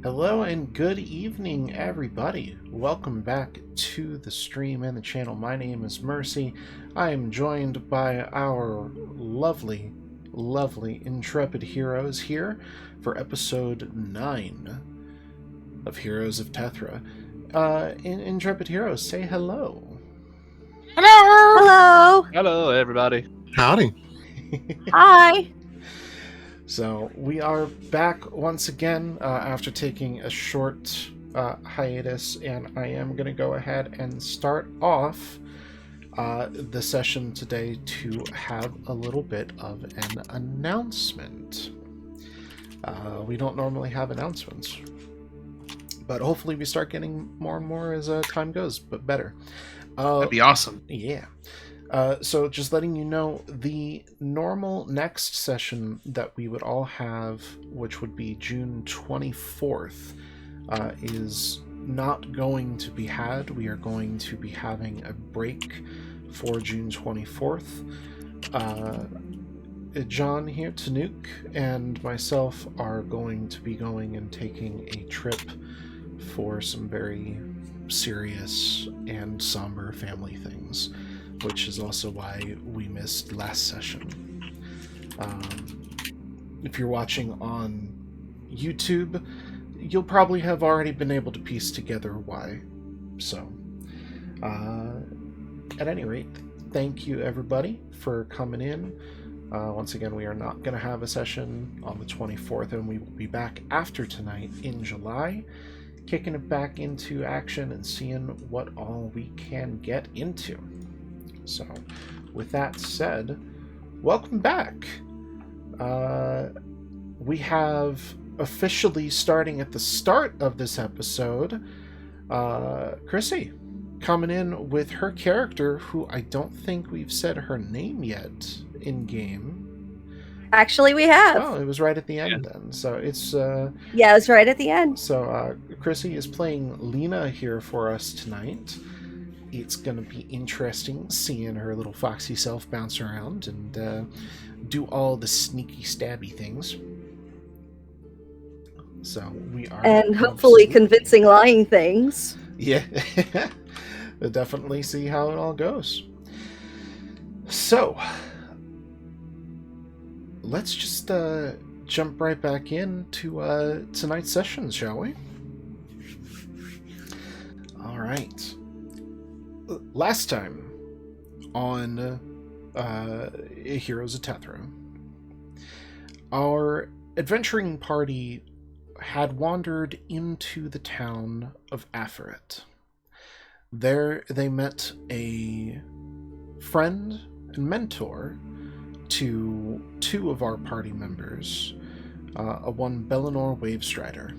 Hello and good evening, everybody. Welcome back to the stream and the channel. My name is Mercy. I am joined by our lovely, intrepid heroes here for episode 9 of Heroes of Tethra. Intrepid heroes, say hello. Hello! Hello, everybody. Howdy. Hi! So we are back once again after taking a short hiatus, and I am going to go ahead and start off the session today to have a little bit of an announcement. We don't normally have announcements, but hopefully we start getting more and more as time goes, but better. That'd be awesome. Yeah. So just letting you know, the normal next session that we would all have, which would be June 24th, is not going to be had. We are going to be having a break for June 24th. John here, Tanuk, and myself are going to be going and taking a trip for some very serious and somber family things, which is also why we missed last session. If you're watching on YouTube, you'll probably have already been able to piece together why. So, at any rate, thank you everybody for coming in. Once again, we are not going to have a session on the 24th, and we will be back after tonight in July, kicking it back into action and seeing what all we can get into. So, with that said, welcome back. We have officially, starting at the start of this episode, Chrissy coming in with her character, who I don't think we've said her name yet in game. Actually, we have. Oh, it was right at the end then. So it's Yeah, it was right at the end. So Chrissy is playing Lena here for us tonight. It's going to be interesting seeing her little foxy self bounce around and do all the sneaky stabby things. So we are... And hopefully convincing lying things. Yeah. We'll definitely see how it all goes. So, let's just jump right back into tonight's session, shall we? All right. Last time on Heroes of Tethra, our adventuring party had wandered into the town of Affarit. There they met a friend and mentor to two of our party members, one Bellinor Wavestrider.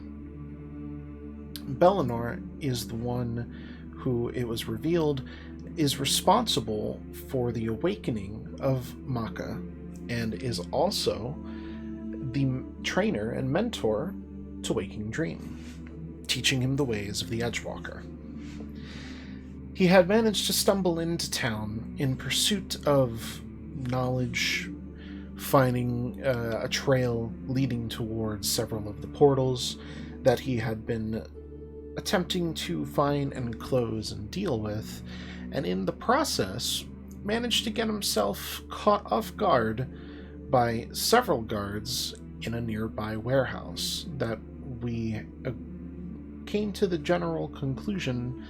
Bellinor is the one who, it was revealed, is responsible for the awakening of Maka, and is also the trainer and mentor to Waking Dream, teaching him the ways of the Edgewalker. He had managed to stumble into town in pursuit of knowledge, finding a trail leading towards several of the portals that he had been attempting to find and close and deal with, and in the process managed to get himself caught off guard by several guards in a nearby warehouse that we came to the general conclusion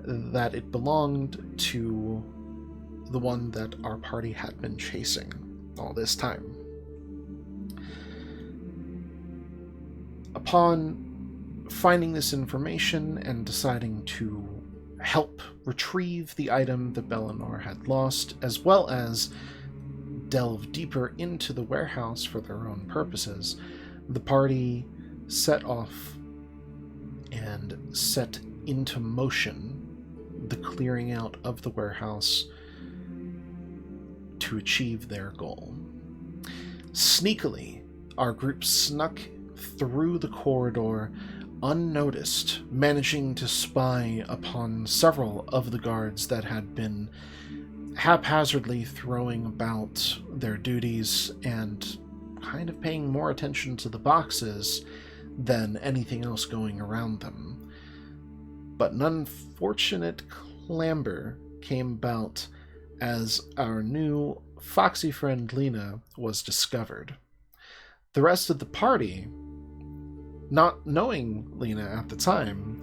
that it belonged to the one that our party had been chasing all this time. Upon finding this information and deciding to help retrieve the item that Bellinor had lost, as well as delve deeper into the warehouse for their own purposes, the party set off and set into motion the clearing out of the warehouse to achieve their goal. Sneakily, our group snuck through the corridor unnoticed, managing to spy upon several of the guards that had been haphazardly throwing about their duties and kind of paying more attention to the boxes than anything else going around them. But an unfortunate clamber came about as our new foxy friend Lena was discovered. The rest of the party, not knowing Lena at the time,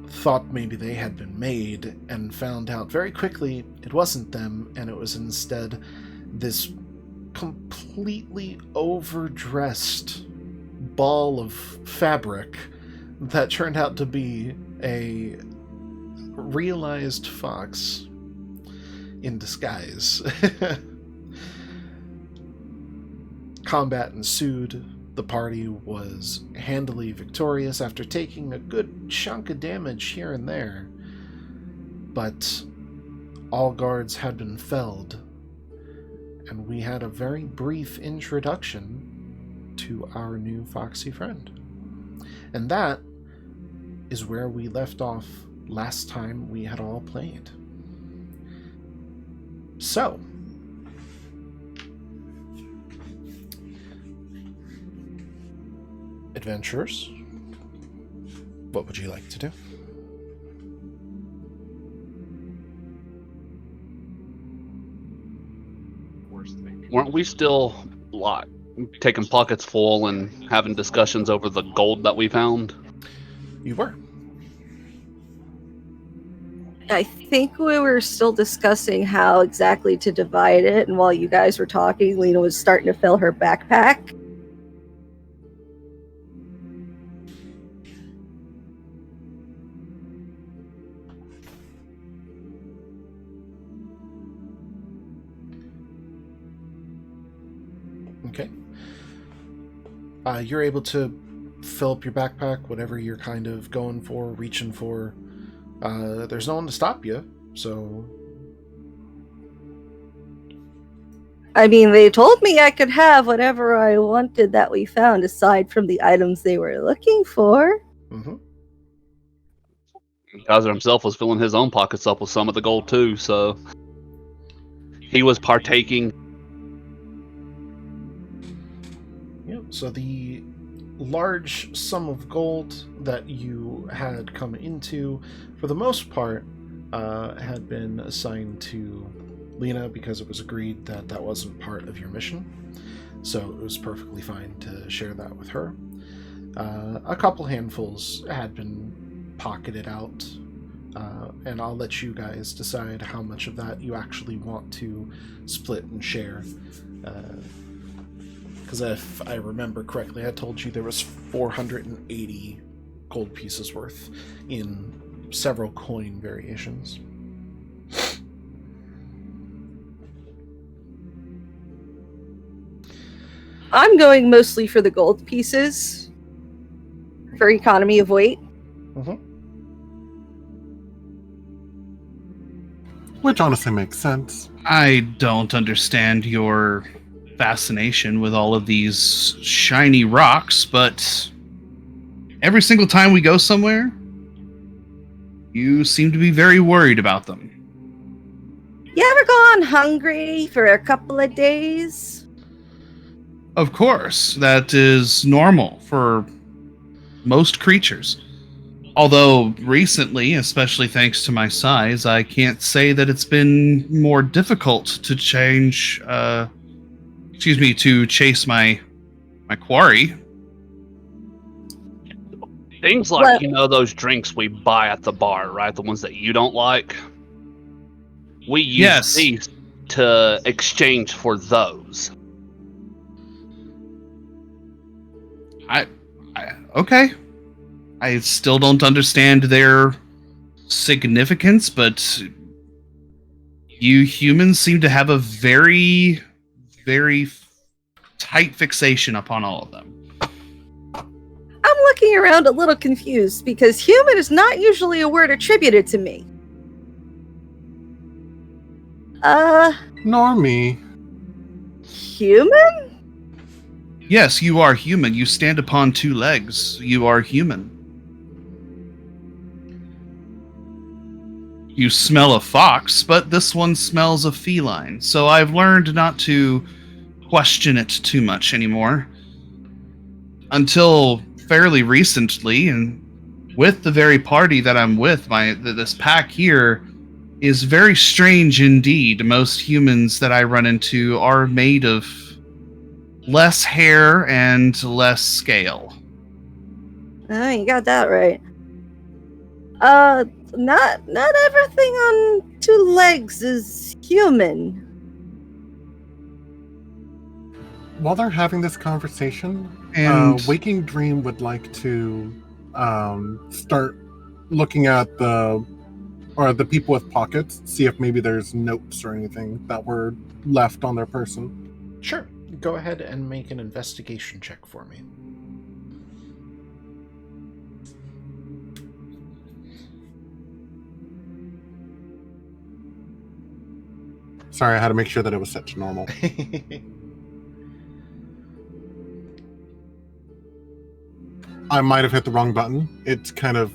thought maybe they had been made, and found out very quickly it wasn't them, and it was instead this completely overdressed ball of fabric that turned out to be a realized fox in disguise. Combat ensued. The party was handily victorious after taking a good chunk of damage here and there, but all guards had been felled, and we had a very brief introduction to our new foxy friend. And that is where we left off last time we had all played. So, adventurers, what would you like to do? Weren't we still taking pockets full and having discussions over the gold that we found? You were. I think we were still discussing how exactly to divide it, and while you guys were talking, Lena was starting to fill her backpack. Okay. You're able to fill up your backpack, whatever you're kind of going for, reaching for. There's no one to stop you, so... I mean, they told me I could have whatever I wanted that we found, aside from the items they were looking for. Mm-hmm. Kaiser himself was filling his own pockets up with some of the gold too, so he was partaking. Yeah, so the large sum of gold that you had come into, for the most part, had been assigned to Lena because it was agreed that that wasn't part of your mission. So it was perfectly fine to share that with her. A couple handfuls had been pocketed out, and I'll let you guys decide how much of that you actually want to split and share. Because if I remember correctly, I told you there was 480 gold pieces worth in several coin variations. I'm going mostly for the gold pieces, for economy of weight. Mm-hmm. Which honestly makes sense. I don't understand your fascination with all of these shiny rocks, but every single time we go somewhere, you seem to be very worried about them. You ever gone hungry for a couple of days? Of course, that is normal for most creatures. Although recently, especially thanks to my size, I can't say that it's been more difficult to to chase my quarry. Things like, those drinks we buy at the bar, right? The ones that you don't like. We use these to exchange for those. Okay. I still don't understand their significance, but you humans seem to have a very, very tight fixation upon all of them. I'm looking around a little confused because human is not usually a word attributed to me. Nor me. Human? Yes, you are human. You stand upon two legs. You are human. You smell a fox, but this one smells a feline. So I've learned not to question it too much anymore. Until fairly recently, and with the very party that I'm with, this pack here is very strange indeed. Most humans that I run into are made of less hair and less scale. Oh, you got that right. Not everything on 2 legs is human. While they're having this conversation, And Waking Dream would like to start looking at the people with pockets, see if maybe there's notes or anything that were left on their person. Sure. Go ahead and make an investigation check for me. Sorry, I had to make sure that it was set to normal. I might have hit the wrong button. It's kind of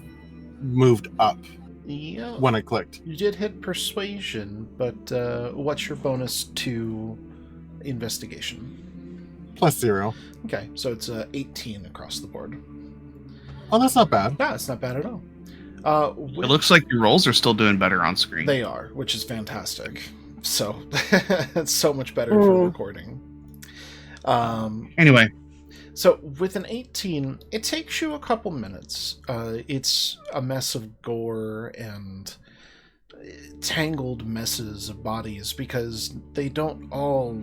moved up when I clicked. You did hit persuasion, but what's your bonus to investigation? +0. Okay, so it's 18 across the board. Oh, that's not bad. No, it's not bad at all. it looks like your rolls are still doing better on screen. They are, which is fantastic. So it's so much better for recording. Anyway. So with an 18, it takes you a couple minutes. It's a mess of gore and tangled messes of bodies because they don't all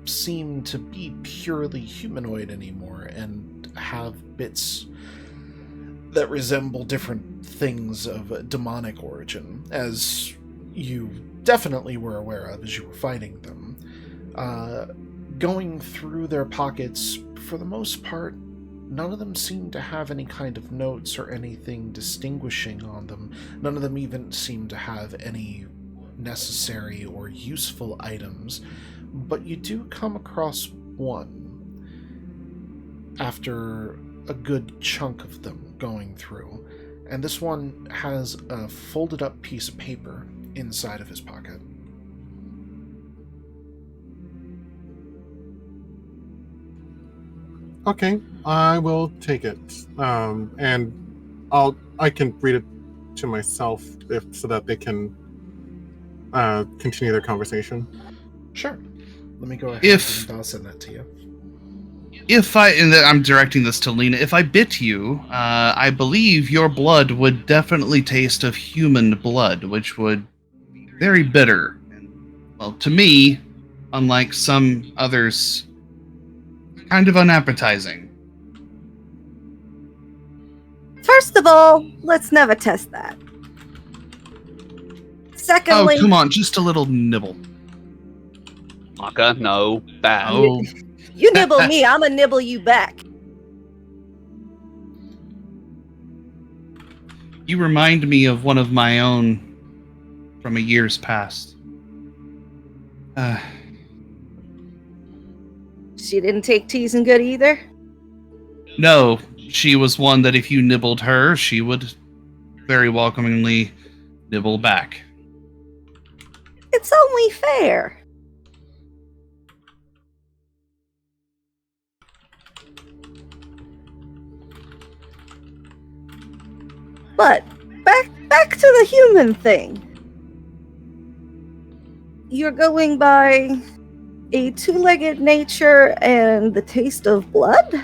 seem to be purely humanoid anymore and have bits that resemble different things of demonic origin, as you definitely were aware of as you were fighting them. Going through their pockets, for the most part, none of them seem to have any kind of notes or anything distinguishing on them. None of them even seem to have any necessary or useful items. But you do come across one after a good chunk of them going through. And this one has a folded up piece of paper inside of his pocket. Okay, I will take it, and I can read it to myself so that they can continue their conversation. Sure. Let me go ahead and I'll send that to you. I'm directing this to Lena. If I bit you, I believe your blood would definitely taste of human blood, which would be very bitter. Well, to me, unlike some others, kind of unappetizing. First of all, let's never test that. Secondly... Oh, come on, just a little nibble. Maka, no, bad. Oh. You nibble me, I'm gonna nibble you back. You remind me of one of my own from a year's past. She didn't take teasing good either? No, she was one that if you nibbled her, she would very welcomingly nibble back. It's only fair. But back to the human thing. You're going by a 2-legged nature and the taste of blood?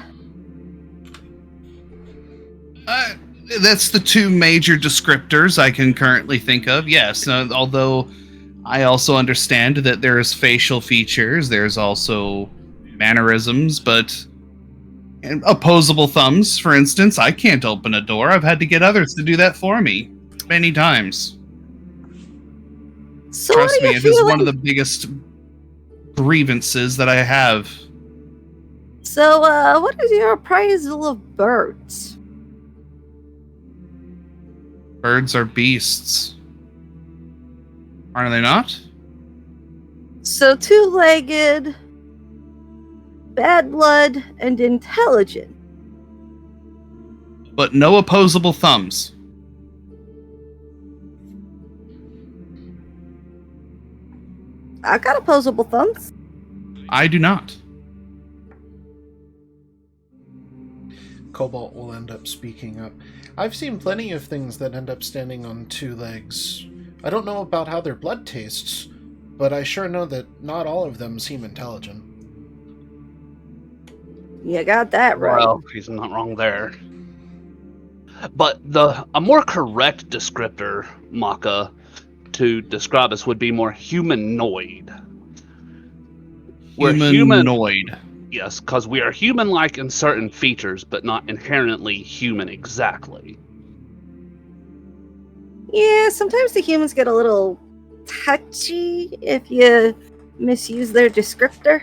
That's the two major descriptors I can currently think of, yes. Although I also understand that there's facial features, there's also mannerisms, but opposable thumbs, for instance. I can't open a door. I've had to get others to do that for me many times. So trust me, it is one of the biggest grievances that I have. So, what is your appraisal of birds? Birds are beasts. Are they not? So 2-legged, bad blood, and intelligent. But no opposable thumbs. I got opposable thumbs. I do not. Cobalt will end up speaking up. I've seen plenty of things that end up standing on two legs. I don't know about how their blood tastes, but I sure know that not all of them seem intelligent. You got that right. Well, he's not wrong there. But a more correct descriptor, Maka, to describe us would be more humanoid. Humanoid. Yes, because we are human-like in certain features, but not inherently human exactly. Yeah, sometimes the humans get a little touchy if you misuse their descriptor.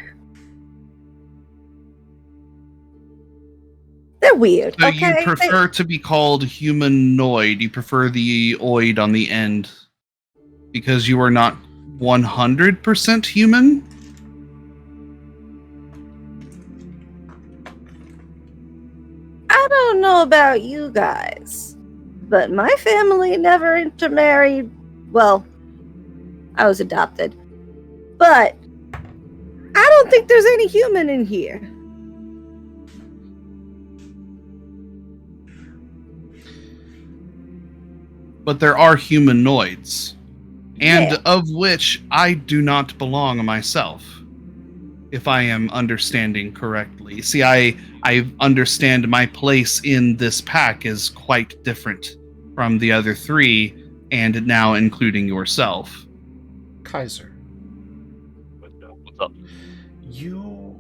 They're weird. So okay? you prefer to be called humanoid. You prefer the oid on the end because you are not 100% human? I don't know about you guys, but my family never intermarried. Well, I was adopted. But I don't think there's any human in here. But there are humanoids, and Yeah. of which I do not belong myself, if I am understanding correctly. See, I understand my place in this pack is quite different from the other three, and now including yourself. Kaiser, What's up? you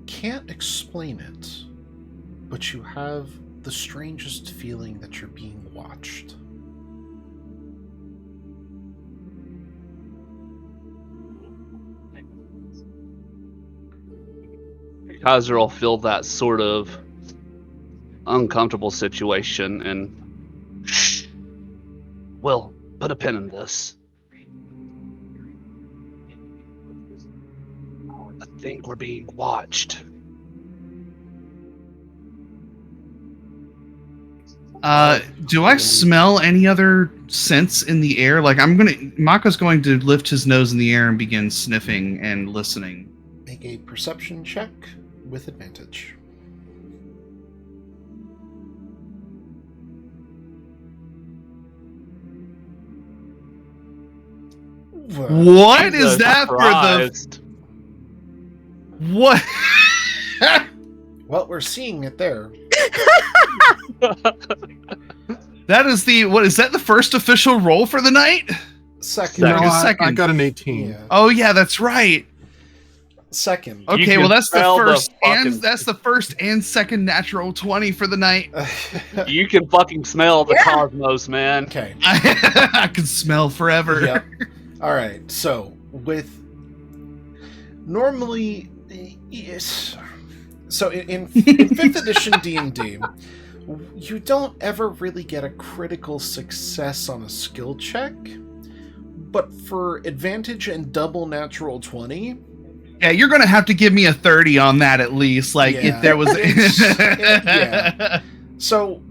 can't explain it, but you have the strangest feeling that you're being watched. Kaiser will feel that sort of uncomfortable situation and shh. Will, put a pin in this. I think we're being watched. Do I smell any other scents in the air? Like Maka's going to lift his nose in the air and begin sniffing and listening. Make a perception check with advantage. What is that Surprised. for the... What? Well, we're seeing it there. That is the... What, is that the first official roll for the night? Second. No, I got an 18. Yeah. Oh, yeah, that's right. Second. You Okay, can well, that's the smell the first fucking- and that's the first and second natural 20 for the night. You can fucking smell the Yeah. cosmos, man. Okay. I can smell forever. Yep. All right. So with normally, yes. So in 5th edition D&D, you don't ever really get a critical success on a skill check, but for advantage and double natural 20. Yeah, you're gonna have to give me a 30 on that at least. Like Yeah. if there was. Yeah. So,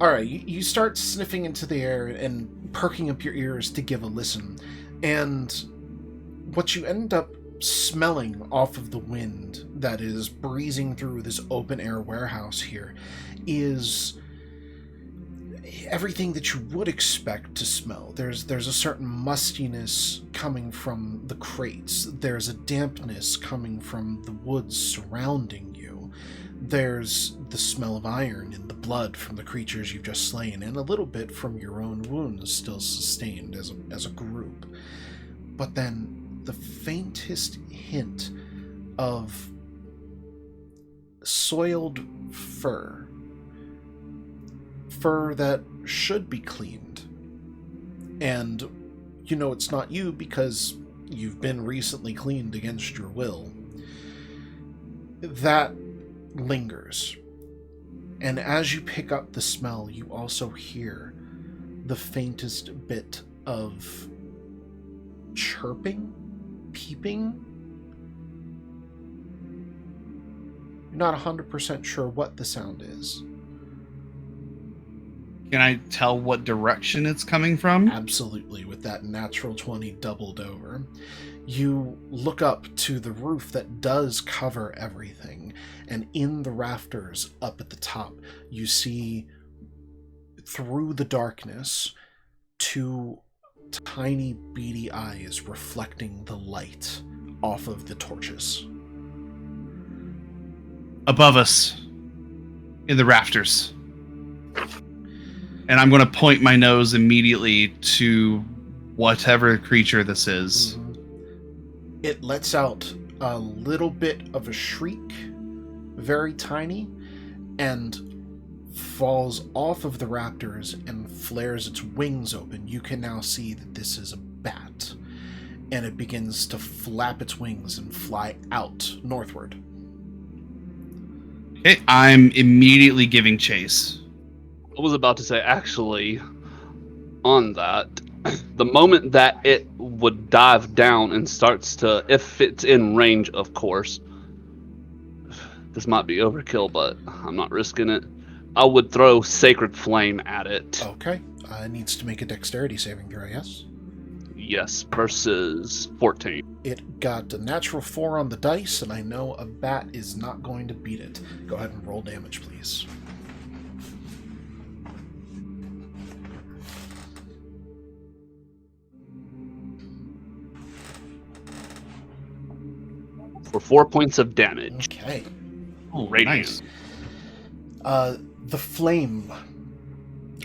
all right, you start sniffing into the air and perking up your ears to give a listen, and what you end up smelling off of the wind that is breezing through this open air warehouse here is everything that you would expect to smell. There's a certain mustiness coming from the crates. There's a dampness coming from the woods surrounding you. There's the smell of iron in the blood from the creatures you've just slain, and a little bit from your own wounds still sustained as a group. But then the faintest hint of soiled fur that should be cleaned. And you know it's not you because you've been recently cleaned against your will. That lingers. And as you pick up the smell, you also hear the faintest bit of chirping, peeping. You're not 100% sure what the sound is. Can I tell what direction it's coming from? Absolutely, with that natural 20 doubled over. You look up to the roof that does cover everything, and in the rafters up at the top, you see through the darkness 2 tiny beady eyes reflecting the light off of the torches. Above us, in the rafters. And I'm going to point my nose immediately to whatever creature this is. It lets out a little bit of a shriek, very tiny, and falls off of the raptors and flares its wings open. You can now see that this is a bat, and it begins to flap its wings and fly out northward. Okay, I'm immediately giving chase. I was about to say, actually, on that, the moment that it would dive down and starts to, if it's in range, of course, this might be overkill, but I'm not risking it, I would throw Sacred Flame at it. Okay. It needs to make a dexterity saving throw, yes? Yes, versus 14. It got a natural 4 on the dice, and I know a bat is not going to beat it. Go ahead and roll damage, please. For 4 points of damage. Okay. Oh, Radiant. nice. The flame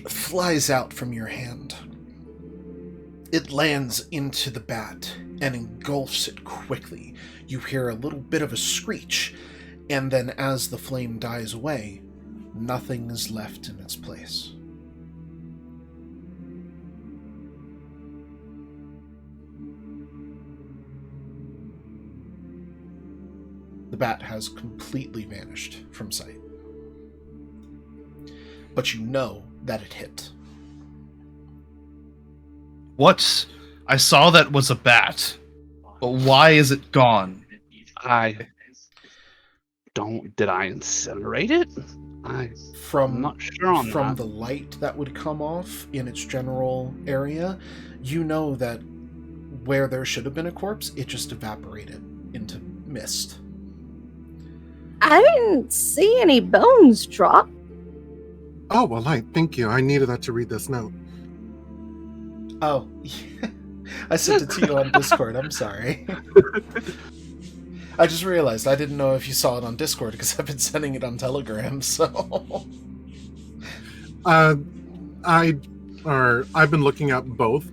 flies out from your hand. It lands into the bat and engulfs it quickly. You hear a little bit of a screech, and then as the flame dies away, nothing is left in its place. The bat has completely vanished from sight. But you know that it hit. What? I saw that was a bat, but why is it gone? Did I incinerate it? I'm not sure on From that. the light that would come off in its general area, you know that where there should have been a corpse, it just evaporated into mist. I didn't see any bones drop. Oh, well, thank you. I needed that to read this note. Oh, I sent it to you on Discord. I'm sorry. I just realized I didn't know if you saw it on Discord because I've been sending it on Telegram. So, I've been looking at both.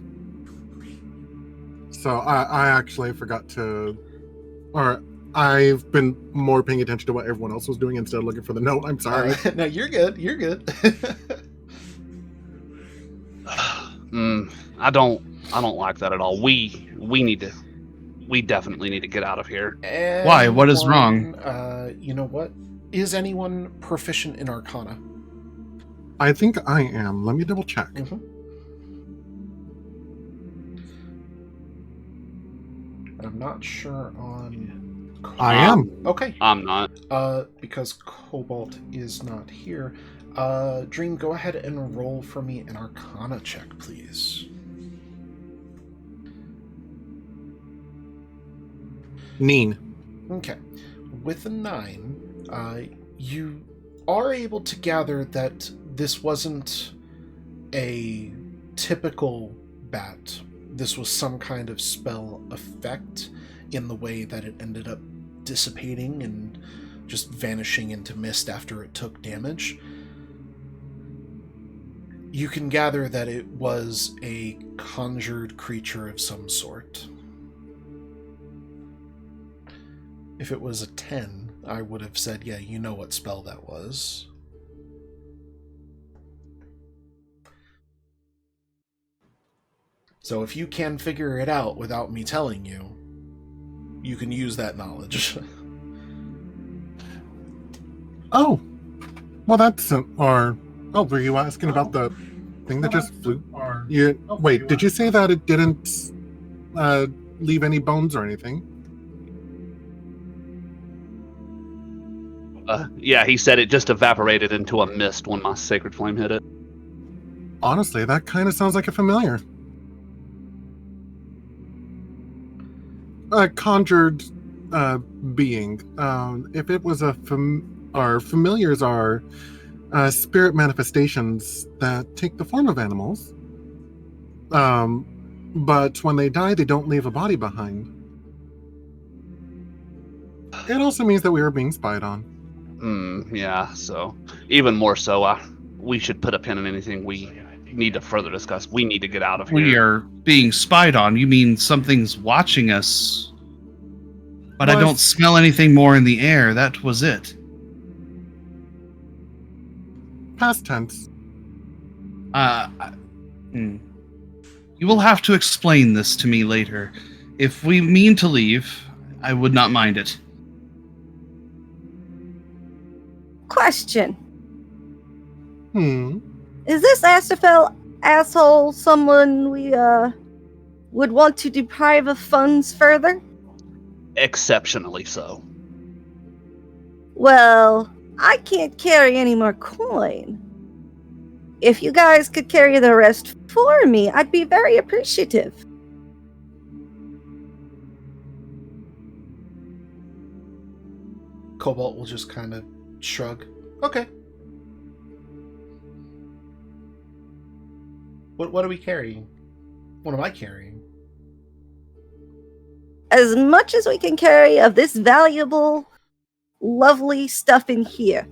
So I actually forgot to, or I've been more paying attention to what everyone else was doing instead of looking for the note. I'm sorry. No, you're good. You're good. I don't like that at all. We definitely need to get out of here. Why? What is wrong? You know what? Is anyone proficient in Arcana? I think I am. Let me double check. Mm-hmm. I'm not sure on. I am. Okay. I'm not. Because Cobalt is not here. Dream, go ahead and roll for me an Arcana check, please. Neen. Okay. With a 9, you are able to gather that this wasn't a typical bat. This was some kind of spell effect in the way that it ended up dissipating and just vanishing into mist after it took damage. You can gather that it was a conjured creature of some sort. If it was a 10, I would have said, yeah, you know what spell that was. So if you can figure it out without me telling you, you can use that knowledge. Oh. Well, that's... were you asking about the thing that just flew? Wait, did you say that it didn't leave any bones or anything? Yeah, he said it just evaporated into a mist when my Sacred Flame hit it. Honestly, that kind of sounds like a familiar. Conjured being. If it was our familiars are spirit manifestations that take the form of animals, but when they die, they don't leave a body behind. It also means that we were being spied on. Yeah, so even more so, we should put a pin in anything we need to further discuss. We need to get out of here. We are being spied on. You mean something's watching us? But I don't smell anything more in the air. That was it. Past tense. You will have to explain this to me later. If we mean to leave, I would not mind it. Question. Is this Asterfel asshole someone we would want to deprive of funds further? Exceptionally so. Well, I can't carry any more coin. If you guys could carry the rest for me, I'd be very appreciative. Cobalt will just kind of shrug. Okay. What are we carrying? What am I carrying? As much as we can carry of this valuable, lovely stuff in here.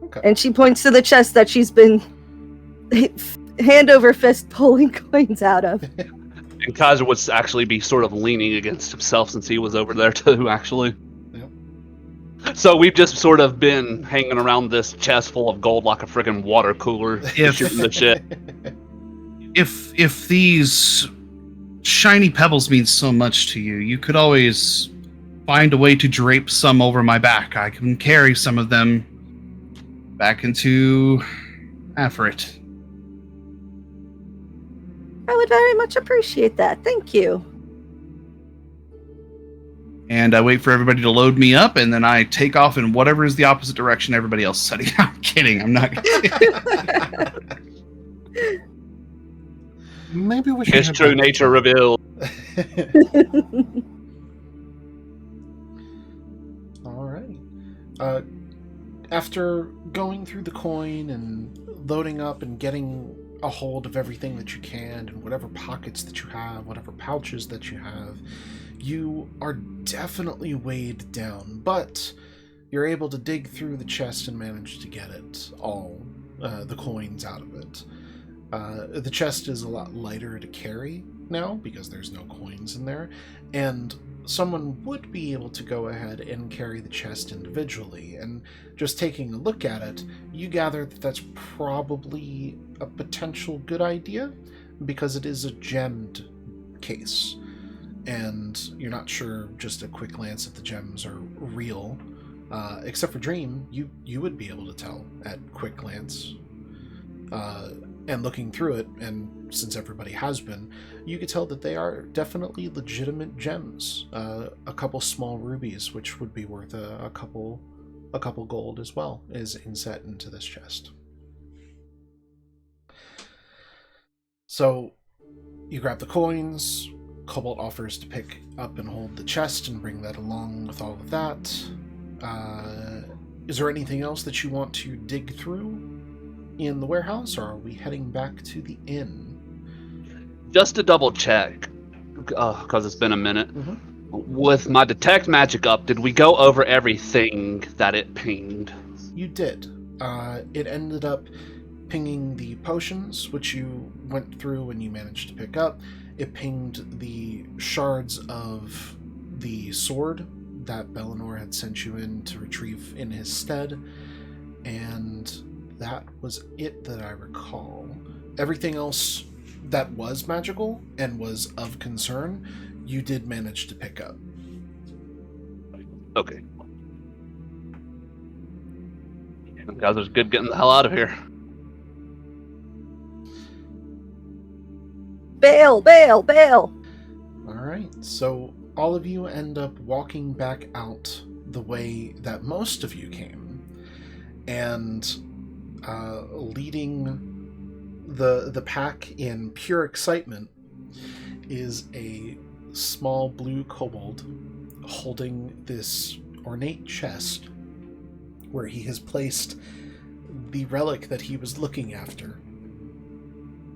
Okay. And she points to the chest that she's been hand over fist pulling coins out of. And Kaiser would actually be sort of leaning against himself since he was over there too, actually. Yep. So we've just sort of been hanging around this chest full of gold like a freaking water cooler, shooting the shit. If these shiny pebbles mean so much to you, you could always find a way to drape some over my back. I can carry some of them back into Affarit. I would very much appreciate that. Thank you. And I wait for everybody to load me up, and then I take off in whatever is the opposite direction everybody else is heading. I'm kidding. I'm not. Maybe we should. His true nature revealed. All right. After going through the coin and loading up and getting a hold of everything that you can and whatever pockets that you have, whatever pouches that you have, you are definitely weighed down, but you're able to dig through the chest and manage to get it all, the coins out of it. The chest is a lot lighter to carry now because there's no coins in there, and someone would be able to go ahead and carry the chest individually, and just taking a look at it, you gather that that's probably a potential good idea because it is a gemmed case, and you're not sure just a quick glance if the gems are real. Except for Dream, you would be able to tell at quick glance. And looking through it, and since everybody has been, you could tell that they are definitely legitimate gems. A couple small rubies, which would be worth a couple gold as well, is inset into this chest. So you grab the coins. Cobalt offers to pick up and hold the chest and bring that along with all of that. Is there anything else that you want to dig through in the warehouse, or are we heading back to the inn? Just to double check, because it's been a minute. Mm-hmm. With my detect magic up, did we go over everything that it pinged? You did. It ended up pinging the potions, which you went through and you managed to pick up. It pinged the shards of the sword that Bellinor had sent you in to retrieve in his stead, and that was it that I recall. Everything else that was magical and was of concern, you did manage to pick up. Okay. Guys, it was good getting the hell out of here. Bail, bail, bail! Alright, so all of you end up walking back out the way that most of you came, and leading the pack in pure excitement is a small blue kobold holding this ornate chest where he has placed the relic that he was looking after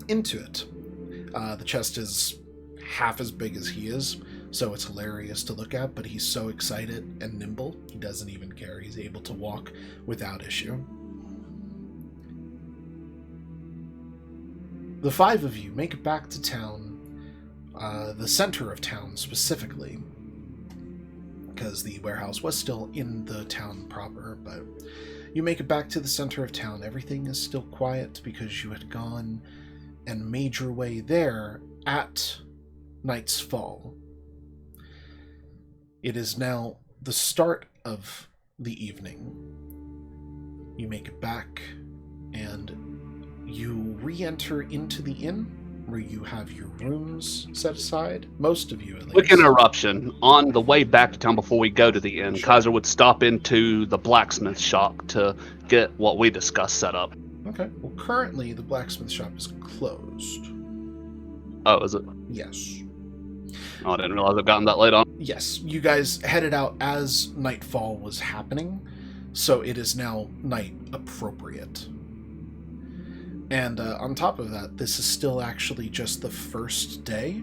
into it. The chest is half as big as he is, so it's hilarious to look at, but he's so excited and nimble, he doesn't even care. He's able to walk without issue. The 5 of you make it back to town, the center of town specifically, because the warehouse was still in the town proper, but you make it back to the center of town. Everything is still quiet because you had gone and made your way there at night's fall. It is now the start of the evening. You make it back and you re-enter into the inn where you have your rooms set aside. Most of you, at least. Quick interruption. On the way back to town before we go to the inn, Kaiser would stop into the blacksmith shop to get what we discussed set up. Okay. Well, currently the blacksmith shop is closed. Oh, is it? Yes. Oh, I didn't realize I've gotten that late on. Yes. You guys headed out as nightfall was happening, so it is now night appropriate. And on top of that, this is still actually just the first day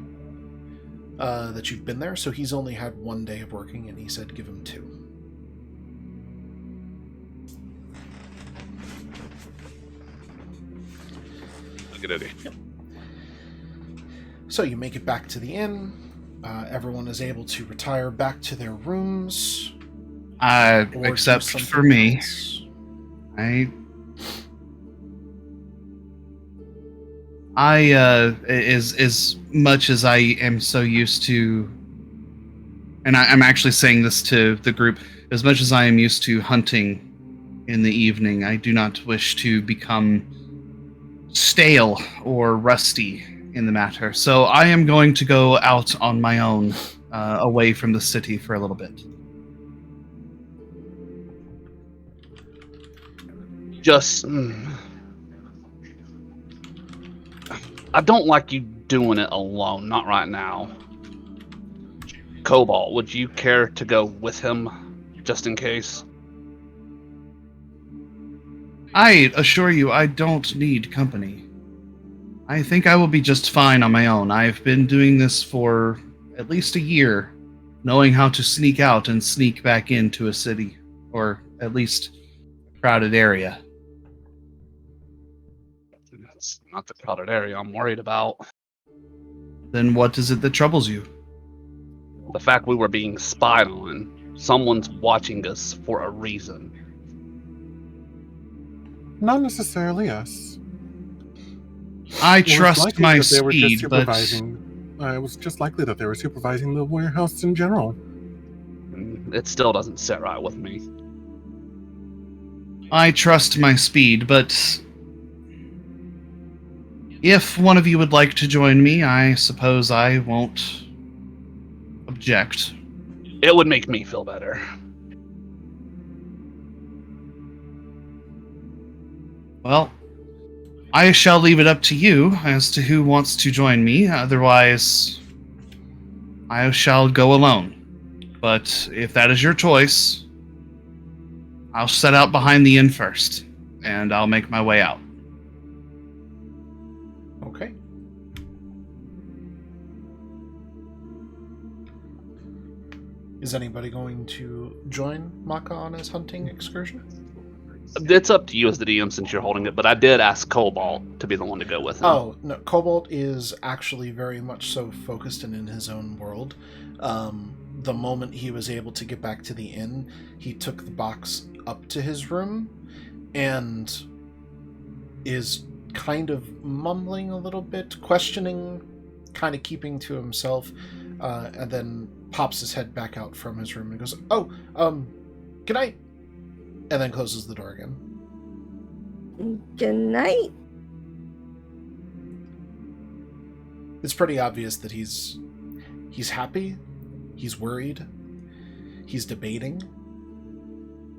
that you've been there, so he's only had 1 day of working, and he said give him 2. Look at it. Yep. So you make it back to the inn. Everyone is able to retire back to their rooms. or do Except something for me. else. As much as I am so used to, and I'm actually saying this to the group, as much as I am used to hunting in the evening, I do not wish to become stale or rusty in the matter. So I am going to go out on my own, away from the city for a little bit. Just... I don't like you doing it alone, not right now. Cobalt, would you care to go with him, just in case? I assure you, I don't need company. I think I will be just fine on my own. I've been doing this for at least a year, knowing how to sneak out and sneak back into a city, or at least a crowded area. It's not the crowded area I'm worried about. Then what is it that troubles you? The fact we were being spied on. Someone's watching us for a reason. Not necessarily us. I It was trust likely my that they were just speed, but supervising. It was just likely that they were supervising the warehouse in general. It still doesn't sit right with me. I trust my speed, but if one of you would like to join me, I suppose I won't object. It would make me feel better. Well, I shall leave it up to you as to who wants to join me. Otherwise, I shall go alone. But if that is your choice, I'll set out behind the inn first, and I'll make my way out. Okay. Is anybody going to join Maka on his hunting excursion? It's up to you as the DM since you're holding it, but I did ask Cobalt to be the one to go with him. Oh, no. Cobalt is actually very much so focused and in his own world. The moment he was able to get back to the inn, he took the box up to his room and is kind of mumbling a little bit, questioning, kind of keeping to himself, and then pops his head back out from his room and goes, good night, and then closes the door again. Good night. It's pretty obvious that he's happy, he's worried, he's debating,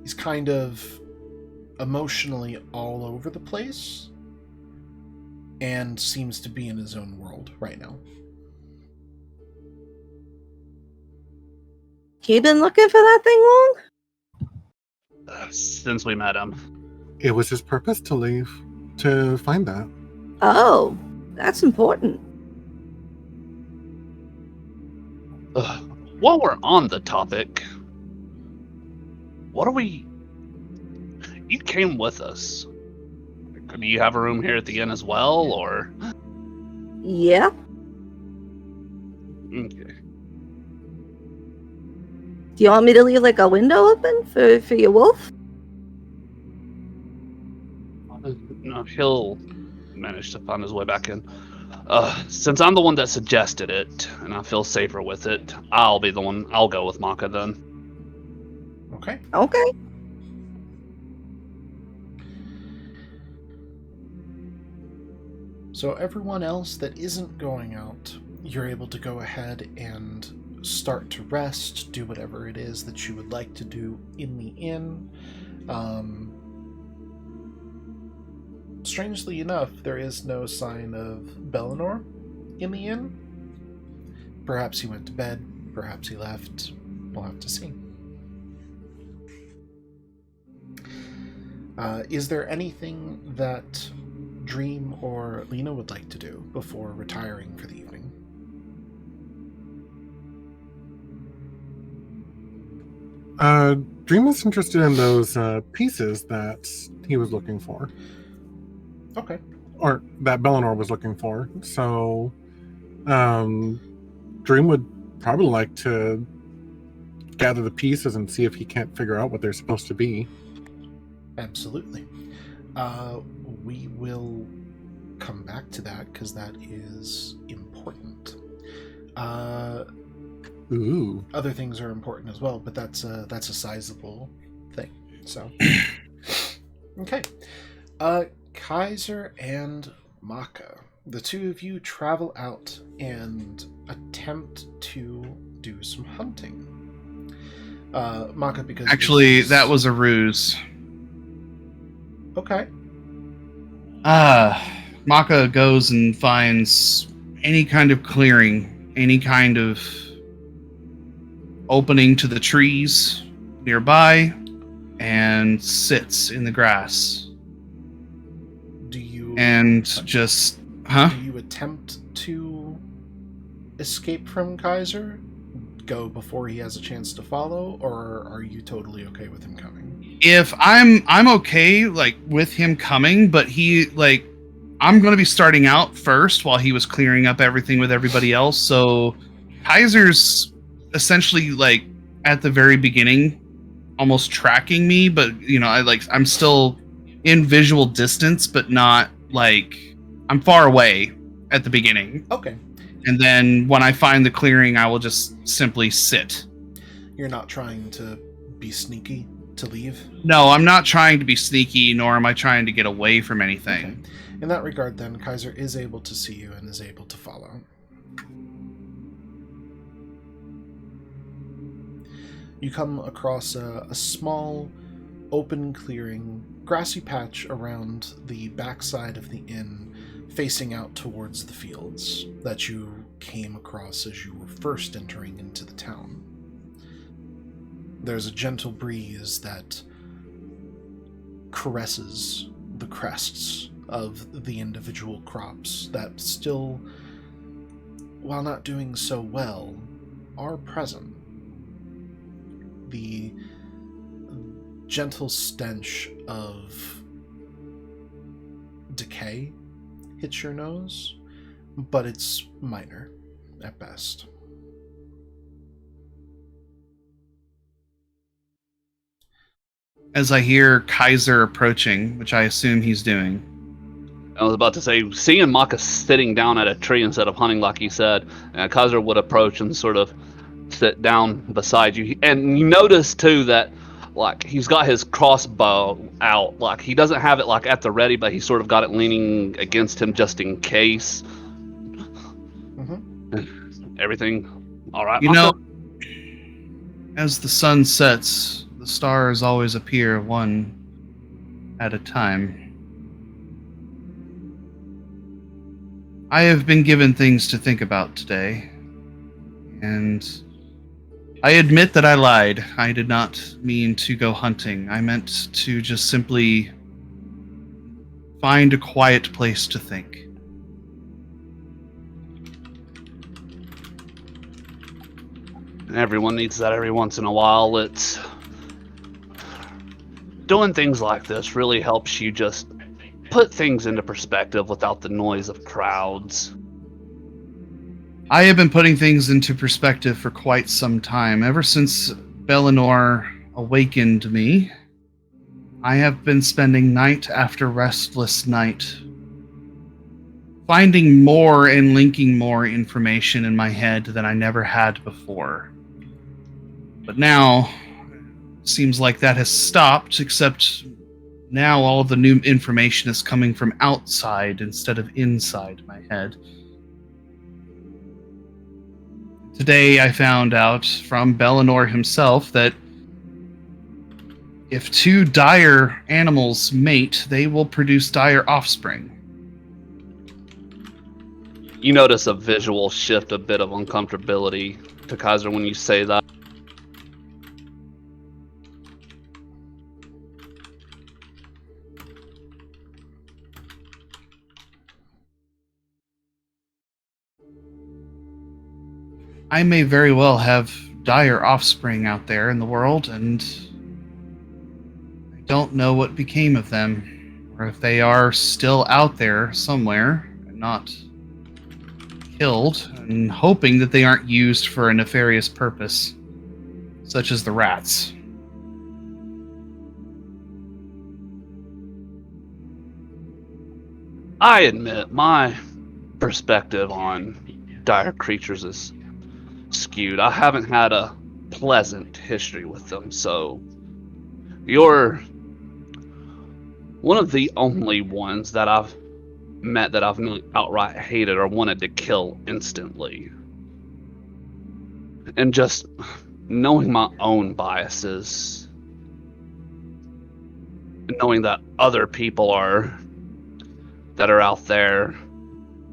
he's kind of emotionally all over the place, and seems to be in his own world right now. You been looking for that thing long? Since we met him. It was his purpose to leave, to find that. Oh, that's important. While we're on the topic, what are we... You came with us. Do you have a room here at the inn as well, or... Yeah. Okay. Do you want me to leave like a window open for your wolf? No, he'll manage to find his way back in. Since I'm the one that suggested it, and I feel safer with it, I'll go with Maka then. Okay. Okay. So everyone else that isn't going out, you're able to go ahead and start to rest, do whatever it is that you would like to do in the inn. Strangely enough, there is no sign of Bellinor in the inn. Perhaps he went to bed, perhaps he left. We'll have to see. Is there anything that Dream or Lena would like to do before retiring for the evening? Dream was interested in those pieces that he was looking for. Okay. Or that Bellinor was looking for. So, Dream would probably like to gather the pieces and see if he can't figure out what they're supposed to be. Absolutely. We will come back to that because that is important. Ooh. Other things are important as well, but that's a sizable thing. So, okay. Kaiser and Maka, the two of you travel out and attempt to do some hunting. Maka, because Actually, that was a ruse. Okay. Maka goes and finds any kind of clearing, any kind of opening to the trees nearby, and sits in the grass. Do you just do you attempt to escape from Kaiser? Go before he has a chance to follow, or are you totally okay with him coming? If I'm okay like with him coming, but I'm going to be starting out first while he was clearing up everything with everybody else. So Kaiser's essentially like at the very beginning almost tracking me, but I'm still in visual distance, but not like I'm far away at the beginning. Okay. And then when I find the clearing, I will just simply sit. You're not trying to be sneaky to leave? No, I'm not trying to be sneaky, nor am I trying to get away from anything. Okay. In that regard, then, Kaiser is able to see you and is able to follow. You come across a small, open clearing, grassy patch around the backside of the inn, facing out towards the fields that you came across as you were first entering into the town. There's a gentle breeze that caresses the crests of the individual crops that still, while not doing so well, are present. The gentle stench of decay hits your nose, but it's minor at best. As I hear Kaiser approaching, which I assume he's doing. I was about to say, seeing Maka sitting down at a tree instead of hunting like you said, Kaiser would approach and sort of sit down beside you. And you notice too that like he's got his crossbow out. Like he doesn't have it like at the ready, but he sort of got it leaning against him just in case. Mm-hmm. Everything all right, Maka? As the sun sets, the stars always appear one at a time. I have been given things to think about today, and I admit that I lied. I did not mean to go hunting. I meant to just simply find a quiet place to think. And everyone needs that every once in a while. It's doing things like this really helps you just put things into perspective without the noise of crowds. I have been putting things into perspective for quite some time. Ever since Bellinor awakened me, I have been spending night after restless night, finding more and linking more information in my head than I never had before. But now, seems like that has stopped, except now all of the new information is coming from outside instead of inside my head. Today I found out from Bellinor himself that if two dire animals mate, they will produce dire offspring. You notice a visual shift, a bit of uncomfortability to Kaiser when you say that. I may very well have dire offspring out there in the world, and I don't know what became of them, or if they are still out there somewhere and not killed, and hoping that they aren't used for a nefarious purpose, such as the rats. I admit my perspective on dire creatures is skewed. I haven't had a pleasant history with them, so you're one of the only ones that I've met that I've not outright hated or wanted to kill instantly. And just knowing my own biases, knowing that other people that are out there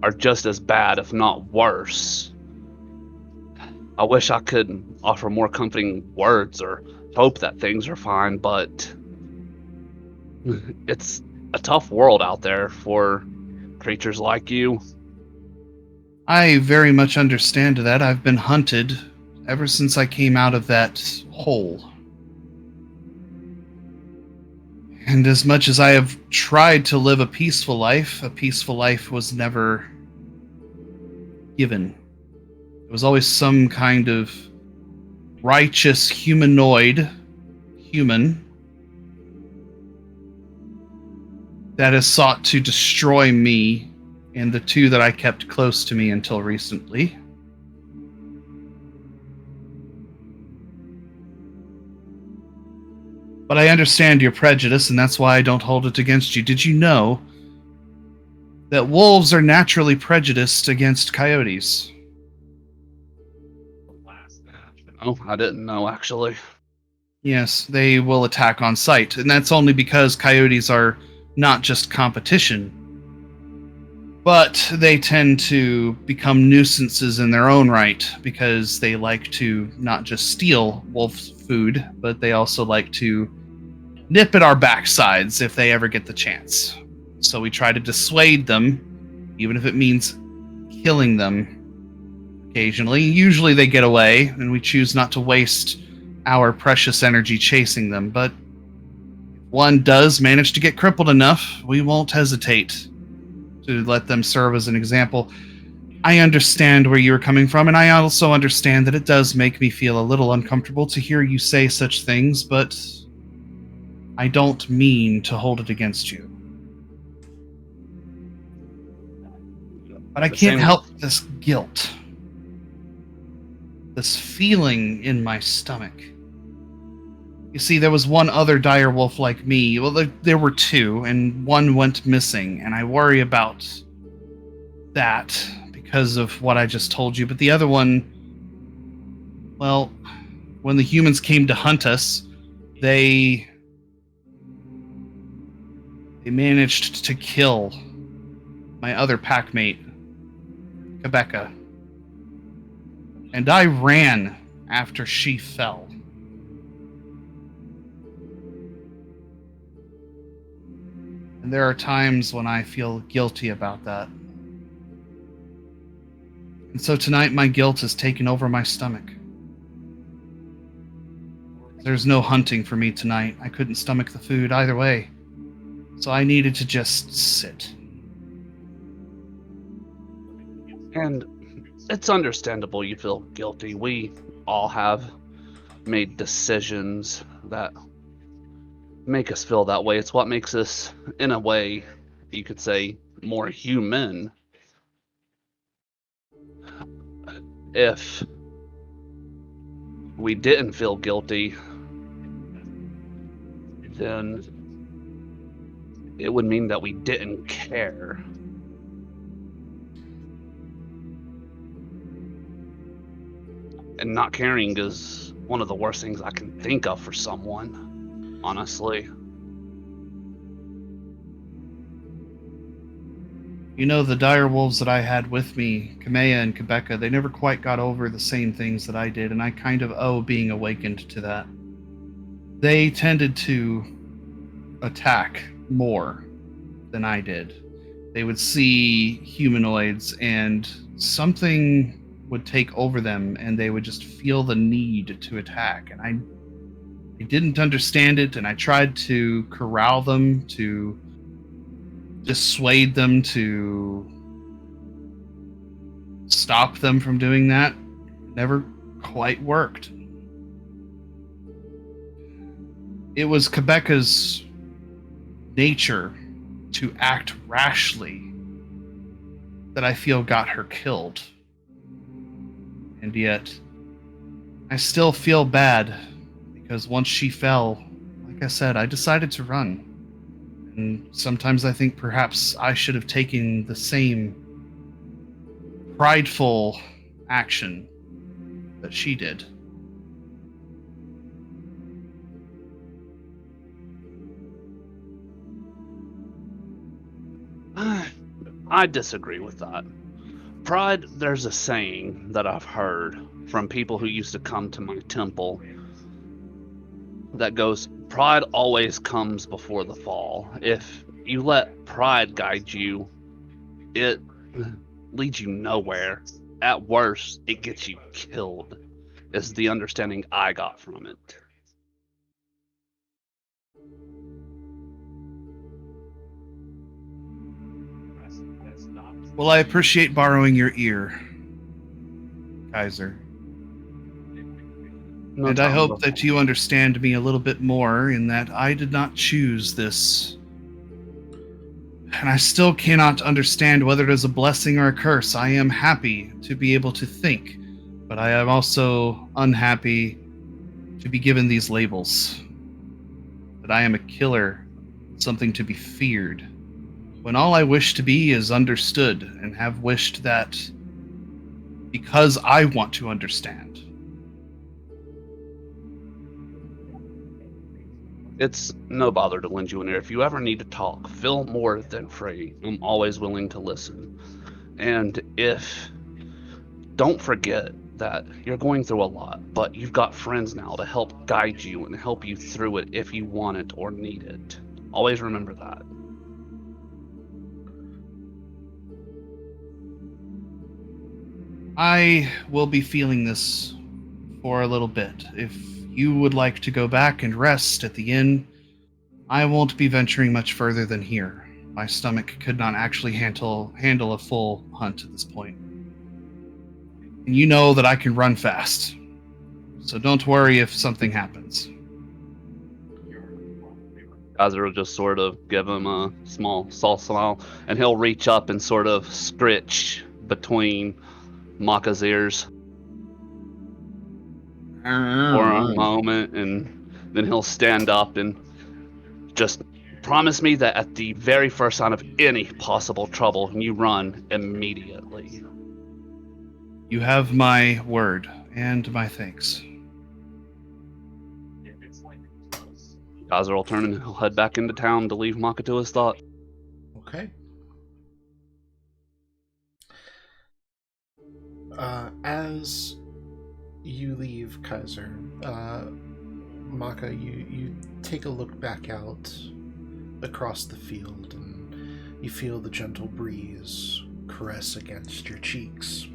are just as bad, if not worse. I wish I could offer more comforting words or hope that things are fine, but it's a tough world out there for creatures like you. I very much understand that. I've been hunted ever since I came out of that hole. And as much as I have tried to live a peaceful life was never given. It was always some kind of righteous humanoid human that has sought to destroy me and the two that I kept close to me until recently. But I understand your prejudice, and that's why I don't hold it against you. Did you know that wolves are naturally prejudiced against coyotes? Oh, I didn't know, actually. Yes, they will attack on sight, and that's only because coyotes are not just competition, but they tend to become nuisances in their own right because they like to not just steal wolf food, but they also like to nip at our backsides if they ever get the chance. So we try to dissuade them, even if it means killing them occasionally. Usually they get away, and we choose not to waste our precious energy chasing them, but if one does manage to get crippled enough, we won't hesitate to let them serve as an example. I understand where you're coming from, and I also understand that it does make me feel a little uncomfortable to hear you say such things, but I don't mean to hold it against you. But I can't help this guilt. This feeling in my stomach. You see, there was one other dire wolf like me. Well, there were two, and one went missing, and I worry about that because of what I just told you. But the other one, well, when the humans came to hunt us, they managed to kill my other packmate, Quebeca. And I ran after she fell. And there are times when I feel guilty about that. And so tonight my guilt has taken over my stomach. There's no hunting for me tonight. I couldn't stomach the food either way. So I needed to just sit. And it's understandable you feel guilty. We all have made decisions that make us feel that way. It's what makes us, in a way, you could say, more human. If we didn't feel guilty, then it would mean that we didn't care. And not caring is one of the worst things I can think of for someone, honestly. You know, the dire wolves that I had with me, Kamea and Quebeca, they never quite got over the same things that I did, and I kind of owe being awakened to that. They tended to attack more than I did. They would see humanoids and something would take over them and they would just feel the need to attack. And I didn't understand it, and I tried to corral them, to dissuade them, to stop them from doing that. Never quite worked. It was Quebeca's nature to act rashly that I feel got her killed. And yet, I still feel bad because once she fell, like I said, I decided to run. And sometimes I think perhaps I should have taken the same prideful action that she did. I disagree with that. Pride, there's a saying that I've heard from people who used to come to my temple that goes, pride always comes before the fall. If you let pride guide you, it leads you nowhere. At worst, it gets you killed, is the understanding I got from it. Well, I appreciate borrowing your ear, Kaiser. No And I time hope before. that you understand me a little bit more in that I did not choose this. And I still cannot understand whether it is a blessing or a curse. I am happy to be able to think, but I am also unhappy to be given these labels. That I am a killer, something to be feared, when all I wish to be is understood, and have wished that because I want to understand. It's no bother to lend you an ear. If you ever need to talk, feel more than free. I'm always willing to listen. And don't forget that you're going through a lot, but you've got friends now to help guide you and help you through it if you want it or need it. Always remember that. I will be feeling this for a little bit. If you would like to go back and rest at the inn, I won't be venturing much further than here. My stomach could not actually handle a full hunt at this point. And you know that I can run fast. So don't worry if something happens. Kaiser will just sort of give him a small smile, and he'll reach up and sort of scritch between Maka's ears for a moment, and then he'll stand up and just promise me that at the very first sign of any possible trouble, you run immediately. You have my word and my thanks. Kaiser will turn and he'll head back into town to leave Maka to his thoughts. Okay. As you leave, Kaiser, Maka, you take a look back out across the field, and you feel the gentle breeze caress against your cheeks,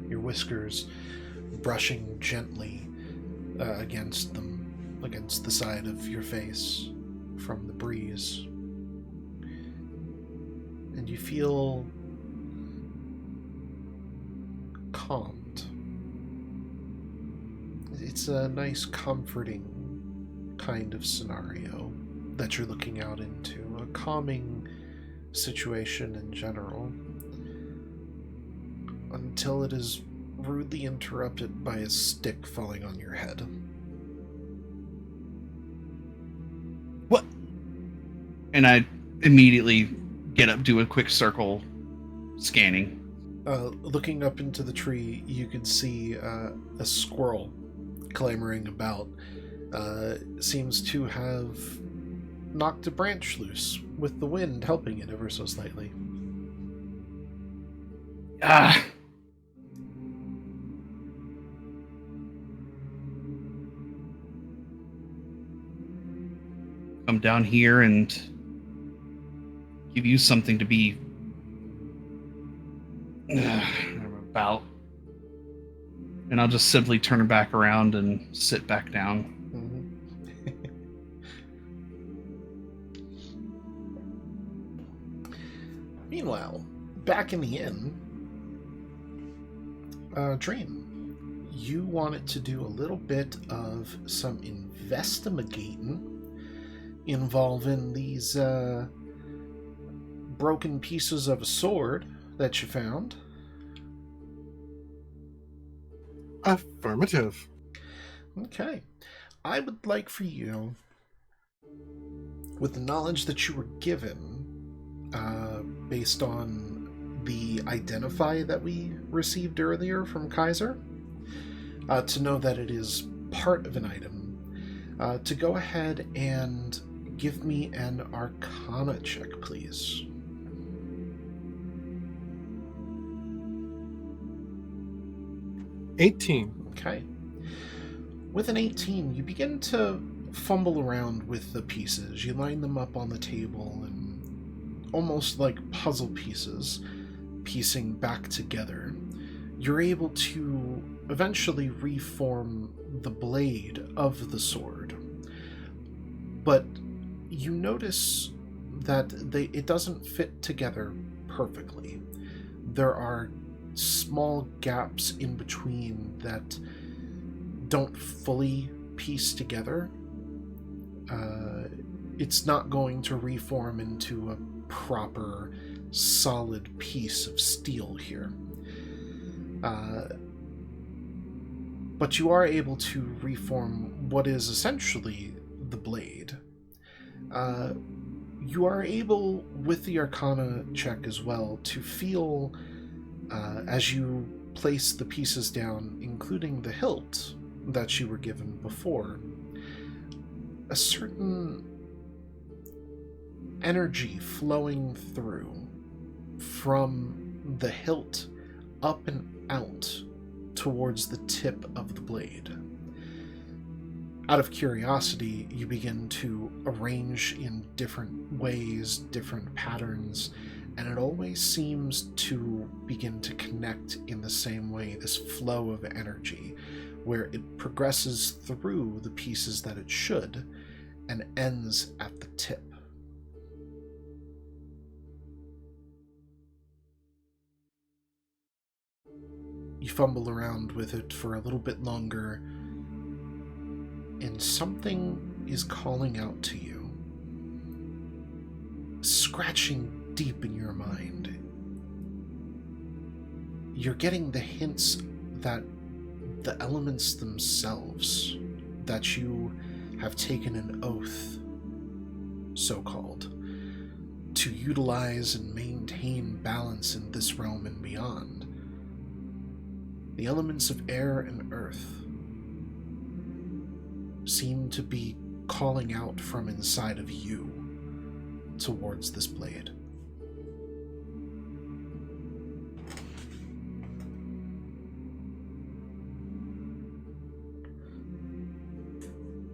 your whiskers brushing gently against the side of your face from the breeze. And you feel calmed. It's a nice, comforting kind of scenario that you're looking out into, a calming situation in general, until it is rudely interrupted by a stick falling on your head. What? And I immediately get up, do a quick circle, scanning. Looking up into the tree, you could see a squirrel clambering about. Seems to have knocked a branch loose, with the wind helping it ever so slightly. Ah! Come down here and give you something to be about. And I'll just simply turn back around and sit back down. Meanwhile, back in the inn, Dream, you wanted to do a little bit of some investigating involving these broken pieces of a sword that you found. Affirmative. Okay. I would like for you, with the knowledge that you were given, based on the identify that we received earlier from Kaiser, to know that it is part of an item, to go ahead and give me an Arcana check, please. Okay. With an 18, you begin to fumble around with the pieces. You line them up on the table and almost like puzzle pieces, piecing back together. You're able to eventually reform the blade of the sword. But you notice that it doesn't fit together perfectly. There are small gaps in between that don't fully piece together. It's not going to reform into a proper, solid piece of steel here. But you are able to reform what is essentially the blade. You are able, with the Arcana check as well, to feel, as you place the pieces down, including the hilt that you were given before, a certain energy flowing through from the hilt up and out towards the tip of the blade. Out of curiosity, you begin to arrange in different ways, different patterns, and it always seems to begin to connect in the same way, this flow of energy, where it progresses through the pieces that it should and ends at the tip. You fumble around with it for a little bit longer, and something is calling out to you, scratching deep in your mind. You're getting the hints that the elements themselves, that you have taken an oath, so-called, to utilize and maintain balance in this realm and beyond. The elements of air and earth seem to be calling out from inside of you towards this blade.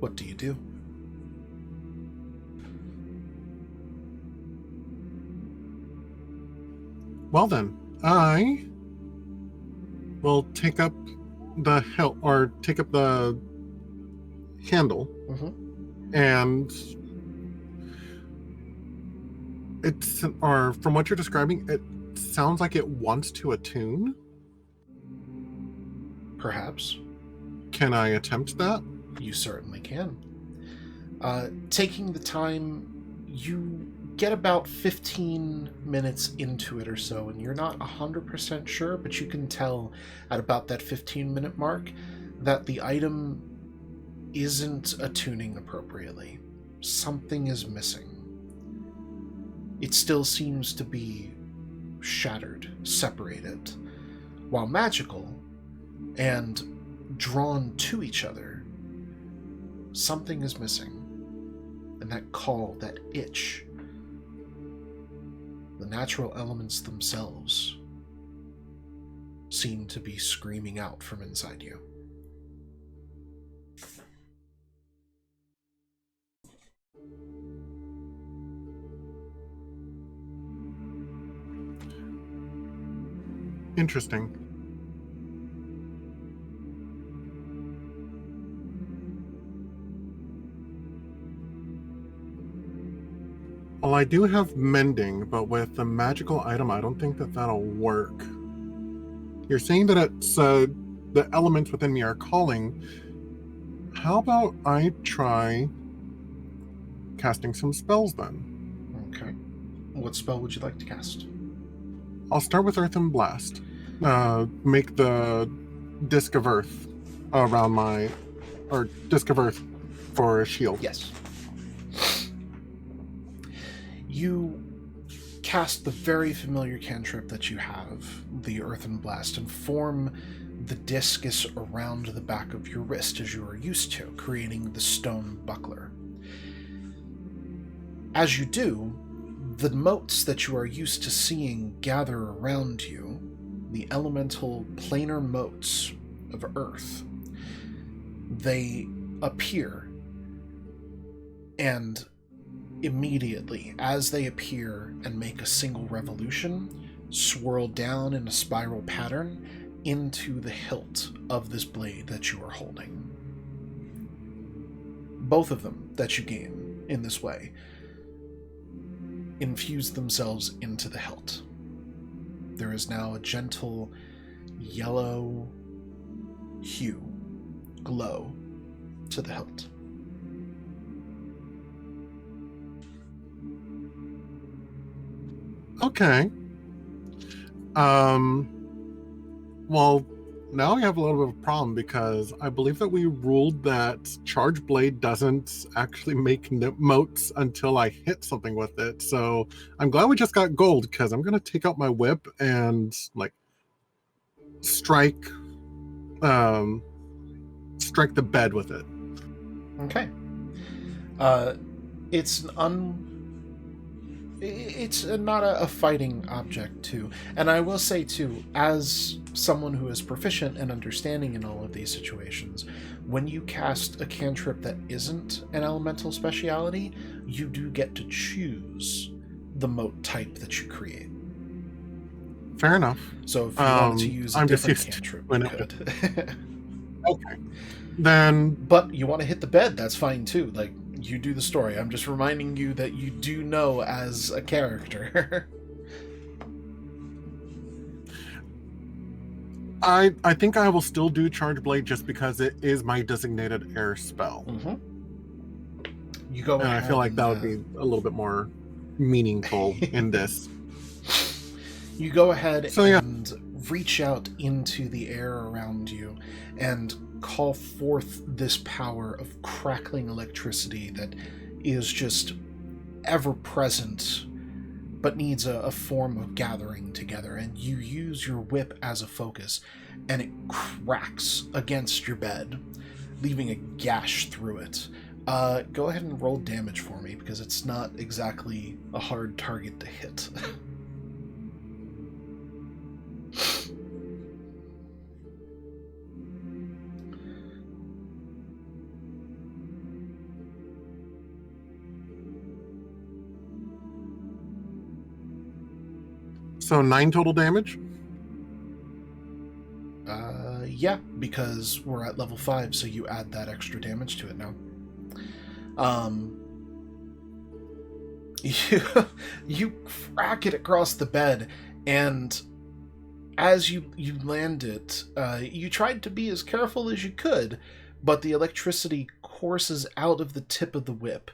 What do you do? Well then, I will take up the handle, and from what you're describing, it sounds like it wants to attune. Perhaps. Can I attempt that? You certainly can. Taking the time, you get about 15 minutes into it or so, and you're not 100% sure, but you can tell at about that 15-minute mark that the item isn't attuning appropriately. Something is missing. It still seems to be shattered, separated, while magical and drawn to each other. Something is missing. And that call, that itch, the natural elements themselves seem to be screaming out from inside you. Interesting. Well, I do have mending, but with the magical item, I don't think that that'll work. You're saying that it's the elements within me are calling. How about I try casting some spells then? Okay. What spell would you like to cast? I'll start with Earth and Blast. Make the Disc of Earth around Disc of Earth for a shield. Yes. You cast the very familiar cantrip that you have, the Earthen Blast, and form the discus around the back of your wrist as you are used to, creating the stone buckler. As you do, the motes that you are used to seeing gather around you, the elemental planar motes of Earth, they appear, and immediately, as they appear and make a single revolution, swirl down in a spiral pattern into the hilt of this blade that you are holding. Both of them that you gain in this way infuse themselves into the hilt. There is now a gentle yellow hue, glow to the hilt. Okay. Well, now we have a little bit of a problem because I believe that we ruled that Charge Blade doesn't actually make motes until I hit something with it. So I'm glad we just got gold because I'm going to take out my whip and strike the bed with it. Okay. It's not a fighting object, too. And I will say, too, as someone who is proficient and understanding in all of these situations, when you cast a cantrip that isn't an elemental speciality, you do get to choose the mote type that you create. Fair enough. So if you wanted to use a different cantrip, you could. Okay. Then... But you want to hit the bed, that's fine, too. You do the story. I'm just reminding you that you do know as a character. I think I will still do Charge Blade just because it is my designated air spell. Mm-hmm. You go and I feel like that would be a little bit more meaningful in this. You go ahead and reach out into the air around you and call forth this power of crackling electricity that is just ever present but needs a form of gathering together, and you use your whip as a focus and it cracks against your bed, leaving a gash through it. Go ahead and roll damage for me because it's not exactly a hard target to hit. So 9 total damage? Yeah, because we're at level 5, so you add that extra damage to it now. You crack it across the bed, and as you land it, you tried to be as careful as you could, but the electricity courses out of the tip of the whip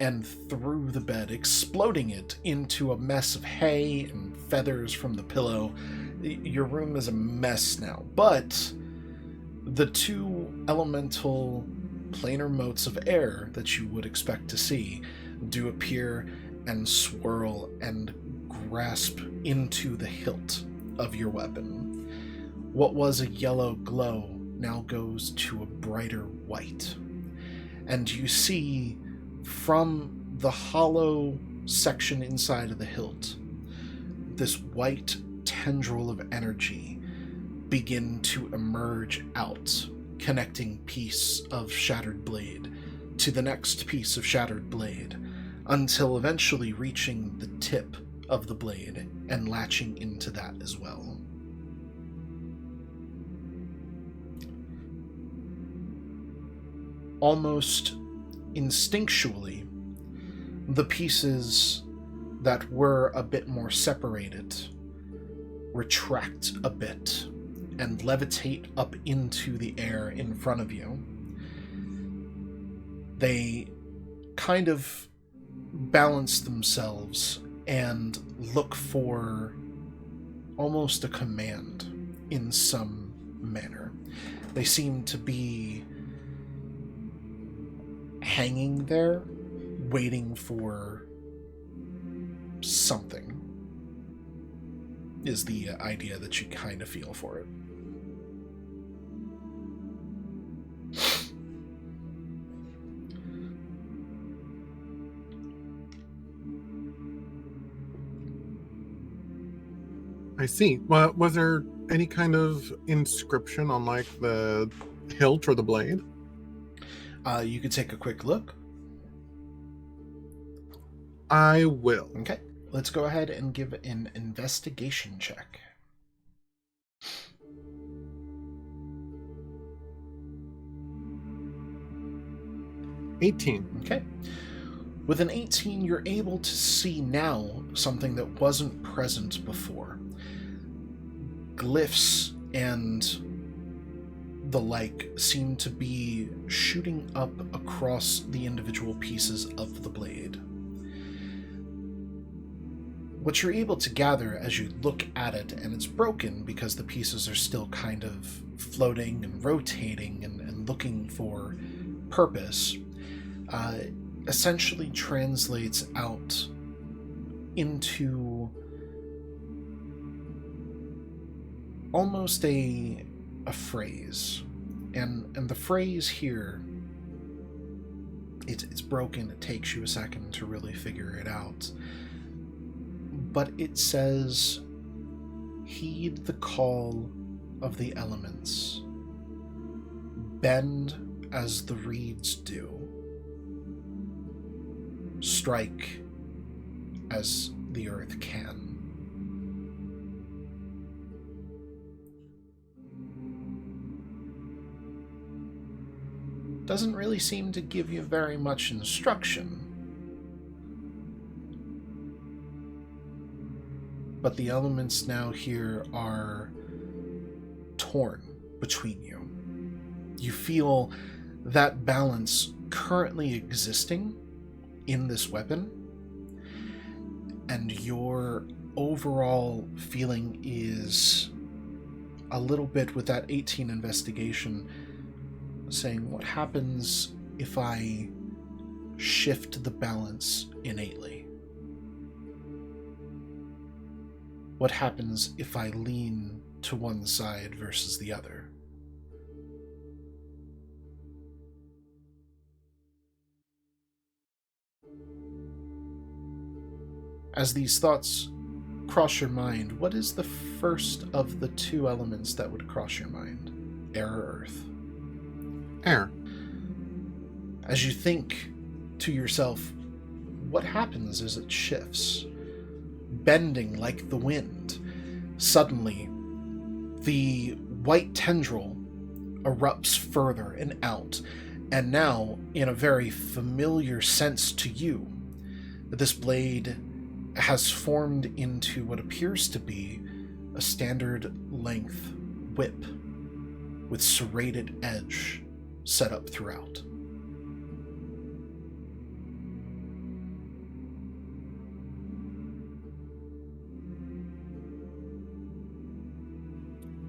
and through the bed, exploding it into a mess of hay and feathers from the pillow. Your room is a mess now, but the 2 elemental planar motes of air that you would expect to see do appear and swirl and grasp into the hilt of your weapon. What was a yellow glow now goes to a brighter white. And you see from the hollow section inside of the hilt, this white tendril of energy begin to emerge out, connecting piece of shattered blade to the next piece of shattered blade, until eventually reaching the tip of the blade and latching into that as well. Almost instinctually, the pieces that were a bit more separated retract a bit and levitate up into the air in front of you. They kind of balance themselves and look for almost a command in some manner. They seem to be hanging there, waiting for something, is the idea that you kind of feel for it. I see. Well, was there any kind of inscription on like the hilt or the blade? You could take a quick look. I will. Okay, let's go ahead and give an investigation check. $18. Okay. With an 18, you're able to see now something that wasn't present before. Glyphs and the like seem to be shooting up across the individual pieces of the blade. What you're able to gather as you look at it, and it's broken because the pieces are still kind of floating and rotating and looking for purpose, essentially translates out into almost a phrase. And the phrase here, it's broken. It takes you a second to really figure it out. But it says, "Heed the call of the elements. Bend as the reeds do. Strike as the earth can." Doesn't really seem to give you very much instruction. But the elements now here are torn between you. You feel that balance currently existing in this weapon, and your overall feeling is a little bit, with that 18 investigation, saying, what happens if I shift the balance innately? What happens if I lean to one side versus the other? As these thoughts cross your mind, what is the first of the 2 elements that would cross your mind? Air or earth? Air. As you think to yourself, what happens as it shifts? bending like the wind. Suddenly, the white tendril erupts further and out, and now, in a very familiar sense to you, this blade has formed into what appears to be a standard length whip with serrated edge set up throughout.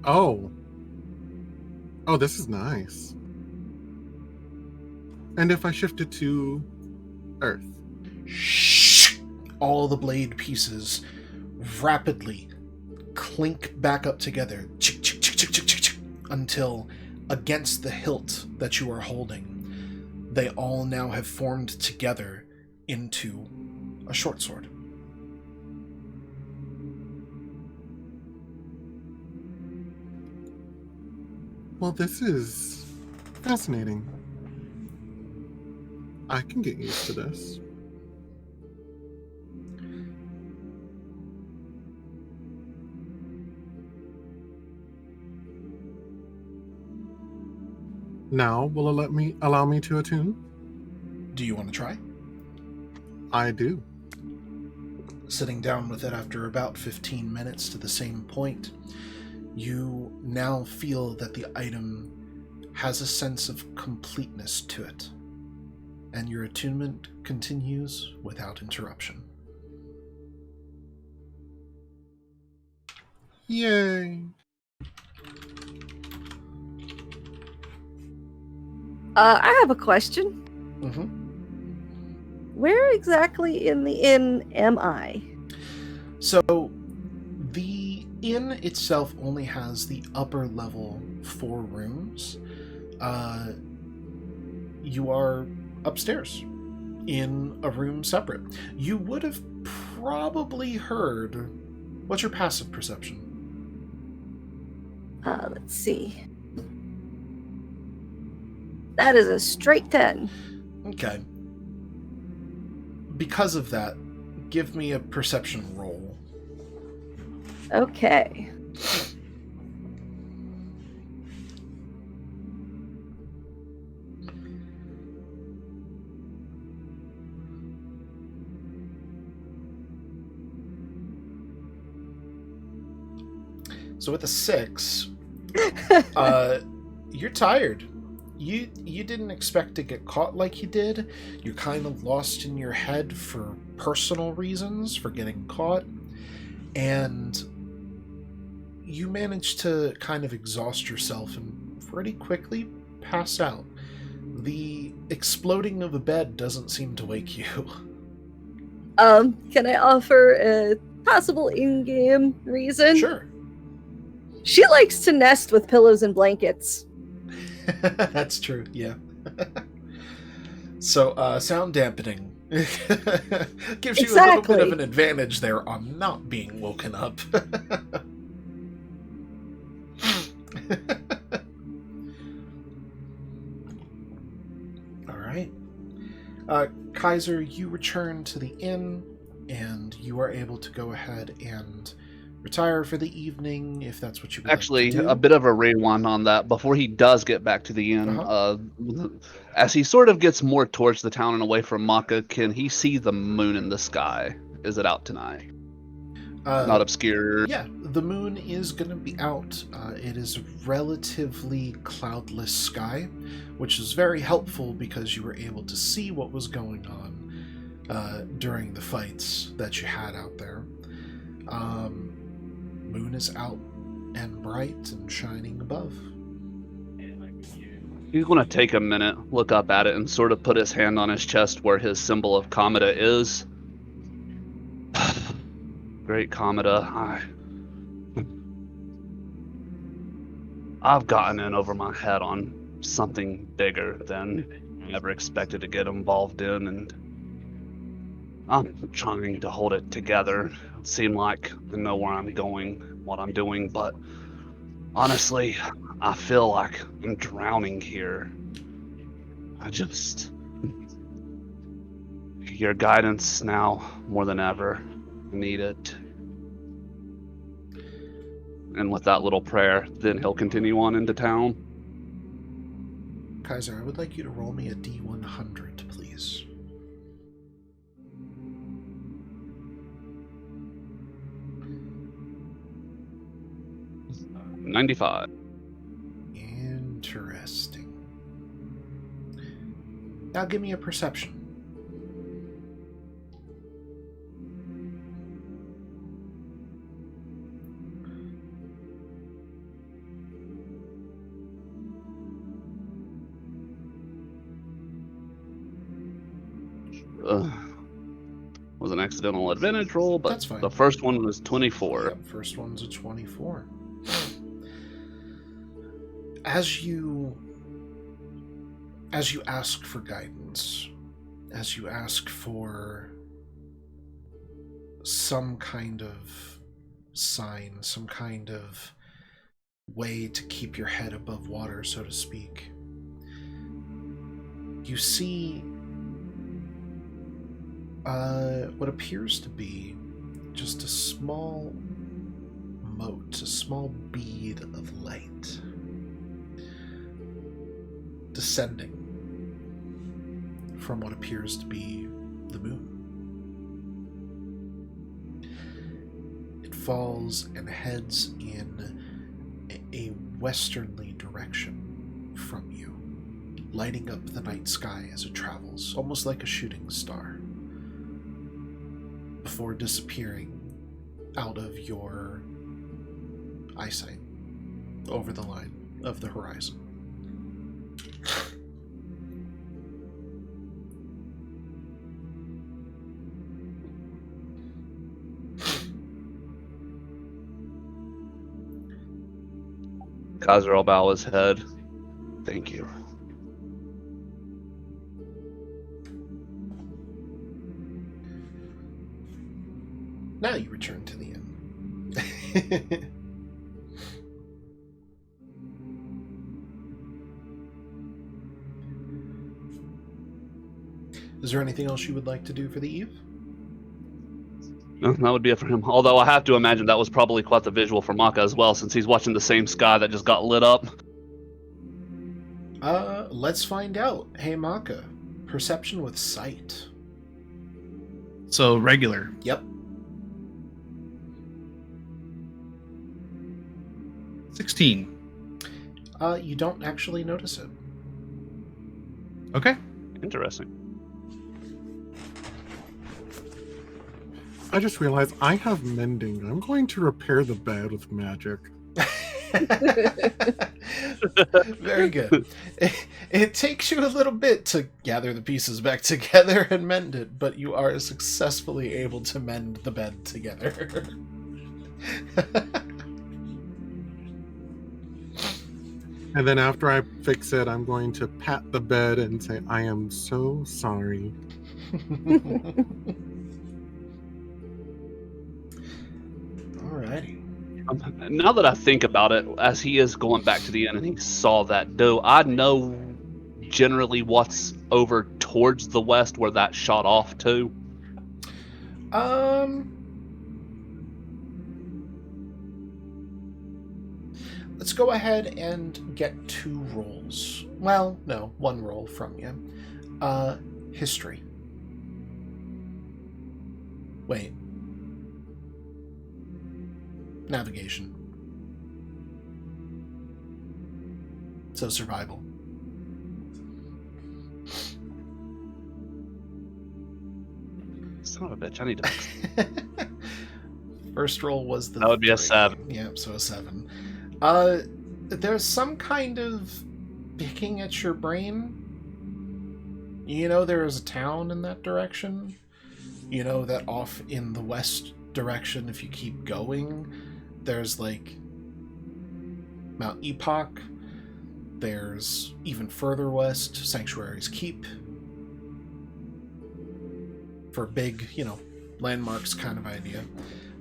Oh, this is nice. And if I shift it to Earth? All the blade pieces rapidly clink back up together until, against the hilt that you are holding, they all now have formed together into a short sword. Well, this is fascinating. I can get used to this. Now, will it allow me to attune? Do you want to try? I do. Sitting down with it after about 15 minutes to the same point, you now feel that the item has a sense of completeness to it, and your attunement continues without interruption. Yay! I have a question. Mm-hmm. Where exactly in the inn am I? So, the inn itself only has the upper level 4 rooms. You are upstairs in a room separate. You would have probably heard... What's your passive perception? Let's see. That is a straight 10. Okay. Because of that, give me a perception roll. Okay. So with a 6, you're tired. You didn't expect to get caught like you did. You're kind of lost in your head for personal reasons for getting caught. And you managed to kind of exhaust yourself and pretty quickly pass out. The exploding of a bed doesn't seem to wake you. Can I offer a possible in-game reason? Sure. She likes to nest with pillows and blankets. That's true, yeah. So, sound dampening gives you a little bit of an advantage there on not being woken up. All right. Kaiser, you return to the inn, and you are able to go ahead and retire for the evening, if that's what you would Actually, like to do. a bit of a rewind on that. Before he does get back to the inn, as he sort of gets more towards the town and away from Maka, can he see the moon in the sky? Is it out tonight? Not obscure? Yeah, the moon is going to be out. It is a relatively cloudless sky, which is very helpful because you were able to see what was going on during the fights that you had out there. Moon is out and bright and shining above. He's going to take a minute, look up at it, and sort of put his hand on his chest where his symbol of Cometa is. Great Cometa, I've gotten in over my head on something bigger than I ever expected to get involved in, and I'm trying to hold it together. It seems like I know where I'm going, what I'm doing, but honestly, I feel like I'm drowning here. Your guidance now, more than ever, need it. And with that little prayer, then he'll continue on into town. Kaiser, I would like you to roll me a D100, please. $95. Interesting. Now give me a perception. Was an accidental advantage roll, but That's fine. the first one was 24. Yep, first one's a 24. As you ask for guidance, as you ask for some kind of sign, some kind of way to keep your head above water, so to speak, you see what appears to be just a small mote, a small bead of light descending from what appears to be the moon. It falls and heads in a westernly direction from you, lighting up the night sky as it travels, almost like a shooting star, before disappearing out of your eyesight over the line of the horizon. Kaiser will bow his head. Thank you. Now you return to the inn. Is there anything else you would like to do for the eve? No, that would be it for him. Although I have to imagine that was probably quite the visual for Maka as well, since he's watching the same sky that just got lit up. Let's find out. Hey, Maka. Perception with sight. So regular. Yep. 16. You don't actually notice it. Okay. Interesting. I just realized I have mending. I'm going to repair the bed with magic. Very good. It takes you a little bit to gather the pieces back together and mend it, but you are successfully able to mend the bed together. And then after I fix it, I'm going to pat the bed and say, I am so sorry. Alrighty. Now that I think about it, as he is going back to the inn and he saw that doe, I know generally what's over towards the west where that shot off to. Let's go ahead and get 2 rolls. Well, no, 1 roll from you. History. Wait. Navigation. So survival. Son of a bitch, I need to... First roll was the... That would be a 7. Yeah, so a 7. There's some kind of picking at your brain. You know there is a town in that direction. You know that off in the west direction, if you keep going, there's like Mount Epoch. There's even further west, Sanctuary's Keep. For big, landmarks kind of idea.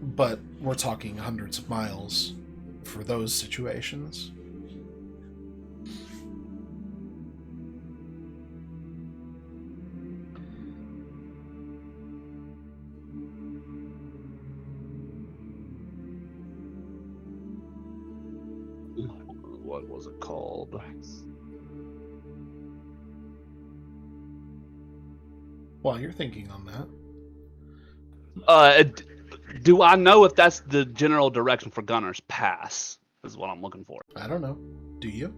But we're talking hundreds of miles for those situations. what was it called? While you're thinking on that, Do I know if that's the general direction for Gunner's Pass? Is what I'm looking for. I don't know. Do you?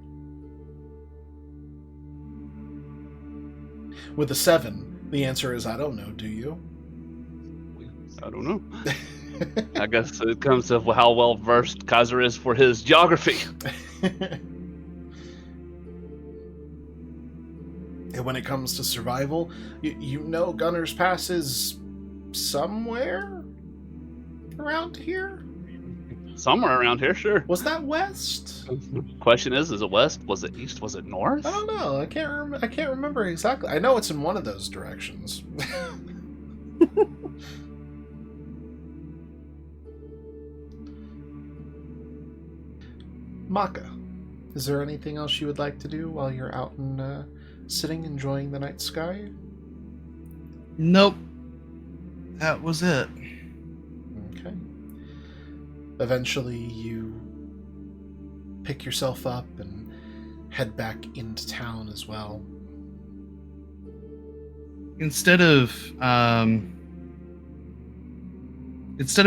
With a 7, the answer is I don't know. Do you? I don't know. I guess it comes to how well versed Kaiser is for his geography. And when it comes to survival, you know Gunner's Pass is somewhere around here? Somewhere around here, sure. Was that west? Question is it west? Was it east? Was it north? I don't know. I can't remember exactly. I know it's in one of those directions. Maka, is there anything else you would like to do while you're out and sitting enjoying the night sky? Nope. That was it. Okay. Eventually you pick yourself up and head back into town as well. Instead of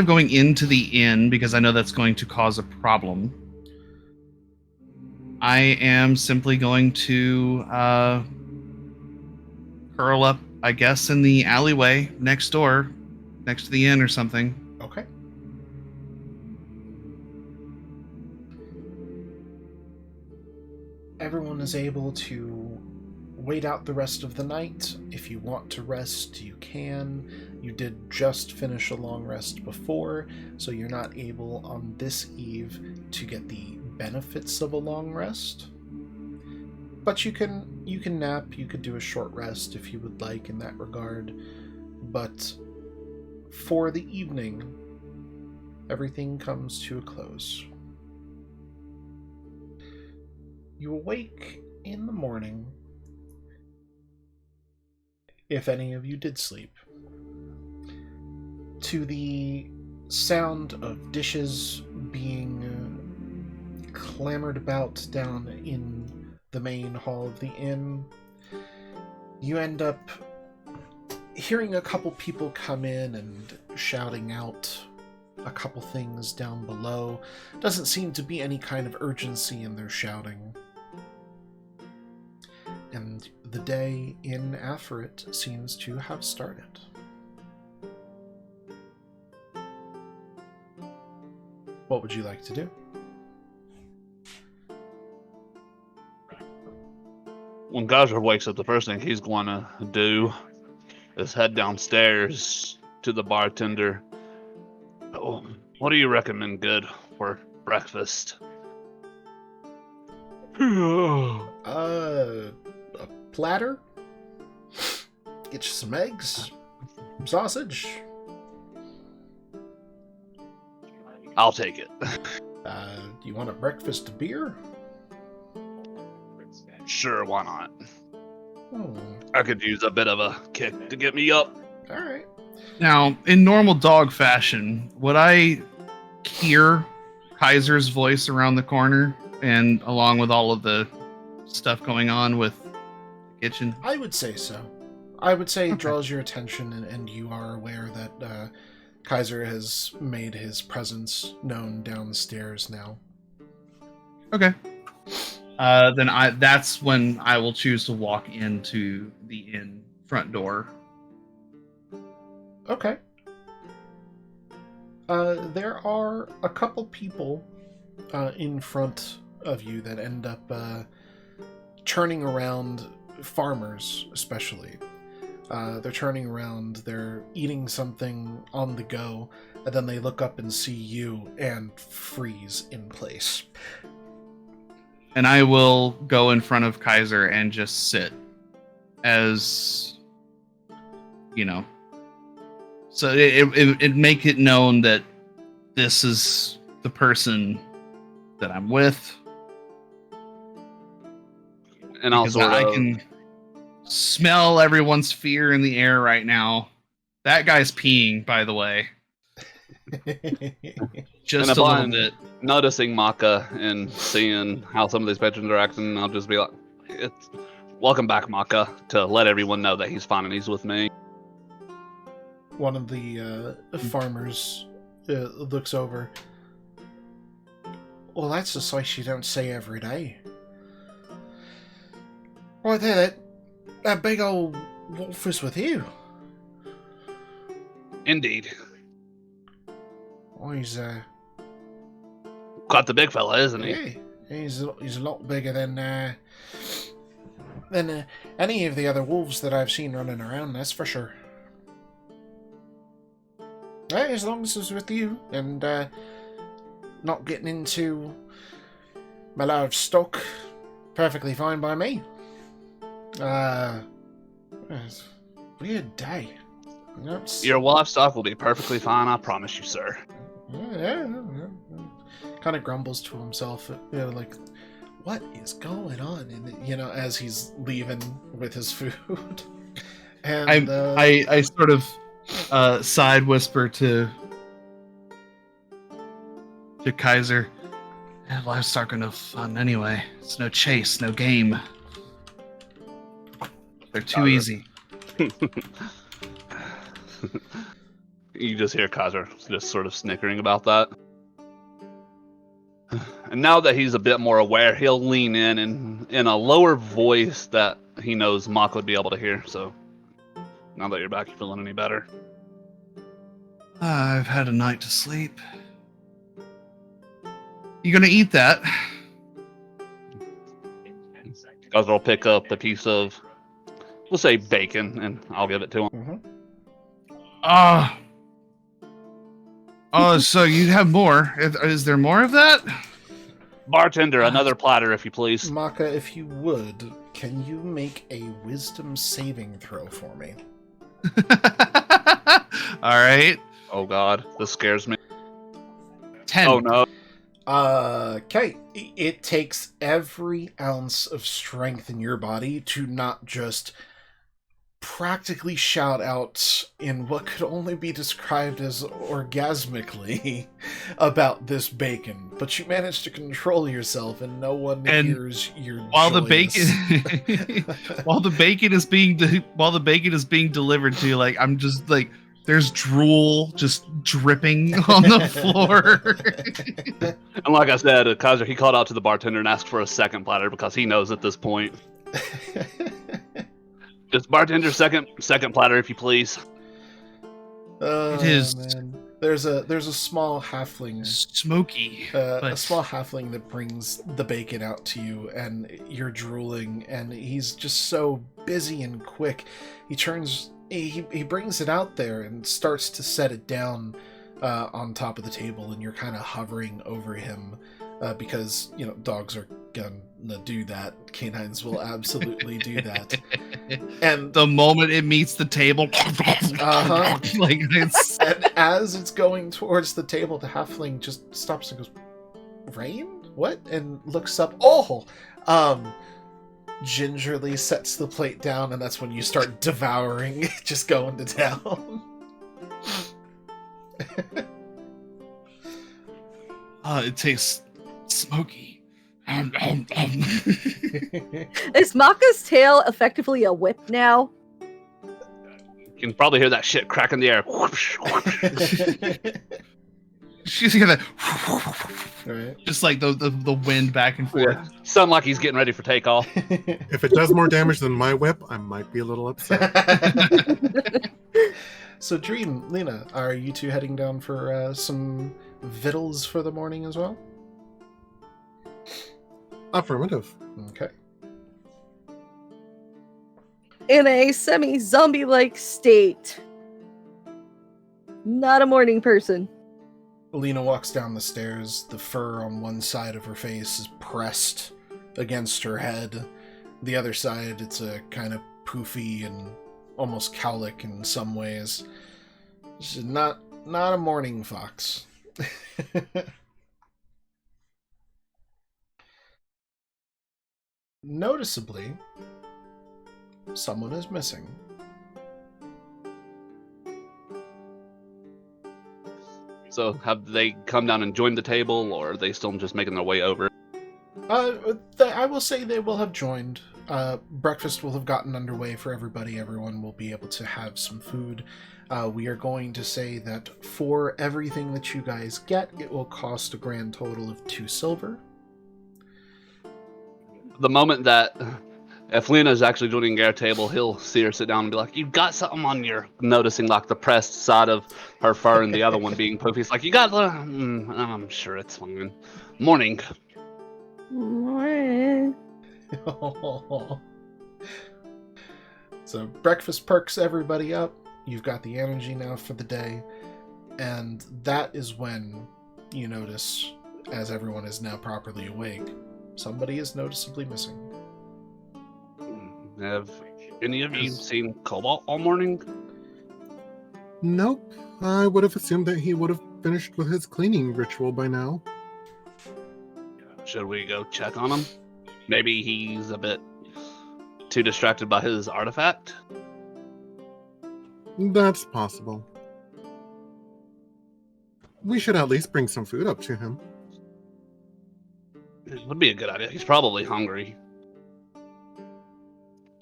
going into the inn, because I know that's going to cause a problem, I am simply going to curl up, I guess, in the alleyway next door, next to the inn or something. Okay. Everyone is able to wait out the rest of the night. If you want to rest, you can. You did just finish a long rest before, so you're not able on this eve to get the benefits of a long rest. But you can nap, you could do a short rest if you would like in that regard. But for the evening, everything comes to a close. You awake in the morning, if any of you did sleep, to the sound of dishes being clamored about down in the main hall of the inn. You end up hearing a couple people come in and shouting out a couple things down below. Doesn't seem to be any kind of urgency in their shouting. And the day in Affarit seems to have started. What would you like to do? When Geyser wakes up, the first thing he's going to do is head downstairs to the bartender. Oh, what do you recommend good for breakfast? A platter? Get you some eggs? Some sausage? I'll take it. Do you want a breakfast beer? Sure, why not? Hmm. I could use a bit of a kick to get me up. Alright. Now, in normal dog fashion, would I hear Kaiser's voice around the corner, and along with all of the stuff going on with the kitchen? I would say so. I would say it draws your attention, and you are aware that Kaiser has made his presence known downstairs now. Okay. Then that's when I will choose to walk into the inn front door. Okay. There are a couple people in front of you that end up turning around, farmers especially. They're turning around, they're eating something on the go, and then they look up and see you and freeze in place. And I will go in front of Kaiser and just sit as, you know. So it make it known that this is the person that I'm with. And also, I can smell everyone's fear in the air right now. That guy's peeing, by the way. Just And a little upon bit. noticing Maka and seeing how some of these patrons are acting, I'll just be like, "It's welcome back, Maka," to let everyone know that he's fine and he's with me. One of the farmers looks over. Well, that's a sight you don't see every day. Right there, that big old wolf is with you. Indeed. Oh, he's Quite the big fella, isn't he? yeah, he's a lot bigger than any of the other wolves that I've seen running around. That's for sure. Hey, as long as it's with you and not getting into my livestock, perfectly fine by me. It's a weird day. Your livestock will be perfectly fine, I promise you, sir. Yeah. Kind of grumbles to himself, like, what is going on? And as he's leaving with his food, and I sort of side whisper to Kaiser. Yeah, livestock are no fun anyway. It's no chase, no game. They're too easy. You just hear Kaiser just sort of snickering about that. And now that he's a bit more aware, he'll lean in a lower voice that he knows Mock would be able to hear. So now that you're back, you feeling any better? I've had a night to sleep. You gonna eat that? Kaiser will pick up a piece of, we'll say bacon, and I'll give it to him. Oh, so you have more. Is there more of that? Bartender, another platter, if you please. Maka, if you would, can you make a wisdom saving throw for me? All right. Oh God, this scares me. 10. Oh no. Okay. It takes every ounce of strength in your body to not just practically shout out in what could only be described as orgasmically about this bacon, but you manage to control yourself and no one hears your while joyous... while the bacon is being delivered to you, like I'm just like there's drool just dripping on the floor. And like I said, Kaiser, he called out to the bartender and asked for a second platter because he knows at this point. Just bartender, second platter, if you please. It is. Man. There's a small halfling, Smoky, a small halfling that brings the bacon out to you, and you're drooling, and he's just so busy and quick. He brings it out there and starts to set it down on top of the table, and you're kind of hovering over him because dogs are gonna do that. Canines will absolutely do that. And the moment it meets the table, like it's... and as it's going towards the table, the halfling just stops and goes, "Rain? What?" and looks up. Gingerly sets the plate down, and that's when you start devouring it, just going to town. It tastes smoky. Is Maka's tail effectively a whip now? You can probably hear that shit crack in the air. She's hear that, Right. just like the wind back and forth. Yeah. Sound like he's getting ready for takeoff. If it does more damage than my whip, I might be a little upset. So, Dream, Lena, are you two heading down for some victuals for the morning as well? Affirmative. Okay. In a semi-zombie-like state. Not a morning person. Lena walks down the stairs. The fur on one side of her face is pressed against her head. The other side, it's a kind of poofy and almost cowlick in some ways. She's not a morning fox. Noticeably, someone is missing. So have they come down and joined the table, or are they still just making their way over? I will say they will have joined. Breakfast will have gotten underway for everybody. Everyone will be able to have some food. We are going to say that for everything that you guys get, it will cost a grand total of 2 silver. The moment that if Lena's actually joining our table, he'll see her sit down and be like, "You got something on your," noticing like the pressed side of her fur and the other one being poofy. He's like, "You got the," I'm sure it's fine. Morning. Morning. So breakfast perks everybody up. You've got the energy now for the day. And that is when you notice, as everyone is now properly awake, somebody is noticeably missing. Have any of you seen Cobalt all morning? Nope. I would have assumed that he would have finished with his cleaning ritual by now. Should we go check on him? Maybe he's a bit too distracted by his artifact? That's possible. We should at least bring some food up to him. It would be a good idea. He's probably hungry.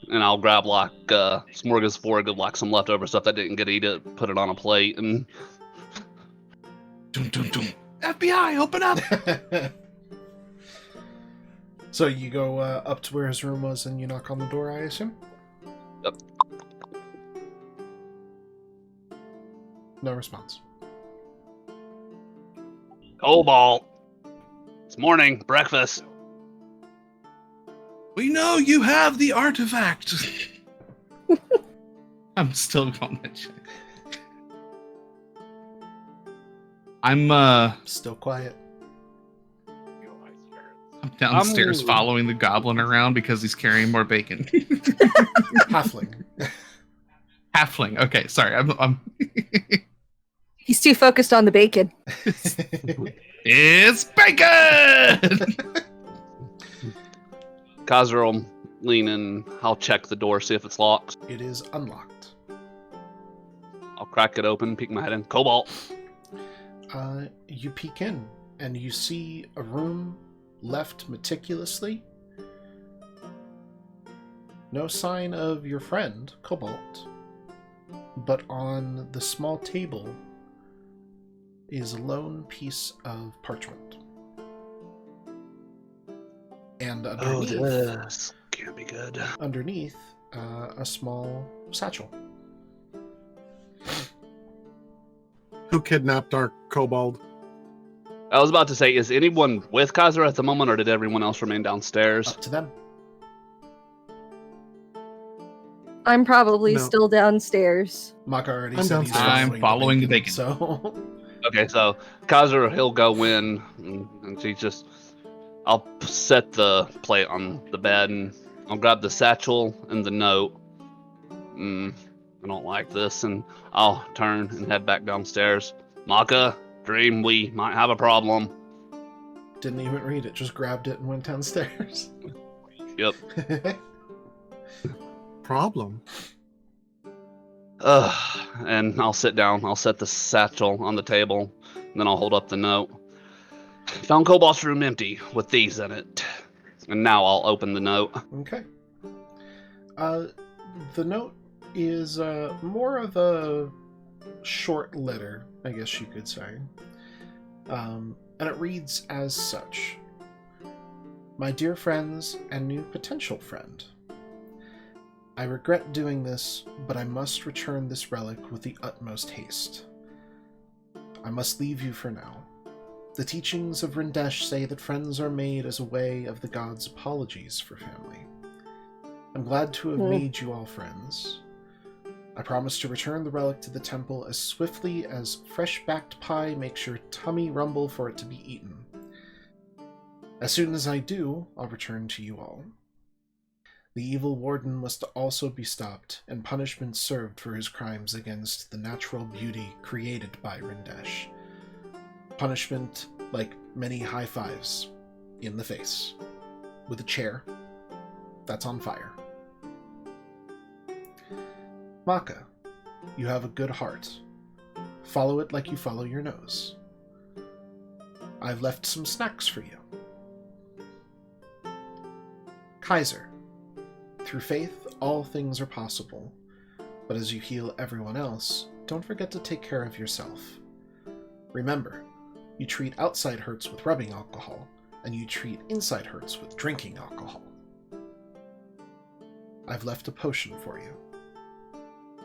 And I'll grab like smorgasbord of like some leftover stuff that didn't get eaten, put it on a plate, and Dum, dum, dum. FBI, open up! So you go up to where his room was and you knock on the door, I assume? Yep. No response. Cobalt. It's morning, breakfast. We know you have the artifact. I'm still going to check. I'm Still quiet. downstairs following the goblin around because he's carrying more bacon. Halfling. Halfling. Okay, sorry. I'm He's too focused on the bacon. It's bacon! Kaiser will lean in. I'll check the door, see if it's locked. It is unlocked. I'll crack it open, peek my head in. Cobalt. You peek in, and you see a room left meticulously. No sign of your friend, Cobalt. But on the small table is a lone piece of parchment. And underneath, this can't be good. underneath a small satchel. Who kidnapped our kobold? I was about to say, is anyone with Kaiser at the moment, or did everyone else remain downstairs? Up to them. I'm probably No. still downstairs. Maka already I'm said he's downstairs. I'm following the bacon. So Okay, so Kaiser, he'll go in, and she just... I'll set the plate on the bed, and I'll grab the satchel and the note. I don't like this, and I'll turn and head back downstairs. Maka, Dream, we might have a problem. didn't even read it, just grabbed it and went downstairs. Yep. Problem. And I'll sit down. I'll set the satchel on the table, and then I'll hold up the note. Found Cobalt's room empty with these in it. And now I'll open the note. Okay. The note is more of a short letter, I guess you could say. And it reads as such. My dear friends and new potential friend. I regret doing this, but I must return this relic with the utmost haste. I must leave you for now. The teachings of Rindesh say that friends are made as a way of the gods' apologies for family. I'm glad to have made you all friends. I promise to return the relic to the temple as swiftly as fresh-backed pie makes your tummy rumble for it to be eaten. As soon as I do, I'll return to you all. The evil warden must also be stopped and punishment served for his crimes against the natural beauty created by Rindesh. Punishment like many high fives in the face with a chair that's on fire. Maka, you have a good heart. Follow it like you follow your nose. I've left some snacks for you. Kaiser, through faith, all things are possible. But as you heal everyone else, don't forget to take care of yourself. Remember, you treat outside hurts with rubbing alcohol, and you treat inside hurts with drinking alcohol. I've left a potion for you.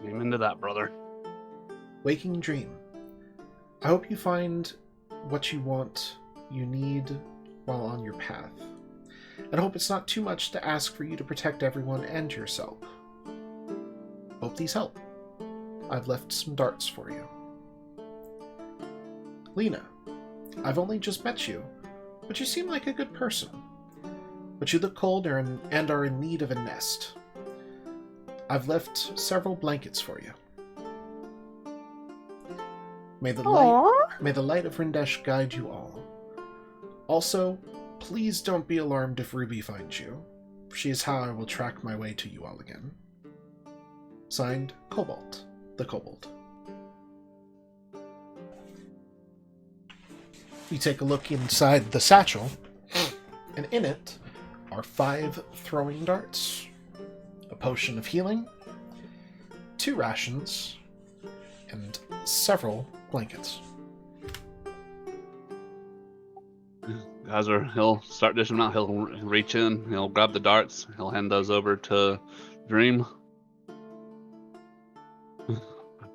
I'm into that, brother. Waking Dream. I hope you find what you want, you need, while on your path. And I hope it's not too much to ask for you to protect everyone and yourself. Hope these help. I've left some darts for you. Lena, I've only just met you, but you seem like a good person. But you look cold and are in need of a nest. I've left several blankets for you. May the light of Rindesh guide you all. Also, please don't be alarmed if Ruby finds you. She is how I will track my way to you all again. Signed, Cobalt, the Kobold. You take a look inside the satchel, and in it are 5 throwing darts, a potion of healing, 2 rations, and several blankets. Kaiser, he'll start dishing them out. He'll reach in, he'll grab the darts, he'll hand those over to Dream.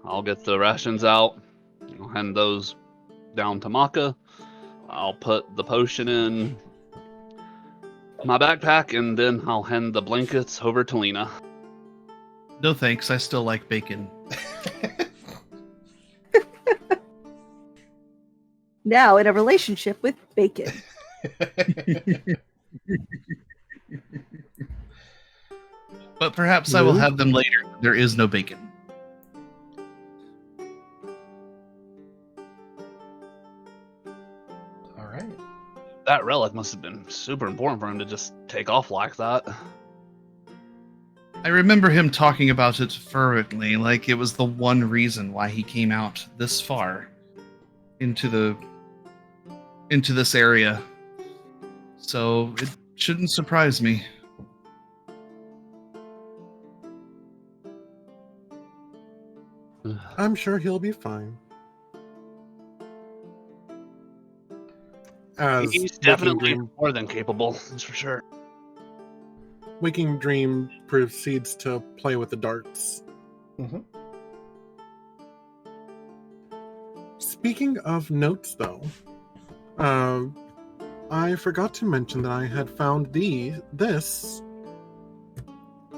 I'll get the rations out. I'll hand those down to Maka. I'll put the potion in my backpack, and then I'll hand the blankets over to Lena. No thanks, I still like bacon. Now in a relationship with bacon. But perhaps I will have them later. There is no bacon. All right. That relic must have been super important for him to just take off like that. I remember him talking about it fervently, like it was the one reason why he came out this far into this area. So it shouldn't surprise me. I'm sure he'll be fine. As He's definitely more than capable, that's for sure. Waking Dream proceeds to play with the darts. Mm-hmm. Speaking of notes, though, I forgot to mention that I had found this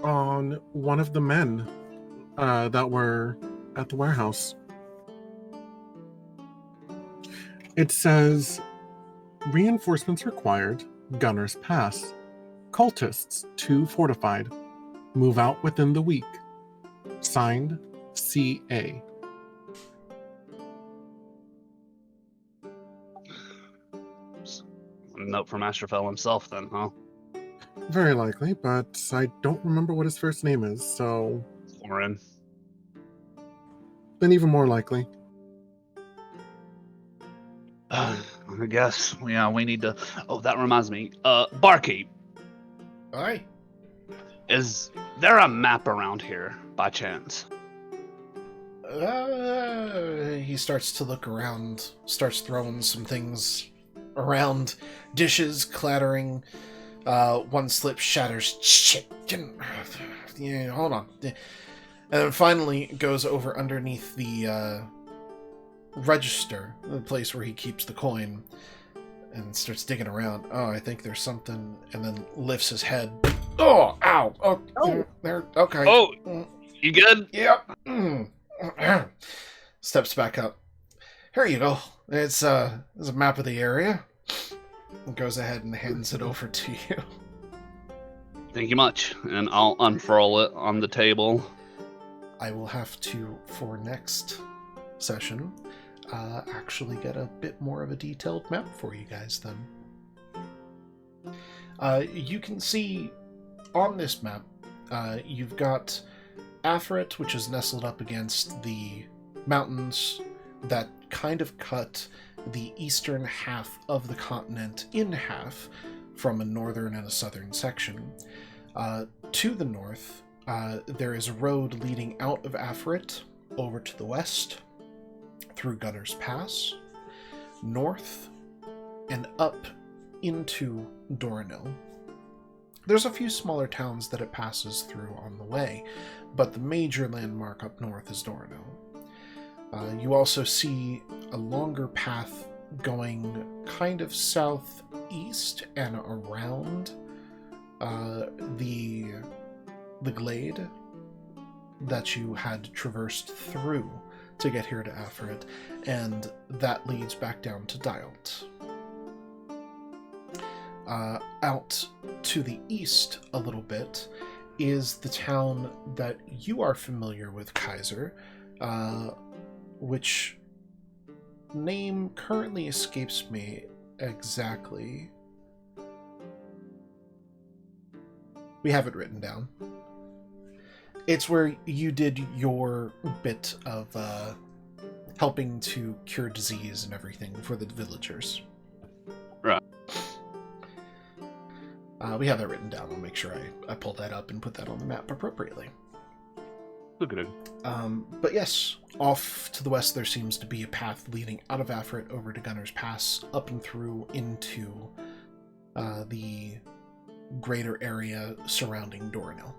on one of the men that were at the warehouse. It says, reinforcements required, gunners pass. Cultists 2 fortified. Move out within the week. Signed, CA. A note from Asterfel himself then, huh? Very likely, but I don't remember what his first name is, so... Coren. Then even more likely. I guess, yeah, we need to... Oh, that reminds me. Barkeep. Aye. Is there a map around here, by chance? He starts to look around, starts throwing some things around, dishes clattering. One slip, shatters. Shit. Yeah, hold on. And then finally goes over underneath the register, the place where he keeps the coin, and starts digging around. Oh, I think there's something, and then lifts his head. Oh, ow. Oh. There. Okay. Oh, you good? Yep. Steps back up. Here you go. It's a map of the area. And goes ahead and hands it over to you. Thank you much. And I'll unfurl it on the table. I will have to, for next session, actually get a bit more of a detailed map for you guys then. You can see on this map, you've got Affarit, which is nestled up against the mountains that kind of cut the eastern half of the continent in half from a northern and a southern section. To the north, there is a road leading out of Affarit over to the west, through Gunner's Pass, north, and up into Doranil. There's a few smaller towns that it passes through on the way, but the major landmark up north is Doranil. You also see a longer path going kind of southeast and around the glade that you had traversed through to get here to Affarit, and that leads back down to Dyalt. Out to the east a little bit is the town that you are familiar with, Kaiser, which name currently escapes me exactly. We have it written down. It's where you did your bit of helping to cure disease and everything for the villagers. Right. We have that written down. I'll make sure I pull that up and put that on the map appropriately. Look at it. But yes, off to the west there seems to be a path leading out of Affarit over to Gunner's Pass, up and through into the greater area surrounding Doranil.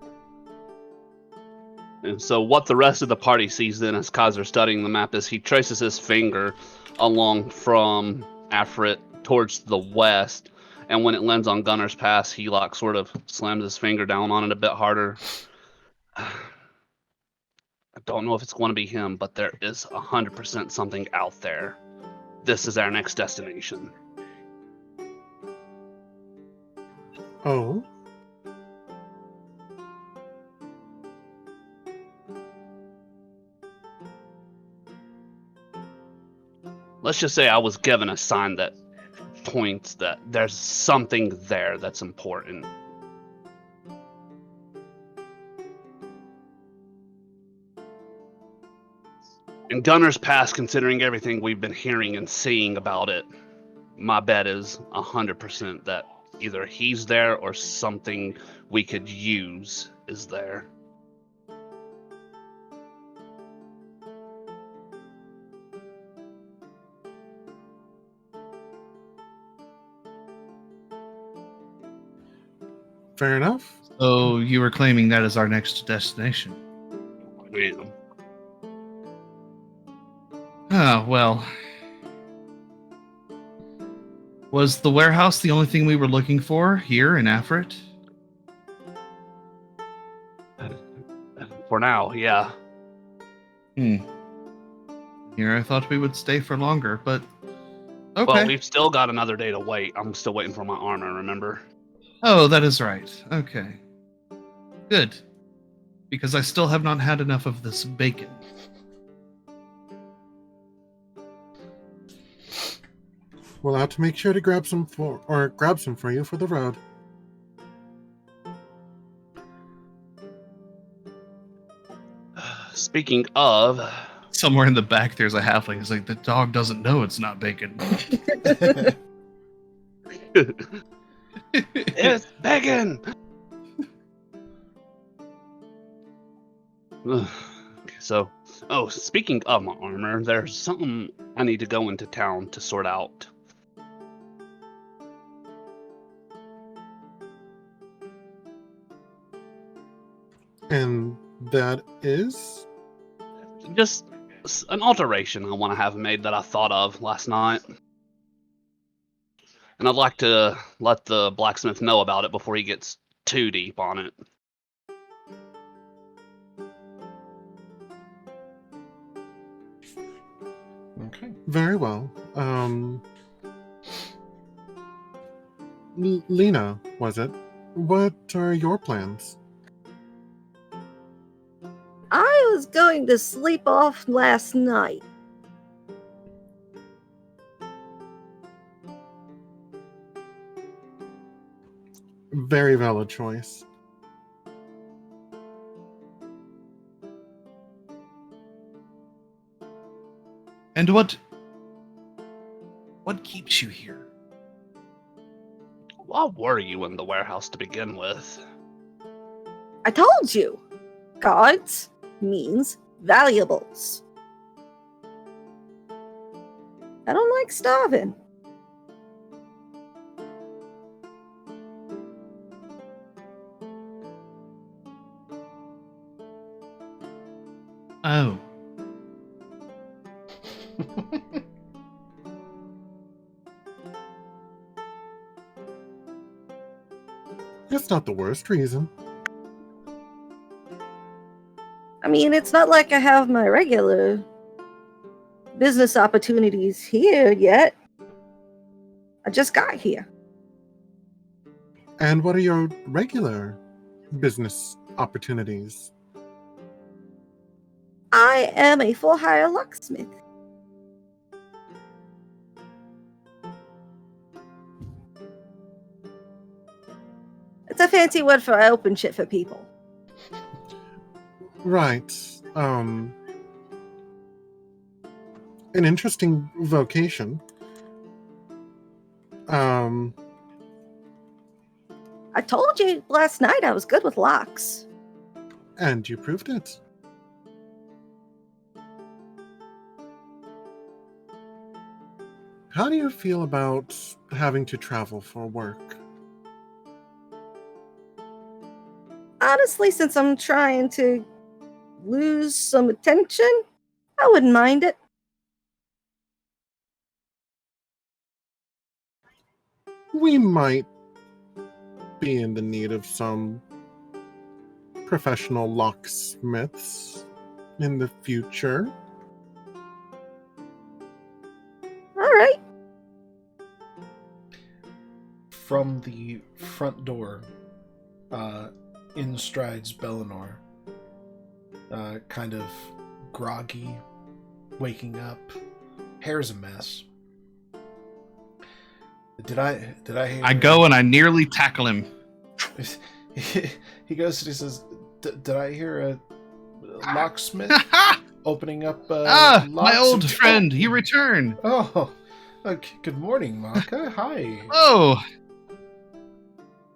And so what the rest of the party sees then as Kaiser studying the map is he traces his finger along from Affarit towards the west, and when it lands on Gunner's Pass, he sort of slams his finger down on it a bit harder. I don't know if it's going to be him, but there is 100% something out there. This is our next destination. Oh? Let's just say I was given a sign that points that there's something there that's important. In Gunner's Pass, considering everything we've been hearing and seeing about it, my bet is 100% that either he's there or something we could use is there. Fair enough. So you were claiming that is our next destination. Yeah. Ah, well. Was the warehouse the only thing we were looking for here in Affarit? For now, yeah. Here I thought we would stay for longer, but okay. Well, we've still got another day to wait. I'm still waiting for my armor, remember? Oh, that is right. Okay. Good. Because I still have not had enough of this bacon. We'll have to make sure to grab some for you for the road. Speaking of... Somewhere in the back there's a halfling. It's like, the dog doesn't know it's not bacon. It's bacon! So, speaking of my armor, there's something I need to go into town to sort out. And that is? Just an alteration I want to have made that I thought of last night. And I'd like to let the blacksmith know about it before he gets too deep on it. Okay. Very well. Lena, was it? What are your plans? I was going to sleep off last night. Very valid choice. And what keeps you here? Why were you in the warehouse to begin with? I told you. Guards means valuables. I don't like starving. Oh. That's not the worst reason. I mean, it's not like I have my regular business opportunities here yet. I just got here. And what are your regular business opportunities? I am a for-hire locksmith. It's a fancy word for I open shit for people. Right. An interesting vocation. I told you last night I was good with locks. And you proved it. How do you feel about having to travel for work? Honestly, since I'm trying to lose some attention, I wouldn't mind it. We might be in the need of some professional locksmiths in the future. All right. From the front door, in strides Bellinor, kind of groggy, waking up. Hair's a mess. Did I hear? I go and I nearly tackle him. He goes and he says, "Did I hear a locksmith opening up?" My locks old and- friend, you return. Oh, okay. Good morning, Maka. Hi. Oh,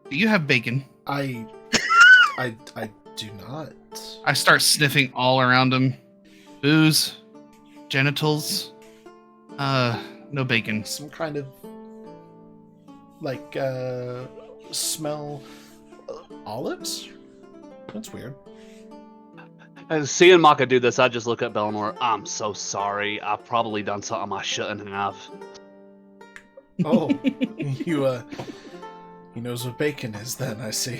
do you have bacon? I do not. I start sniffing all around him. Booze, genitals, no bacon. Some kind of like smell olives. That's weird. And seeing Maka do this, I just look at Bellinor. I'm so sorry. I've probably done something I shouldn't have. Oh, you he knows what bacon is. Then I see.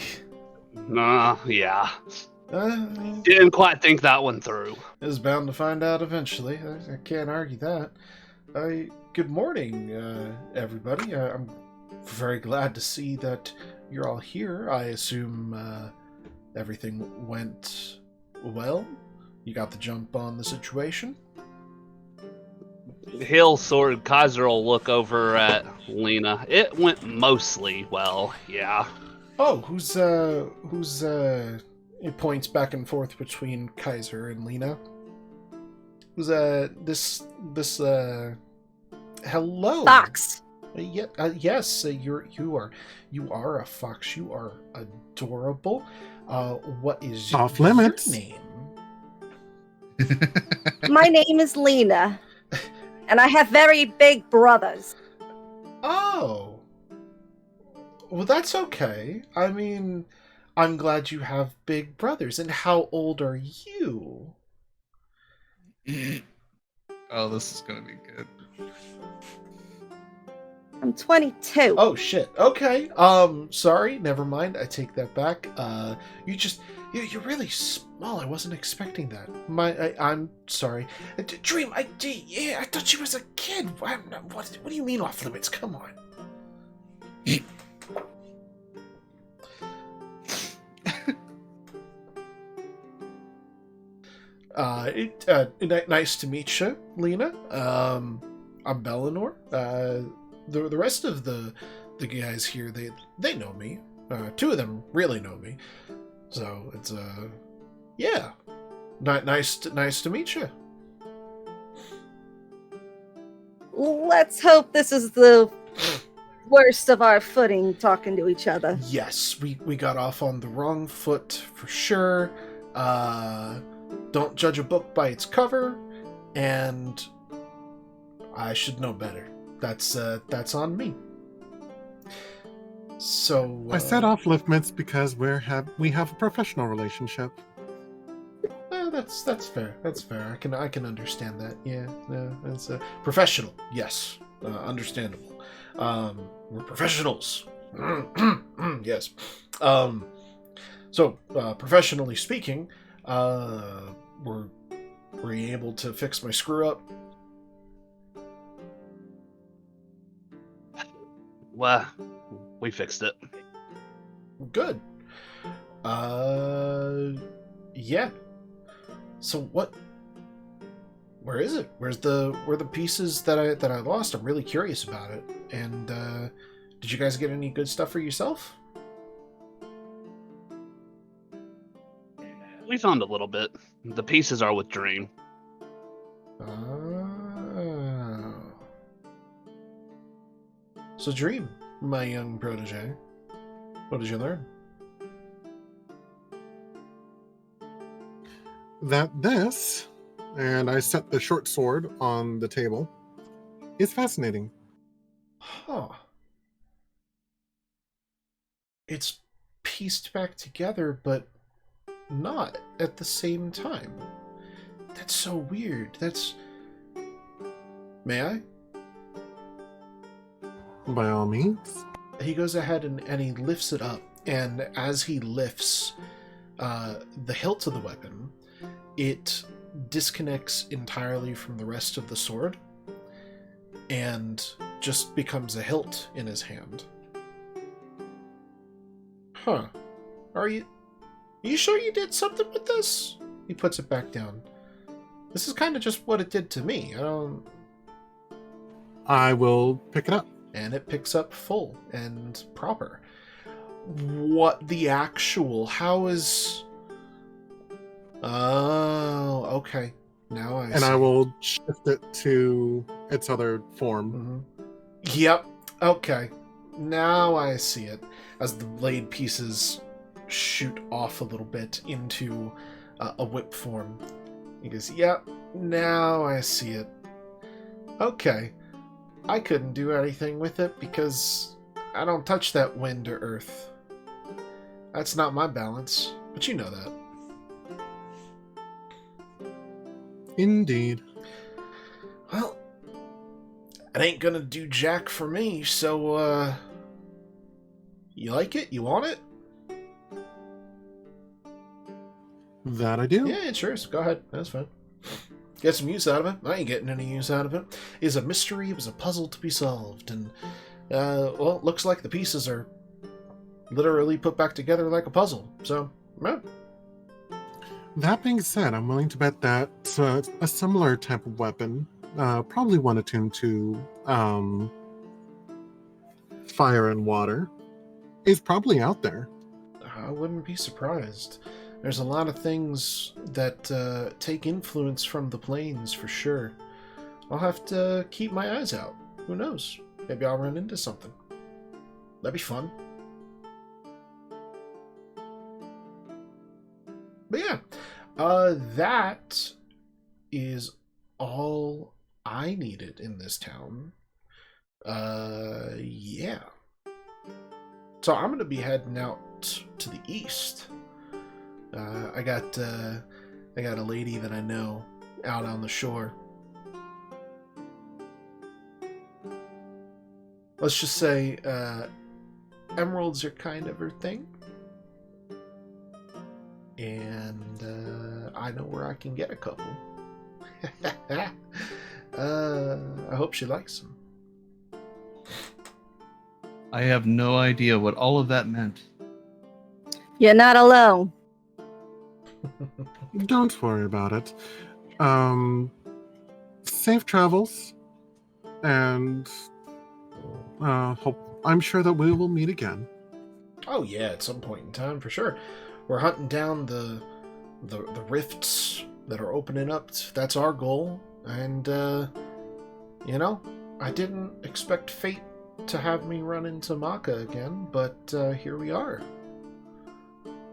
Yeah. Uh, Didn't quite think that one through. is bound to find out eventually. I can't argue that. Good morning, everybody. I'm very glad to see that you're all here. I assume everything went well. You got the jump on the situation. Kaiser will look over at Lena. It went mostly well, yeah. Oh, who's it points back and forth between Kaiser and Lena. Who's this hello. Fox. Yes, you are a fox. You are adorable. What is Off your limits. name? My name is Lena, and I have very big brothers. Oh, well, that's okay. I mean, I'm glad you have big brothers. And how old are you? Oh, this is gonna be good. I'm 22. Oh shit. Okay. Sorry. Never mind. I take that back. You're really small. I wasn't expecting that. I'm sorry. Dream. I thought she was a kid. What do you mean off limits? Come on. Nice to meet you, Lena. I'm Bellinor. The rest of the guys here, they know me. Two of them really know me. So it's yeah. Nice to meet you. let's hope this is the worst of our footing talking to each other. Yes, we got off on the wrong foot for sure. Don't judge a book by its cover, and I should know better. That's on me. So I set off lift mitts because we have a professional relationship. That's fair. That's fair. I can understand that. Yeah, that's professional. Yes, understandable. We're professionals. Yes. So professionally speaking, were you able to fix my screw up? Well, we fixed it. Good. Yeah. So what? Where is it? Where the pieces that I lost? I'm really curious about it. And did you guys get any good stuff for yourself? We found a little bit. The pieces are with Dream. Oh. So Dream, my young protege, what did you learn? That this, and I set the short sword on the table, is fascinating. Huh. It's pieced back together, but not at the same time. That's so weird. May I? By all means. He goes ahead and he lifts it up, and as he lifts the hilt of the weapon, it disconnects entirely from the rest of the sword and just becomes a hilt in his hand. Huh. Are you sure you did something with this? He puts it back down. This is kind of just what it did to me. I will pick it up. And it picks up full and proper. What the actual? How is... Oh, okay. Now I see. And I will shift it to its other form. Mm-hmm. Yep. Okay. Now I see it. As the blade pieces shoot off a little bit into a whip form. He goes, yep. Now I see it. Okay. I couldn't do anything with it because I don't touch that wind or earth. That's not my balance, but you know that. Indeed. Well, it ain't gonna do jack for me, so, you like it? You want it? That I do. Yeah, it's yours. Go ahead. That's fine. Get some use out of it. I ain't getting any use out of it. It's a mystery. It was a puzzle to be solved. And, well, it looks like the pieces are literally put back together like a puzzle. So, yeah. That being said, I'm willing to bet that a similar type of weapon, probably one attuned to fire and water, is probably out there. I wouldn't be surprised. There's a lot of things that take influence from the planes, for sure. I'll have to keep my eyes out. Who knows? Maybe I'll run into something. That'd be fun. But yeah, that is all I needed in this town. Yeah. So I'm going to be heading out to the east. I got a lady that I know out on the shore. Let's just say emeralds are kind of her thing. And I know where I can get a couple. I hope she likes them. I have no idea what all of that meant. You're not alone. Don't worry about it. Safe travels, and I'm sure that we will meet again. Oh yeah, at some point in time, for sure. We're hunting down the rifts that are opening up. That's our goal, and you know, I didn't expect fate to have me run into Maka again, but here we are.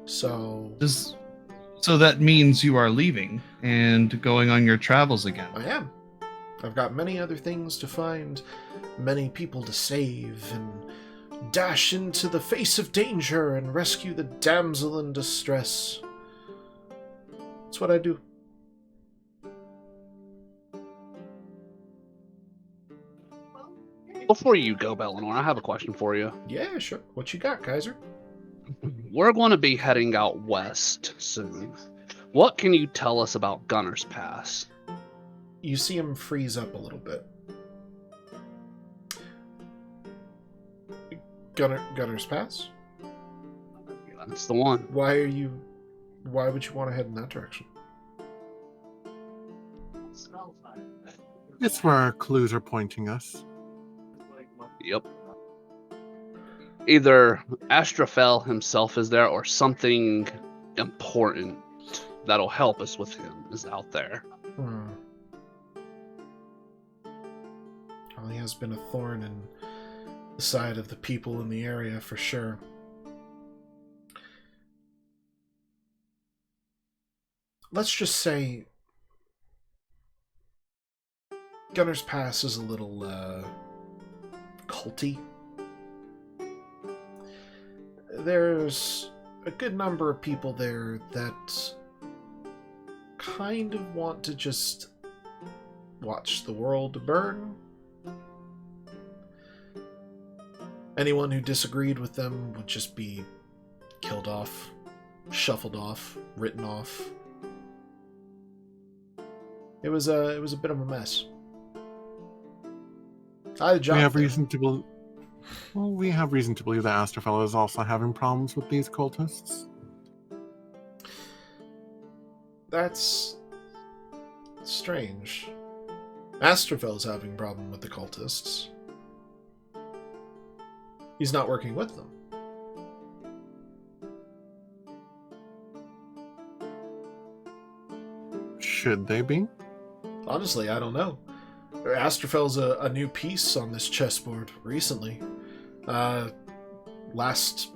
So that means you are leaving and going on your travels again. I am. I've got many other things to find, many people to save, and dash into the face of danger and rescue the damsel in distress. That's what I do. Before you go, Bellinor, I have a question for you. Yeah, sure. What you got, Kaiser? We're going to be heading out west soon. What can you tell us about Gunner's Pass? You see him freeze up a little bit. Gunner's Pass? That's the one. Why would you want to head in that direction? It's where our clues are pointing us. Yep. Either Asterfel himself is there or something important that'll help us with him is out there. Well, he has been a thorn in the side of the people in the area for sure. Let's just say Gunner's Pass is a little culty. There's a good number of people there that kind of want to just watch the world burn. Anyone who disagreed with them would just be killed off, shuffled off, written off. It was a bit of a mess. I had a job. We have reason to believe. Well, we have reason to believe that Asterfel is also having problems with these cultists. That's strange. Asterfel's having a problem with the cultists. He's not working with them. Should they be? Honestly, I don't know. Asterfel's a new piece on this chessboard recently. Last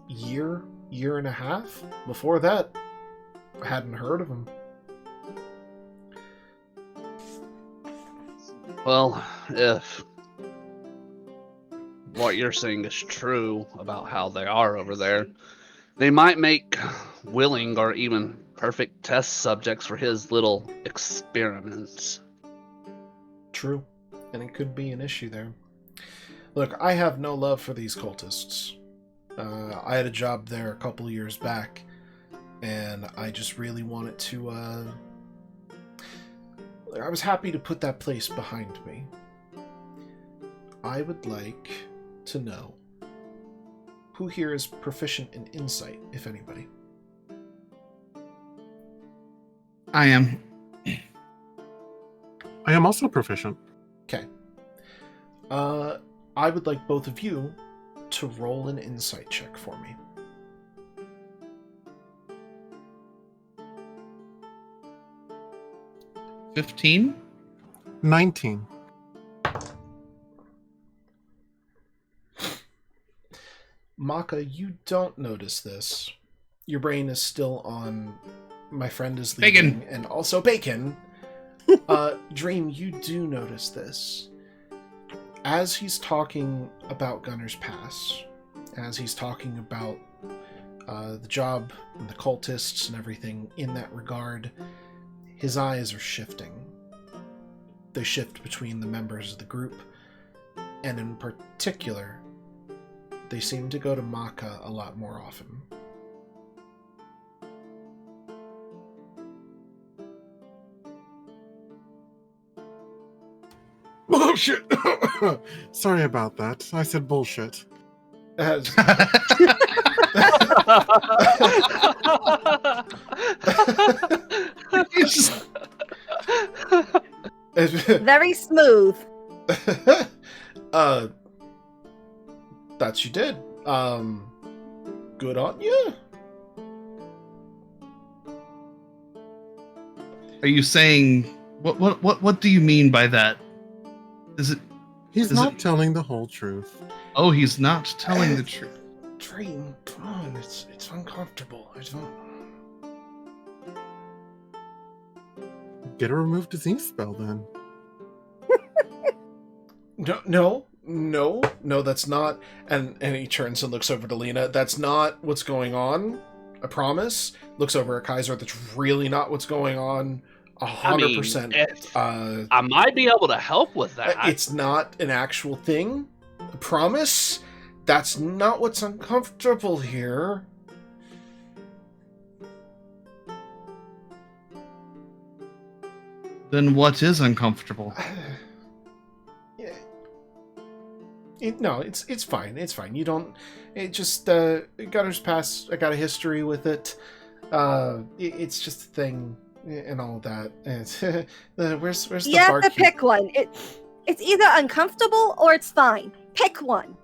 year and a half. Before that, I hadn't heard of him. Well, if what you're saying is true about how they are over there, they might make willing or even perfect test subjects for his little experiments. True. And it could be an issue there. Look, I have no love for these cultists. I had a job there a couple years back, and I just really wanted to, I was happy to put that place behind me. I would like to know who here is proficient in insight, if anybody. I am. I am also proficient. Okay. I would like both of you to roll an insight check for me. $15? 19. Maka, you don't notice this. Your brain is still on my friend is leaving, Bacon. and also bacon. Dream, you do notice this. As he's talking about Gunner's Pass, as he's talking about the job and the cultists and everything in that regard, his eyes are shifting. They shift between the members of the group, and in particular, they seem to go to Maka a lot more often. Bullshit! Sorry about that. I said bullshit. As Very smooth. That you did. Good on you. Are you saying what do you mean by that? Is it? He's Is not it- telling the whole truth. Oh, he's not telling the truth. Dream, come on, it's uncomfortable. I don't. Get a remove disease spell then. No, that's not. And he turns and looks over to Lena. That's not what's going on. I promise. Looks over at Kaiser. That's really not what's going on. 100%. I might be able to help with that. It's not an actual thing. I promise. That's not what's uncomfortable here. Then what is uncomfortable? No, it's fine. It's fine. You don't. It just Gunner's Pass. I got a history with it. It's just a thing and all that. It's, where's the You have to barkeep? pick one. It's either uncomfortable or it's fine. Pick one.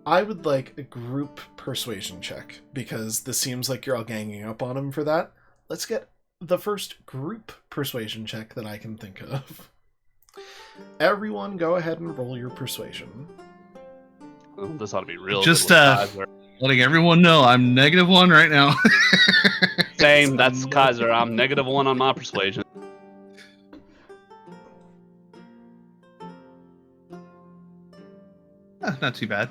I would like a group persuasion check because this seems like you're all ganging up on him for that. Let's get the first group persuasion check that I can think of. Everyone, go ahead and roll your persuasion. Oh, this ought to be real. Just, good with Kaiser. Letting everyone know I'm -1 right now. Same. That's Kaiser. I'm -1 on my persuasion. Not too bad.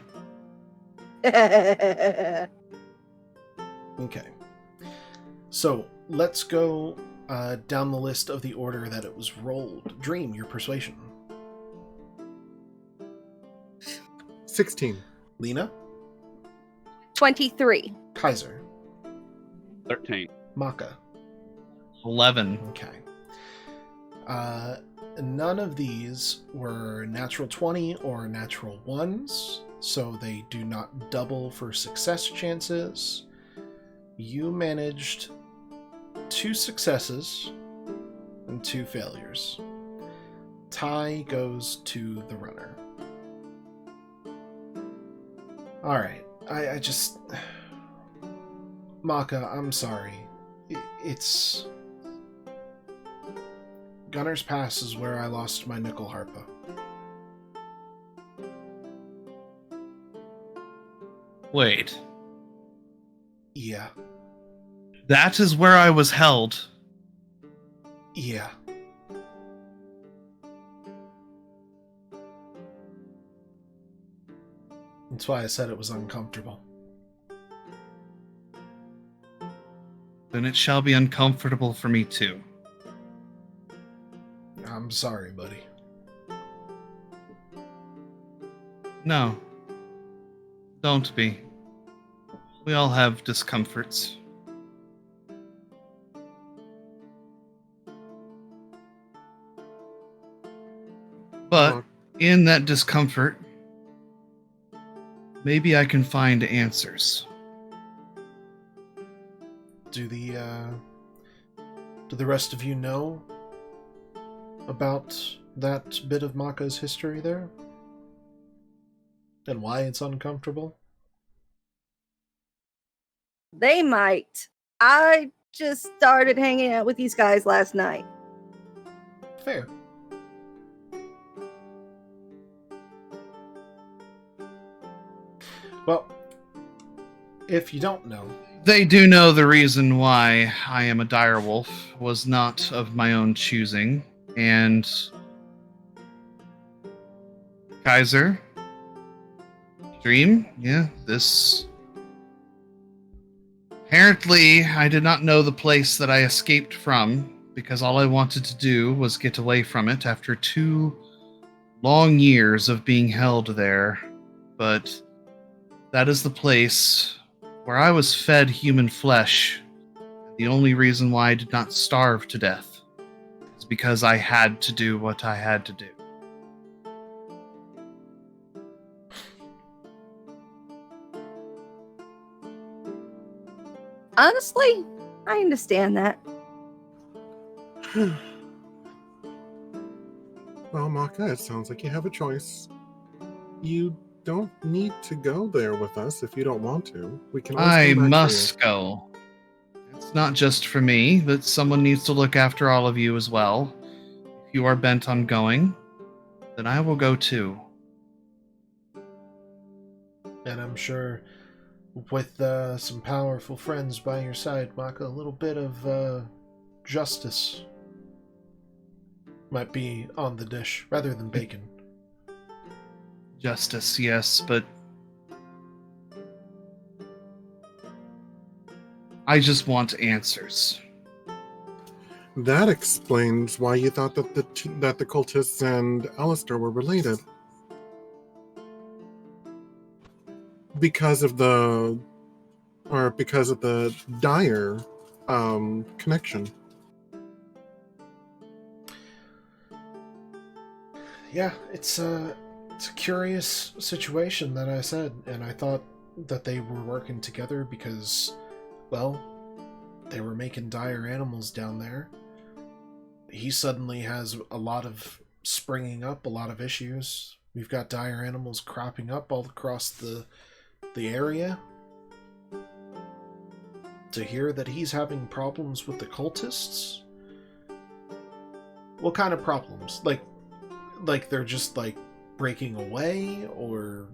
Okay. So let's go down the list of the order that it was rolled. Dream, your persuasion. 16. Lena, 23. Kaiser, 13. Maka. 11. Okay. None of these were natural 20 or natural 1s, so they do not double for success chances. You managed 2 successes and 2 failures. Tie goes to the runner. Alright, I just... Maka, I'm sorry. It's... Gunner's Pass is where I lost my nickel harpa. Wait. Yeah. That is where I was held. Yeah. That's why I said it was uncomfortable. Then it shall be uncomfortable for me too. I'm sorry, buddy. No. Don't be. We all have discomforts. But in that discomfort, maybe I can find answers. Do the rest of you know about that bit of Maka's history there? And why it's uncomfortable? They might. I just started hanging out with these guys last night. Fair. Well, if you don't know, They do know the reason why I am a direwolf was not of my own choosing, and Kaiser, Dream, yeah, this... Apparently, I did not know the place that I escaped from, because all I wanted to do was get away from it after 2 long years of being held there. But that is the place where I was fed human flesh. The only reason why I did not starve to death is because I had to do what I had to do. Honestly, I understand that. Well, Maka, it sounds like you have a choice. You don't need to go there with us if you don't want to. We can always I come back for must go. It's not just for me, but someone needs to look after all of you as well. If you are bent on going, then I will go too. And I'm sure with some powerful friends by your side, Maka, a little bit of justice might be on the dish rather than bacon. Justice, yes, but I just want answers. That explains why you thought that the cultists and Alistair were related. Because of the dire connection. Yeah, it's a curious situation that I said, and I thought that they were working together because, well, they were making dire animals down there. He suddenly has a lot of springing up, a lot of issues. We've got dire animals cropping up all across the area. To hear that he's having problems with the cultists? What kind of problems? Like they're just like breaking away, or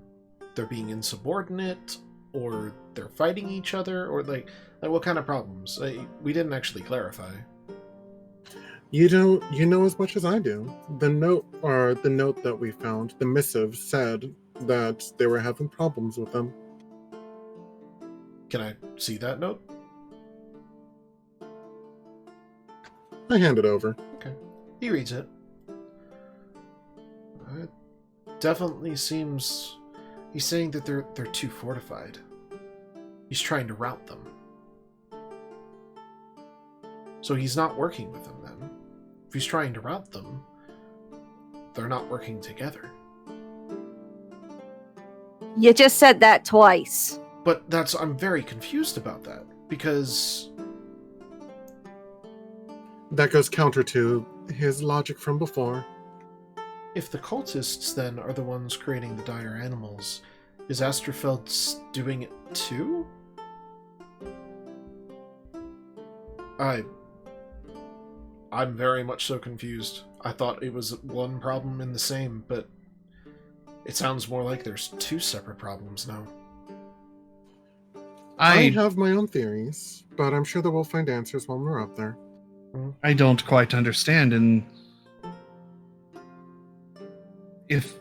they're being insubordinate, or they're fighting each other, or like what kind of problems? We didn't actually clarify. You know as much as I do. The note that we found, the missive, said that they were having problems with them. Can I see that note? I hand it over. Okay. He reads it. It definitely seems he's saying that they're too fortified. He's trying to rout them. So he's not working with them then. If he's trying to rout them, they're not working together. You just said that twice. But I'm very confused about that, because that goes counter to his logic from before. If the cultists then are the ones creating the dire animals, is Asterfel doing it too? I'm very much so confused. I thought it was one problem in the same, but it sounds more like there's two separate problems now. I have my own theories, but I'm sure that we'll find answers when we're up there. I don't quite understand, and if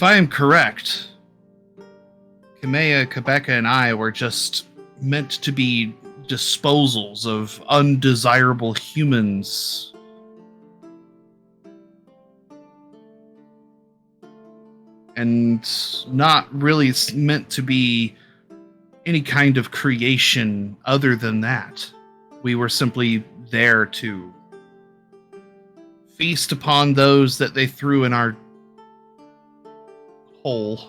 I am correct, Kamea, Quebeca, and I were just meant to be disposals of undesirable humans. And not really meant to be any kind of creation other than that. We were simply there to feast upon those that they threw in our hole.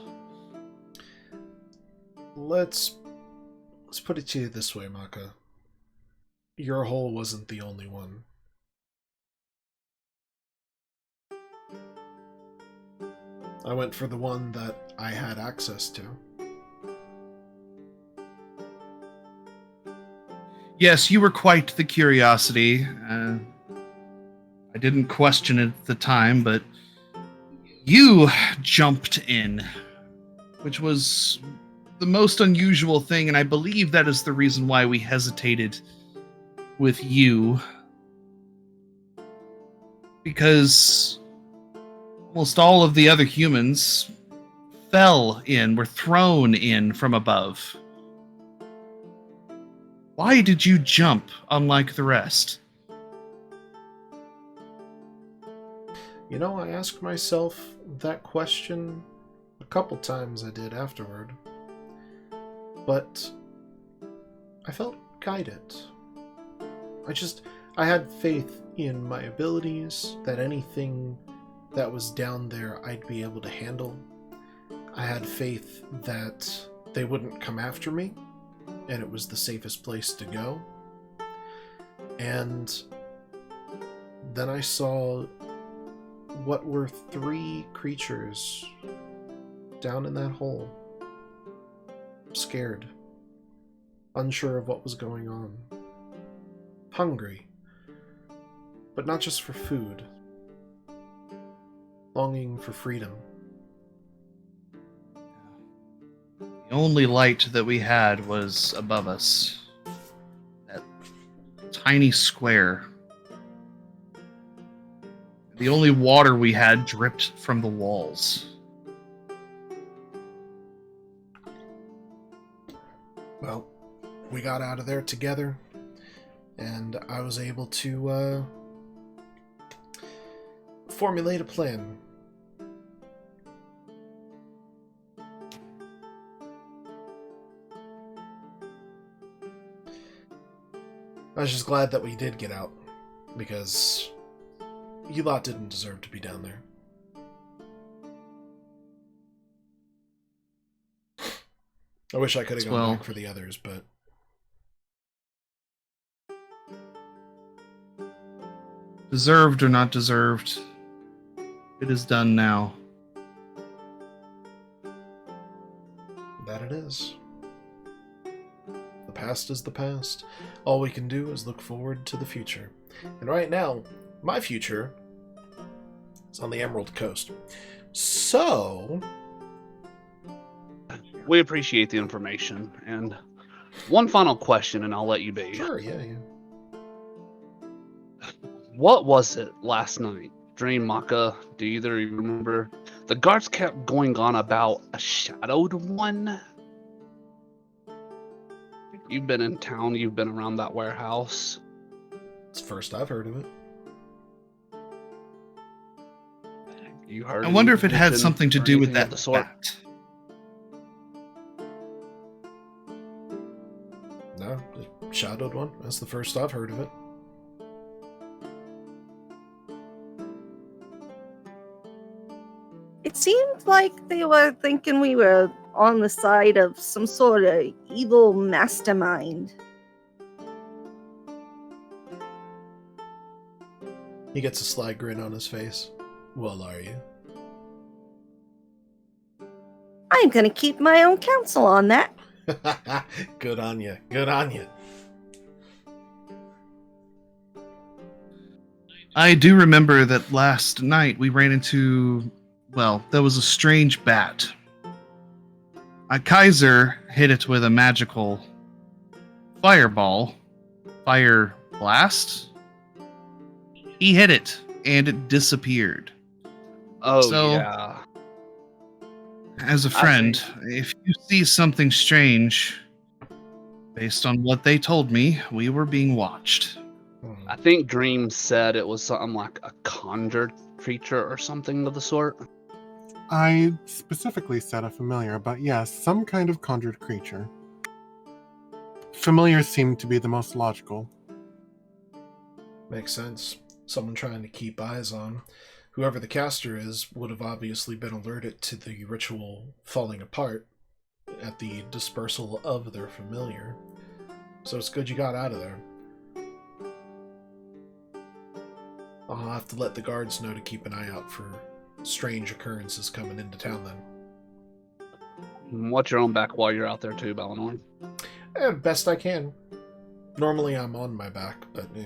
Let's put it to you this way, Maka. Your hole wasn't the only one. I went for the one that I had access to. Yes, you were quite the curiosity. I didn't question it at the time, but you jumped in, which was the most unusual thing, and I believe that is the reason why we hesitated with you. Because almost all of the other humans were thrown in from above. Why did you jump, unlike the rest? You know, I asked myself that question a couple times. I did afterward. But I felt guided. I had faith in my abilities, that anything that was down there I'd be able to handle. I had faith that they wouldn't come after me, and it was the safest place to go. And then I saw what were 3 creatures down in that hole. Scared. unsure of what was going on. Hungry, but not just for food. Longing for freedom. The only light that we had was above us. That tiny square. The only water we had dripped from the walls. Well, we got out of there together, and I was able to formulate a plan. I was just glad that we did get out, because you lot didn't deserve to be down there. I wish I could have gone back for the others, but... Deserved or not deserved, it is done now. That it is. The past is the past. All we can do is look forward to the future. And right now, my future is on the Emerald Coast. So... We appreciate the information. And one final question, and I'll let you be. Sure, yeah. What was it last night? Dream Maka, do either of you remember? The guards kept going on about a shadowed one. You've been in town, you've been around that warehouse. It's the first I've heard of it. You heard I wonder if it had anything something to or do with anything of that the sort? bat. No, the shadowed one. That's the first I've heard of it. It seemed like they were thinking we were on the side of some sort of evil mastermind. He gets a sly grin on his face. Well, are you? I'm gonna keep my own counsel on that. Good on you. Good on you. I do remember that last night we ran into, well, there was a strange bat. A Kaiser hit it with a magical fireball. Fire blast? He hit it, and it disappeared. Oh, So- yeah. As a friend, if you see something strange, based on what they told me, we were being watched. I think Dream said it was something like a conjured creature or something of the sort. I specifically said a familiar, but yes, some kind of conjured creature. Familiars seem to be the most logical. Makes sense. Someone trying to keep eyes on. Whoever the caster is would have obviously been alerted to the ritual falling apart at the dispersal of their familiar. So it's good you got out of there. I'll have to let the guards know to keep an eye out for strange occurrences coming into town then. Watch your own back while you're out there too, Balinor. Best I can. Normally I'm on my back, but yeah.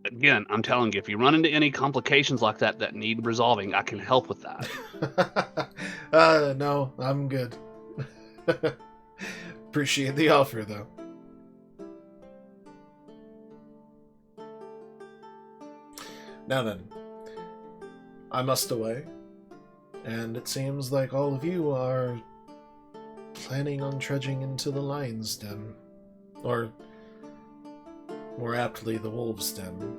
Again, I'm telling you, if you run into any complications like that that need resolving, I can help with that. No, I'm good. Appreciate the offer, though. Now then, I must away, and it seems like all of you are planning on trudging into the lion's den, or more aptly, the wolf's den.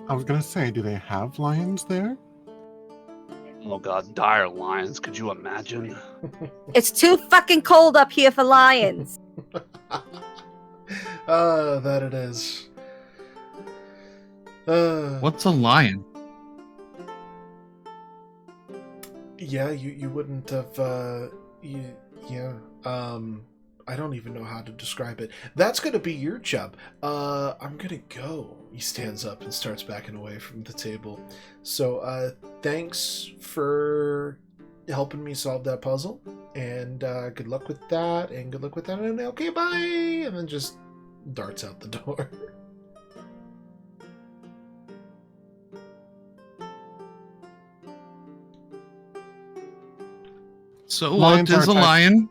I was gonna say, do they have lions there? Oh god, dire lions, could you imagine? It's too fucking cold up here for lions. That it is. What's a lion? Yeah, you wouldn't have, I don't even know how to describe it. That's gonna be your job. I'm gonna go. He stands up and starts backing away from the table. So, thanks for helping me solve that puzzle, and good luck with that, and good luck with that, and okay, bye, and then just darts out the door. So Lions what is are a a type- lion?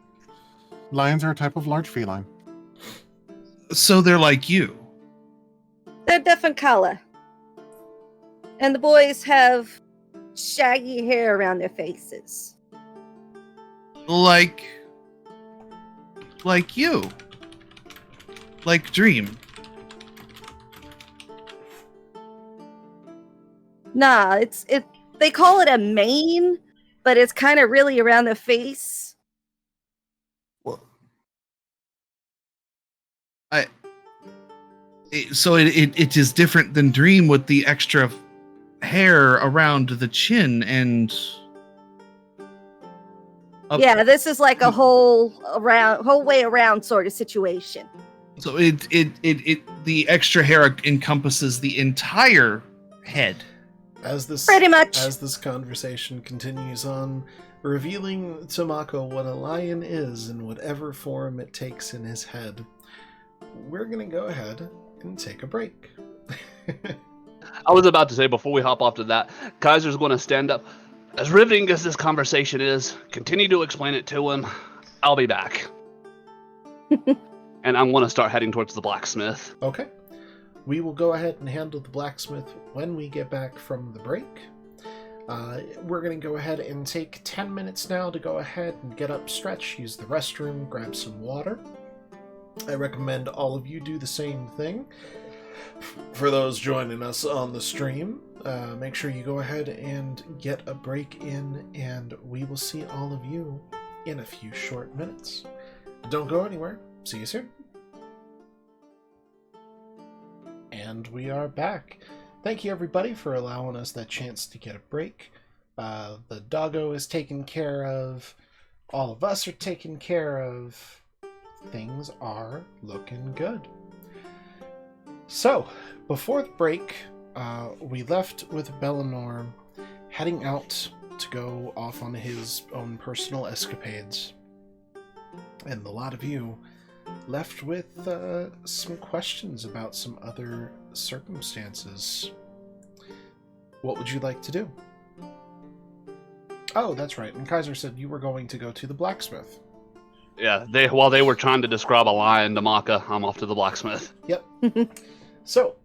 Lions are a type of large feline. So they're like you. They're different color. And the boys have shaggy hair around their faces. Like you. Like Dream. Nah, they call it a mane, but it's kind of really around the face. Well, so it is different than Dream with the extra hair around the chin and. Yeah, this is like a whole way around sort of situation. So the extra hair encompasses the entire head. Pretty much. As this conversation continues on, revealing to Mako what a lion is in whatever form it takes in his head, we're going to go ahead and take a break. I was about to say, before we hop off to that, Kaiser's going to stand up. As riveting as this conversation is, continue to explain it to him. I'll be back. And I'm going to start heading towards the blacksmith. Okay. We will go ahead and handle the blacksmith when we get back from the break. We're going to go ahead and take 10 minutes now to go ahead and get up, stretch, use the restroom, grab some water. I recommend all of you do the same thing. For those joining us on the stream, make sure you go ahead and get a break in, and we will see all of you in a few short minutes. Don't go anywhere. See you soon. And we are back. Thank you, everybody, for allowing us that chance to get a break. The doggo is taken care of. All of us are taken care of. Things are looking good. So, before the break, we left with Bellinor heading out to go off on his own personal escapades. And a lot of you left with some questions about some other circumstances. What would you like to do? Oh, that's right. And Kaiser said you were going to go to the blacksmith. Yeah, while they were trying to describe a lion to Maka, I'm off to the blacksmith. Yep. So,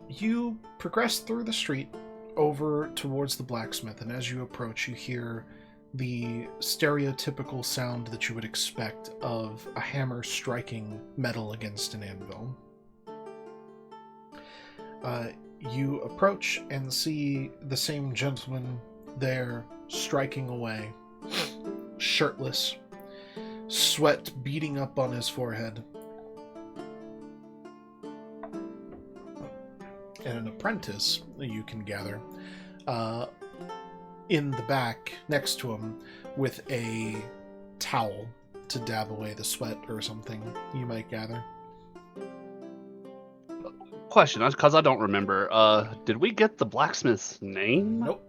you progress through the street over towards the blacksmith, and as you approach, you hear the stereotypical sound that you would expect of a hammer striking metal against an anvil. You approach and see the same gentleman there striking away, shirtless, sweat beating up on his forehead. And an apprentice, you can gather, in the back next to him with a towel to dab away the sweat or something, you might gather. Question, because I don't remember. Did we get the blacksmith's name? Nope.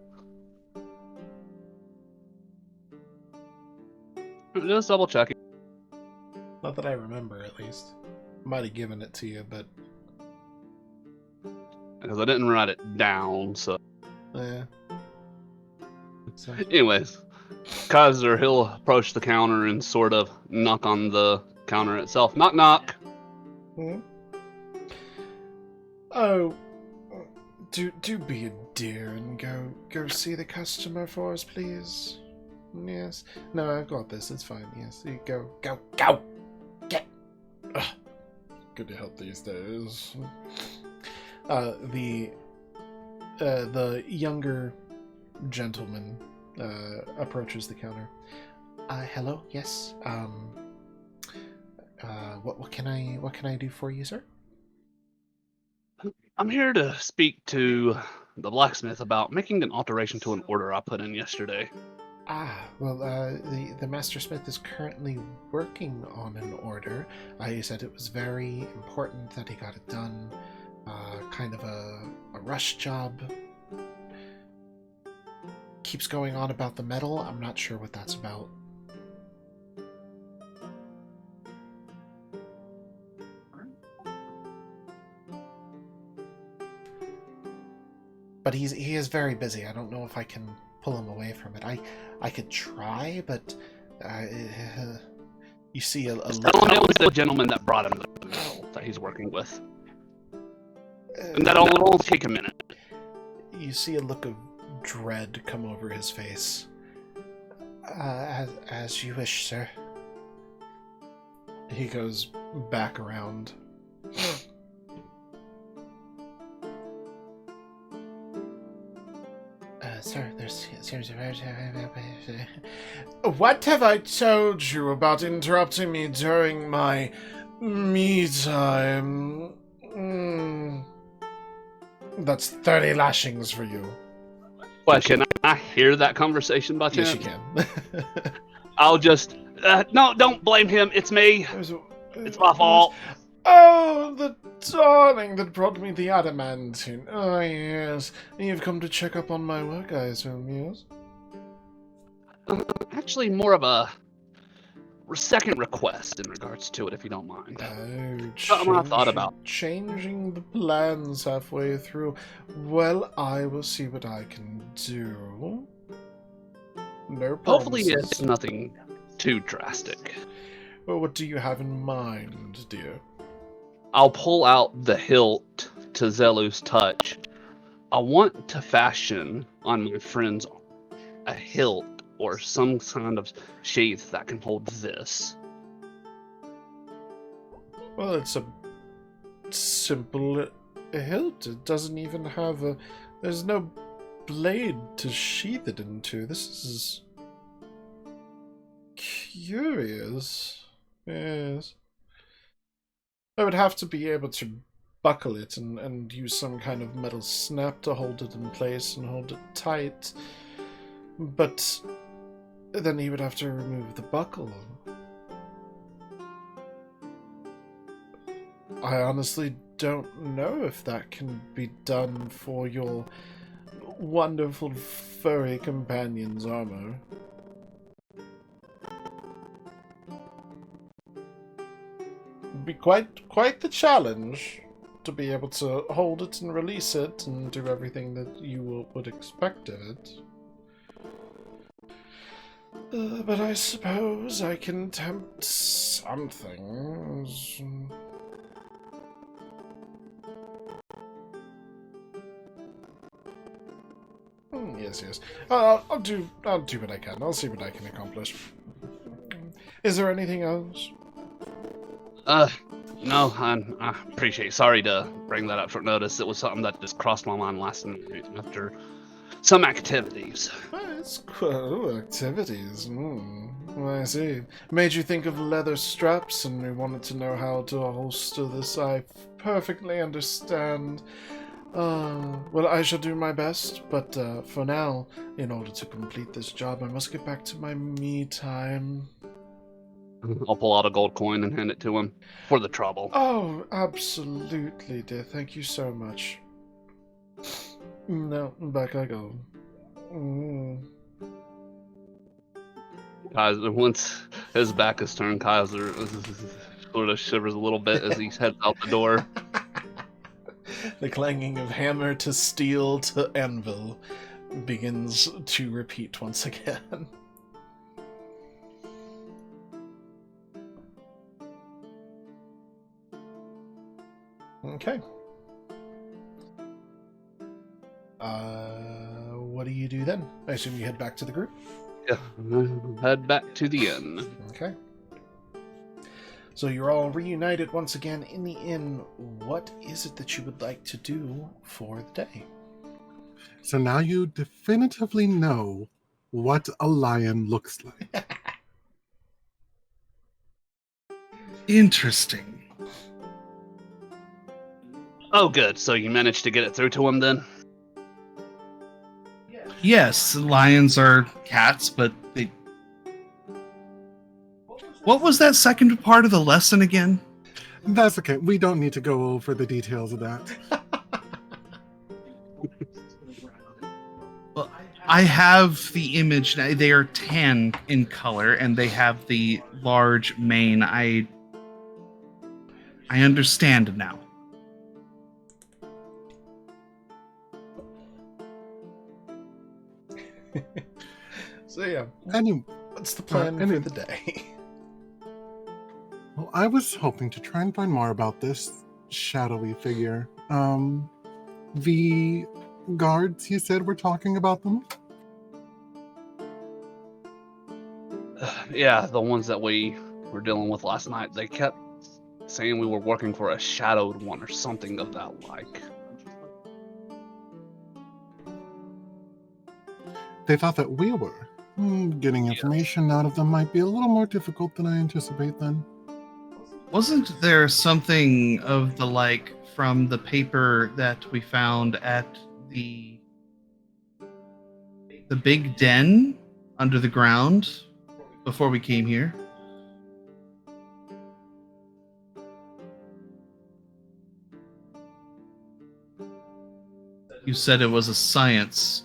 Just double checking. Not that I remember, at least. Might have given it to you, but... Because I didn't write it down, so... Yeah. So. Anyways, Kaiser, he'll approach the counter and sort of knock on the counter itself. Knock, knock. Hmm? Oh, do be a dear and go see the customer for us, please. Yes. No, I've got this. It's fine. Yes. You go. Get. Ugh. Good to help these days. The younger gentleman approaches the counter. Hello. Yes. What can I do for you, sir? I'm here to speak to the blacksmith about making an alteration to an order I put in yesterday. Well, the master smith is currently working on an order. He said it was very important that he got it done. Kind of a rush job. keeps going on about the metal. I'm not sure what that's about. But he is very busy. I don't know if I can pull him away from it. I could try, but you see a Just tell him it was the gentleman that brought him the metal that he's working with. And it'll take a minute. You see a look of dread come over his face. As you wish, sir. He goes back around. Sir, there seems What have I told you about interrupting me during my me time? That's 30 lashings for you. Question, can I hear that conversation by chance? Yes, you can. I'll just... no, don't blame him. It's me. It's my fault. Oh, the darling that brought me the adamantine. Oh, yes. You've come to check up on my work, I assume, yes? Actually, more of a second request in regards to it, if you don't mind. Something I thought about. Changing the plans halfway through. Well, I will see what I can do. No promises. Hopefully it's nothing too drastic. Well, what do you have in mind, dear? I'll pull out the hilt to Zelu's touch. I want to fashion on my friends a hilt or some kind of sheath that can hold this. Well, it's a simple hilt. It doesn't even have a... There's no blade to sheath it into. This is... curious. Yes. I would have to be able to buckle it and use some kind of metal snap to hold it in place and hold it tight. But then he would have to remove the buckle. I honestly don't know if that can be done for your wonderful furry companion's armor. Be quite the challenge to be able to hold it and release it and do everything that you would expect of it. But I suppose I can attempt something. Yes. I'll do what I can. I'll see what I can accomplish. Is there anything else? No, I appreciate it. Sorry to bring that up short notice. It was something that just crossed my mind last night after some activities. It's cool activities. I see. Made you think of leather straps and you wanted to know how to holster this. I perfectly understand. Well, I shall do my best, but for now, in order to complete this job, I must get back to my me time. I'll pull out a gold coin and hand it to him for the trouble. Oh, absolutely, dear. Thank you so much. Now, back I go. Kaiser, once his back is turned, Kaiser sort of shivers a little bit as he heads out the door. The clanging of hammer to steel to anvil begins to repeat once again. Okay. What do you do then? I assume you head back to the group? Yeah, head back to the inn. Okay. So you're all reunited once again in the inn. What is it that you would like to do for the day? So now you definitively know what a lion looks like. Interesting. Oh, good. So you managed to get it through to him then? Yes, lions are cats, but they... What was that second part of the lesson again? That's okay. We don't need to go over the details of that. Well, I have the image now. They are tan in color, and they have the large mane. I understand now. So yeah, Anyway, what's the plan for the day? well, I was hoping to try and find more about this shadowy figure. The guards, you said, were talking about them? Yeah, the ones that we were dealing with last night, they kept saying we were working for a shadowed one or something of that like. They thought that we were. Getting information out of them might be a little more difficult than I anticipate then. Wasn't there something of the like from the paper that we found at the big den under the ground before we came here? You said it was a science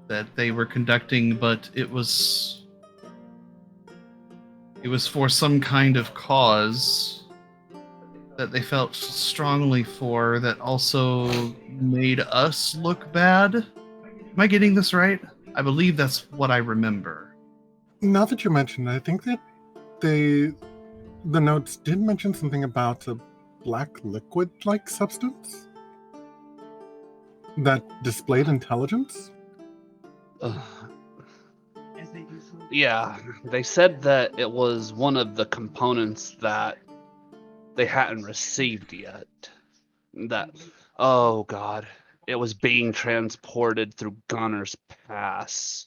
that they were conducting, but it was for some kind of cause that they felt strongly for, that also made us look bad. Am I getting this right? I believe that's what I remember. Now that you mention it, I think that the notes did mention something about a black liquid-like substance that displayed intelligence. Yeah, they said that it was one of the components that they hadn't received yet. That, oh god, it was being transported through Gunner's Pass.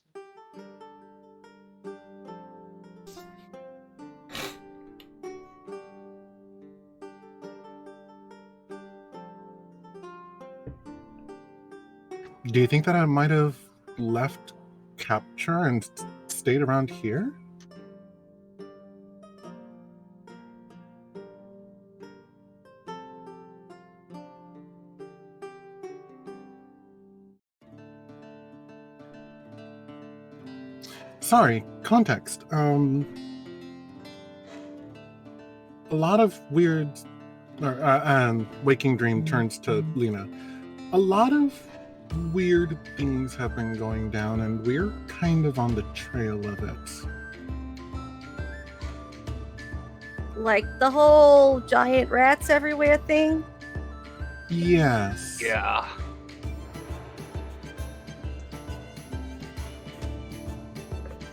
Do you think that I might have left capture and stayed around here? Sorry, context. A lot of weird... and Waking Dream turns to Lena. A lot of weird things have been going down, and we're kind of on the trail of it. Like the whole giant rats everywhere thing? Yes. Yeah.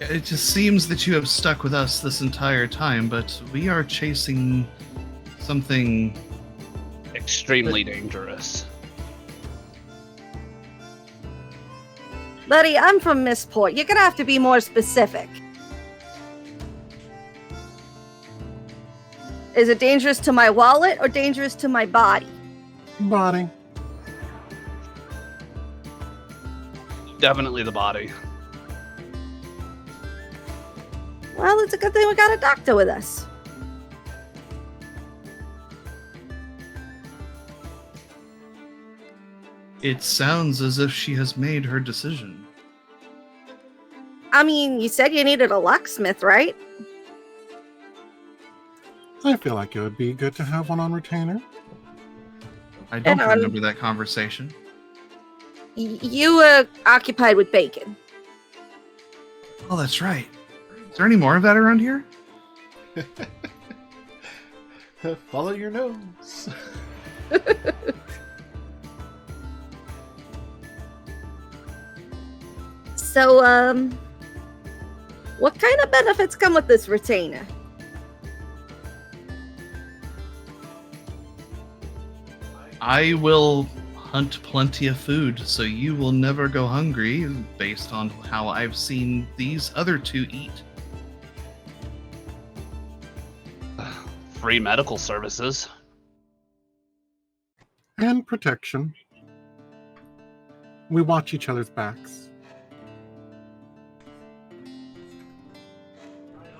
It just seems that you have stuck with us this entire time, but we are chasing something Extremely dangerous. Buddy, I'm from Missport. You're gonna have to be more specific. Is it dangerous to my wallet or dangerous to my body? Body. Definitely the body. Well, it's a good thing we got a doctor with us. It sounds as if she has made her decision. I mean, you said you needed a locksmith, right? I feel like it would be good to have one on retainer. I don't And remember that conversation. You were occupied with bacon. Oh, that's right. Is there any more of that around here? Follow your nose. So, what kind of benefits come with this retainer? I will hunt plenty of food, so you will never go hungry, based on how I've seen these other two eat. Free medical services. And protection. We watch each other's backs.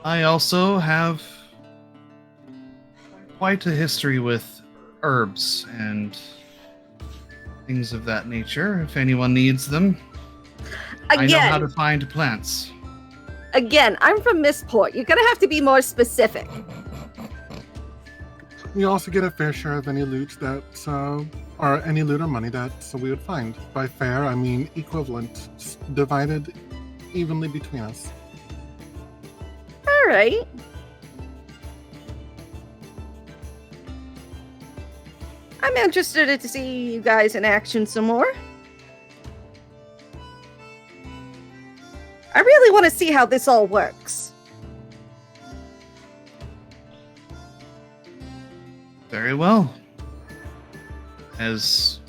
I also have quite a history with herbs and things of that nature, if anyone needs them. I know how Again, to find plants. I'm from Missport. You're gonna have to be more specific. We also get a fair share of any loot that, or any loot or money that we would find. By fair, I mean equivalent, divided evenly between us. All right. I'm interested to see you guys in action some more. I really want to see how this all works. Very well. As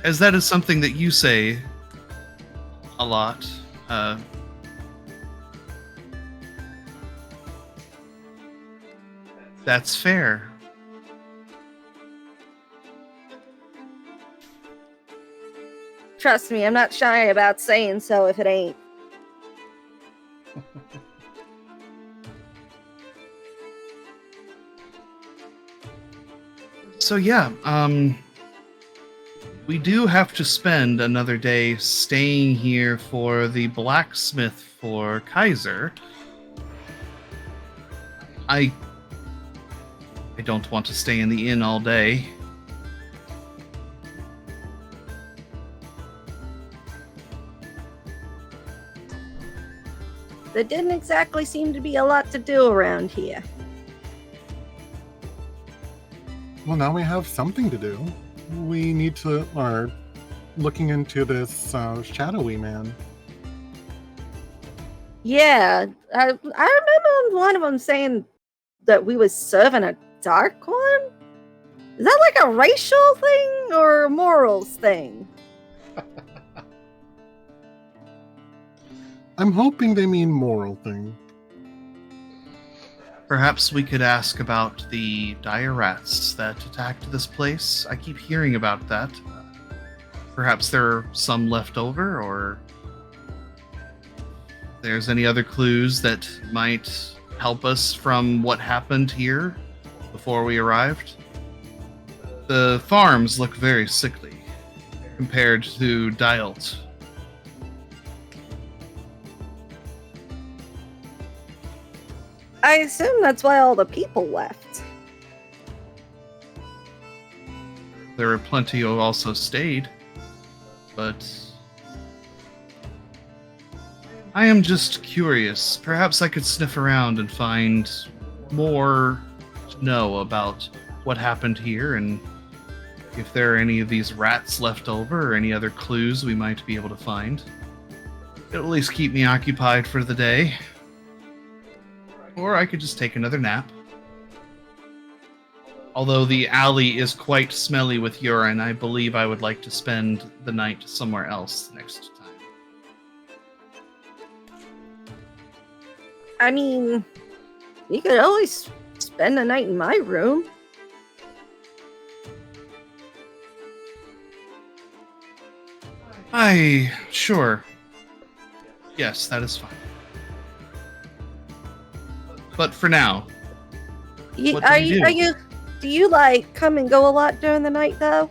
that is something that you say a lot, that's fair. Trust me, I'm not shy about saying so if it ain't. So yeah, we do have to spend another day staying here for the blacksmith for Kaiser. I don't want to stay in the inn all day. There didn't exactly seem to be a lot to do around here. Well, now we have something to do. We need to, are looking into this shadowy man. Yeah, I remember one of them saying that we was serving a dark one. Is that like a racial thing or a morals thing? I'm hoping they mean moral thing. Perhaps we could ask about the dire rats that attacked this place. I keep hearing about that. Perhaps there are some left over, or there's any other clues that might help us from what happened here before we arrived. The farms look very sickly compared to Dialt. I assume that's why all the people left. There were plenty who also stayed, but I am just curious. Perhaps I could sniff around and find more to know about what happened here, and if there are any of these rats left over or any other clues we might be able to find. It'll at least keep me occupied for the day. Or I could just take another nap. Although the alley is quite smelly with urine, I believe I would like to spend the night somewhere else next time. I mean, you could always spend the night in my room. Sure. Yes, that is fine. But for now, what do we do? Do you like come and go a lot during the night though?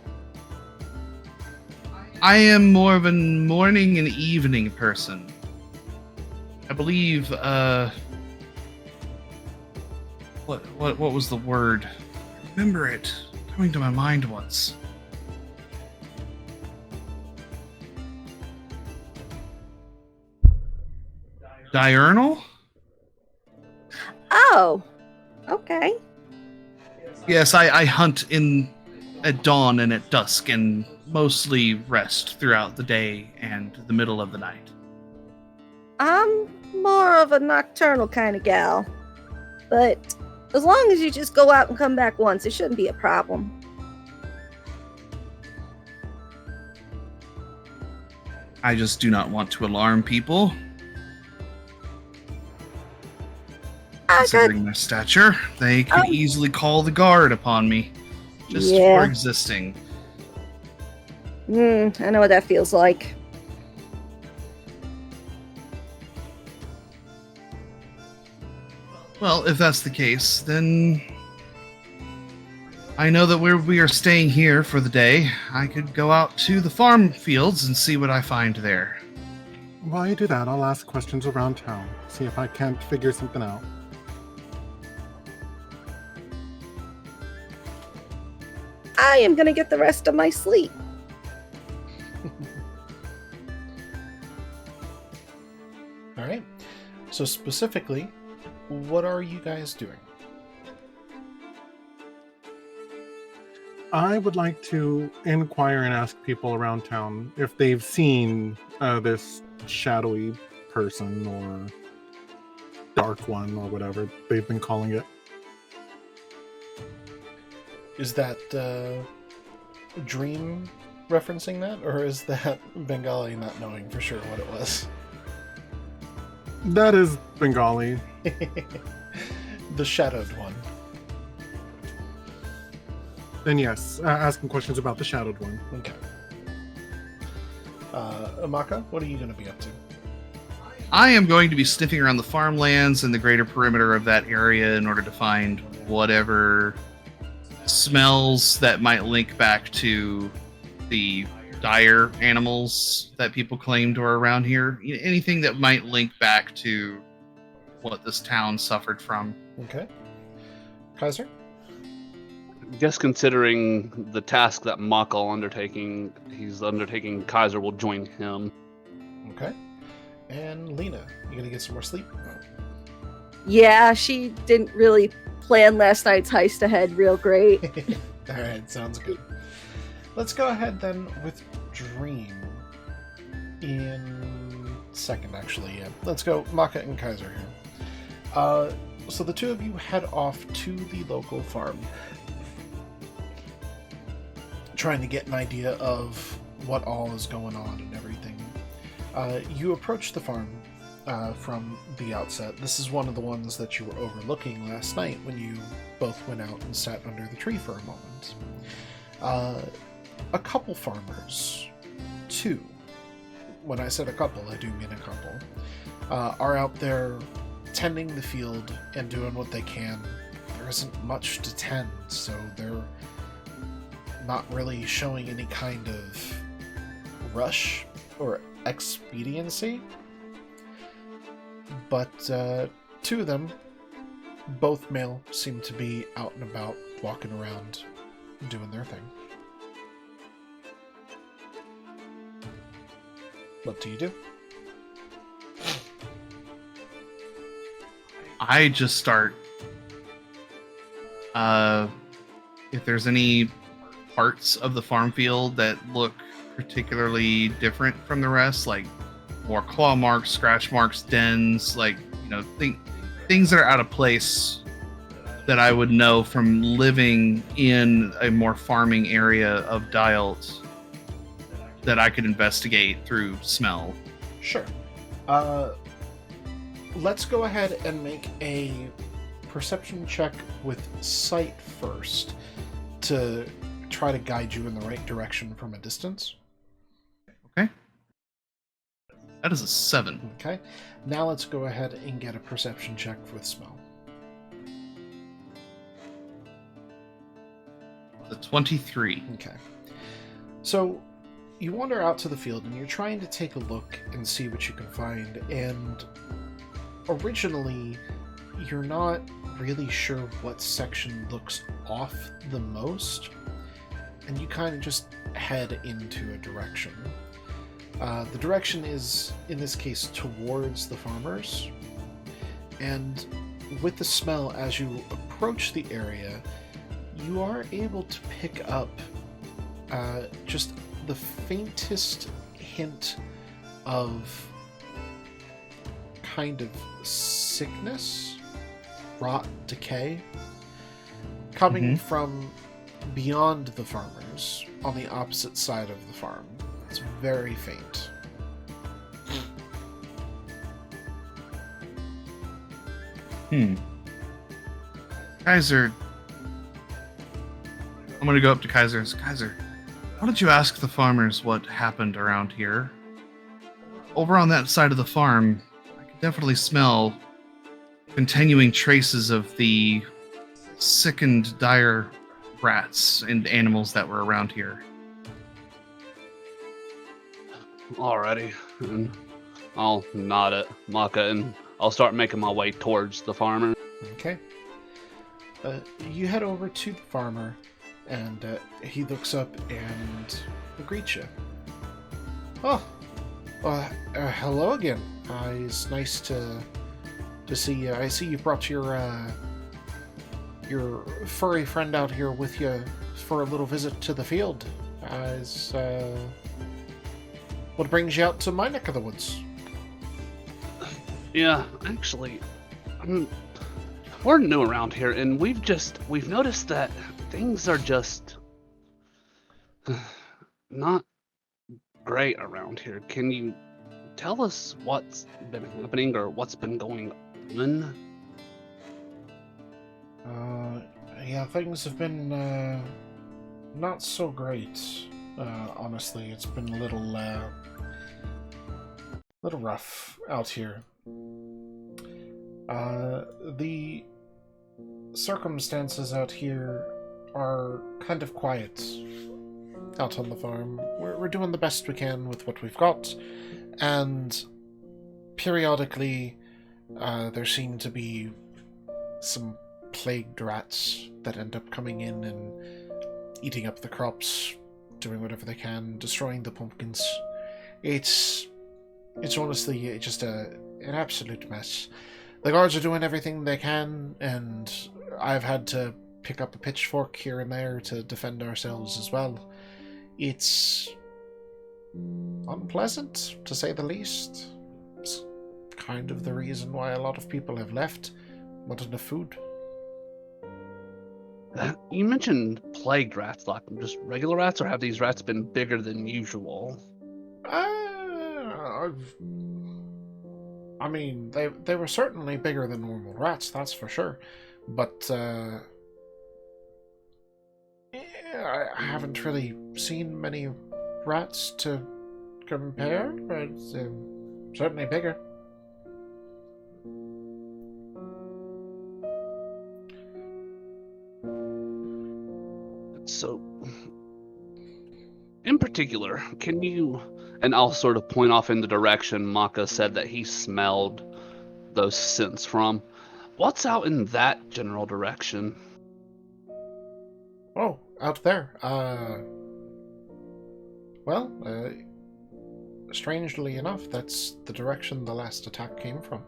I am more of a morning and evening person. I believe, what was the word? I remember it coming to my mind once. Diurnal? Oh, okay. Yes, I hunt at dawn and at dusk, and mostly rest throughout the day and the middle of the night. I'm more of a nocturnal kind of gal, but as long as you just go out and come back once, it shouldn't be a problem. I just do not want to alarm people. Considering my stature, they could easily call the guard upon me just for existing. I know what that feels like. Well, if that's the case, then I know that we are staying here for the day. I could go out to the farm fields and see what I find there. While you do that, I'll ask questions around town, see if I can't figure something out. I am gonna get the rest of my sleep. All right. So specifically, what are you guys doing? I would like to inquire and ask people around town if they've seen this shadowy person or dark one or whatever they've been calling it. Is that Dream referencing that, or is that Bengali not knowing for sure what it was? That is Bengali. The shadowed one. And yes, asking questions about the shadowed one. Okay. Amaka, what are you going to be up to? I am going to be sniffing around the farmlands and the greater perimeter of that area in order to find whatever smells that might link back to the dire animals that people claimed were around here. Anything that might link back to what this town suffered from. Okay. Kaiser? I guess considering the task that Makal he's undertaking, Kaiser will join him. Okay. And Lena, you going to get some more sleep? Yeah, she didn't really plan last night's heist ahead real great. All right, sounds good. Let's go ahead then with Dream in second, actually. Yeah. Let's go Maka and Kaiser here. So the two of you head off to the local farm, trying to get an idea of what all is going on and everything. You approach the farm from the outset. This is one of the ones that you were overlooking last night when you both went out and sat under the tree for a moment. A couple farmers, two, when I said a couple, I do mean a couple, are out there tending the field and doing what they can. There isn't much to tend, so they're not really showing any kind of rush or expediency. But two of them, both male, seem to be out and about, walking around, doing their thing. What do you do? I just start. If there's any parts of the farm field that look particularly different from the rest, like more claw marks, scratch marks, dens, like, things that are out of place that I would know from living in a more farming area of Dialt that I could investigate through smell. Sure. Let's go ahead and make a perception check with sight first to try to guide you in the right direction from a distance. Okay. That is a 7. Okay. Now let's go ahead and get a perception check with smell. The 23. Okay. So you wander out to the field and you're trying to take a look and see what you can find, and originally you're not really sure what section looks off the most, and you kind of just head into a direction. The direction is, in this case, towards the farmers, and with the smell, as you approach the area, you are able to pick up just the faintest hint of kind of sickness, rot, decay, coming from beyond the farmers on the opposite side of the farm. It's very faint. Kaiser. I'm going to go up to Kaiser. Kaiser, why don't you ask the farmers what happened around here? Over on that side of the farm, I can definitely smell continuing traces of the sickened, dire rats and animals that were around here. Alrighty. And I'll nod at Maka and I'll start making my way towards the farmer. Okay. You head over to the farmer, and he looks up and greets you. Oh, hello again. It's nice to see you. I see you brought your furry friend out here with you for a little visit to the field. What brings you out to my neck of the woods? Yeah, actually, we're new around here, and we've noticed that things are just not great around here. Can you tell us what's been happening or what's been going on? Yeah, things have been not so great. Honestly, it's been a little rough out here. The circumstances out here are kind of quiet out on the farm. We're doing the best we can with what we've got, and periodically there seem to be some plagued rats that end up coming in and eating up the crops, doing whatever they can, destroying the pumpkins. It's honestly just an absolute mess. The guards are doing everything they can, and I've had to pick up a pitchfork here and there to defend ourselves as well. It's unpleasant, to say the least. It's kind of the reason why a lot of people have left. Not enough food. You mentioned plagued rats, like just regular rats, or have these rats been bigger than usual? I mean, they were certainly bigger than normal rats, that's for sure. But, yeah, I haven't really seen many rats to compare, but certainly bigger. So, in particular, can you... And I'll sort of point off in the direction Maka said that he smelled those scents from. What's out in that general direction? Oh, out there. Well, strangely enough, that's the direction the last attack came from.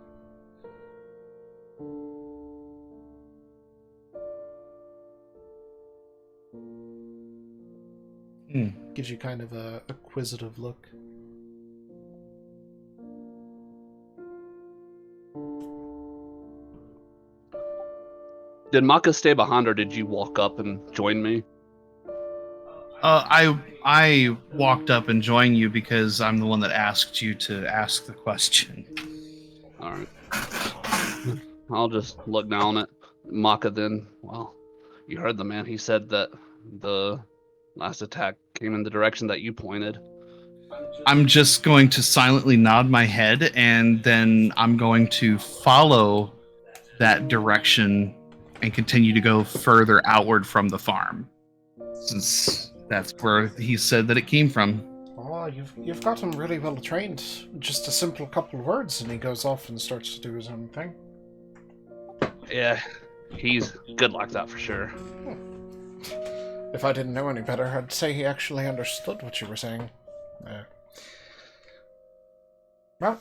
Gives you kind of a acquisitive look. Did Maka stay behind, or did you walk up and join me? I walked up and joined you because I'm the one that asked you to ask the question. Alright. I'll just look down at Maka then. Well, you heard the man. He said that the last attack came in the direction that you pointed. I'm just going to silently nod my head, and then I'm going to follow that direction and continue to go further outward from the farm, since that's where he said that it came from. Oh, you've got him really well trained. Just a simple couple of words, and he goes off and starts to do his own thing. Yeah, he's good like that for sure. If I didn't know any better, I'd say he actually understood what you were saying. Well,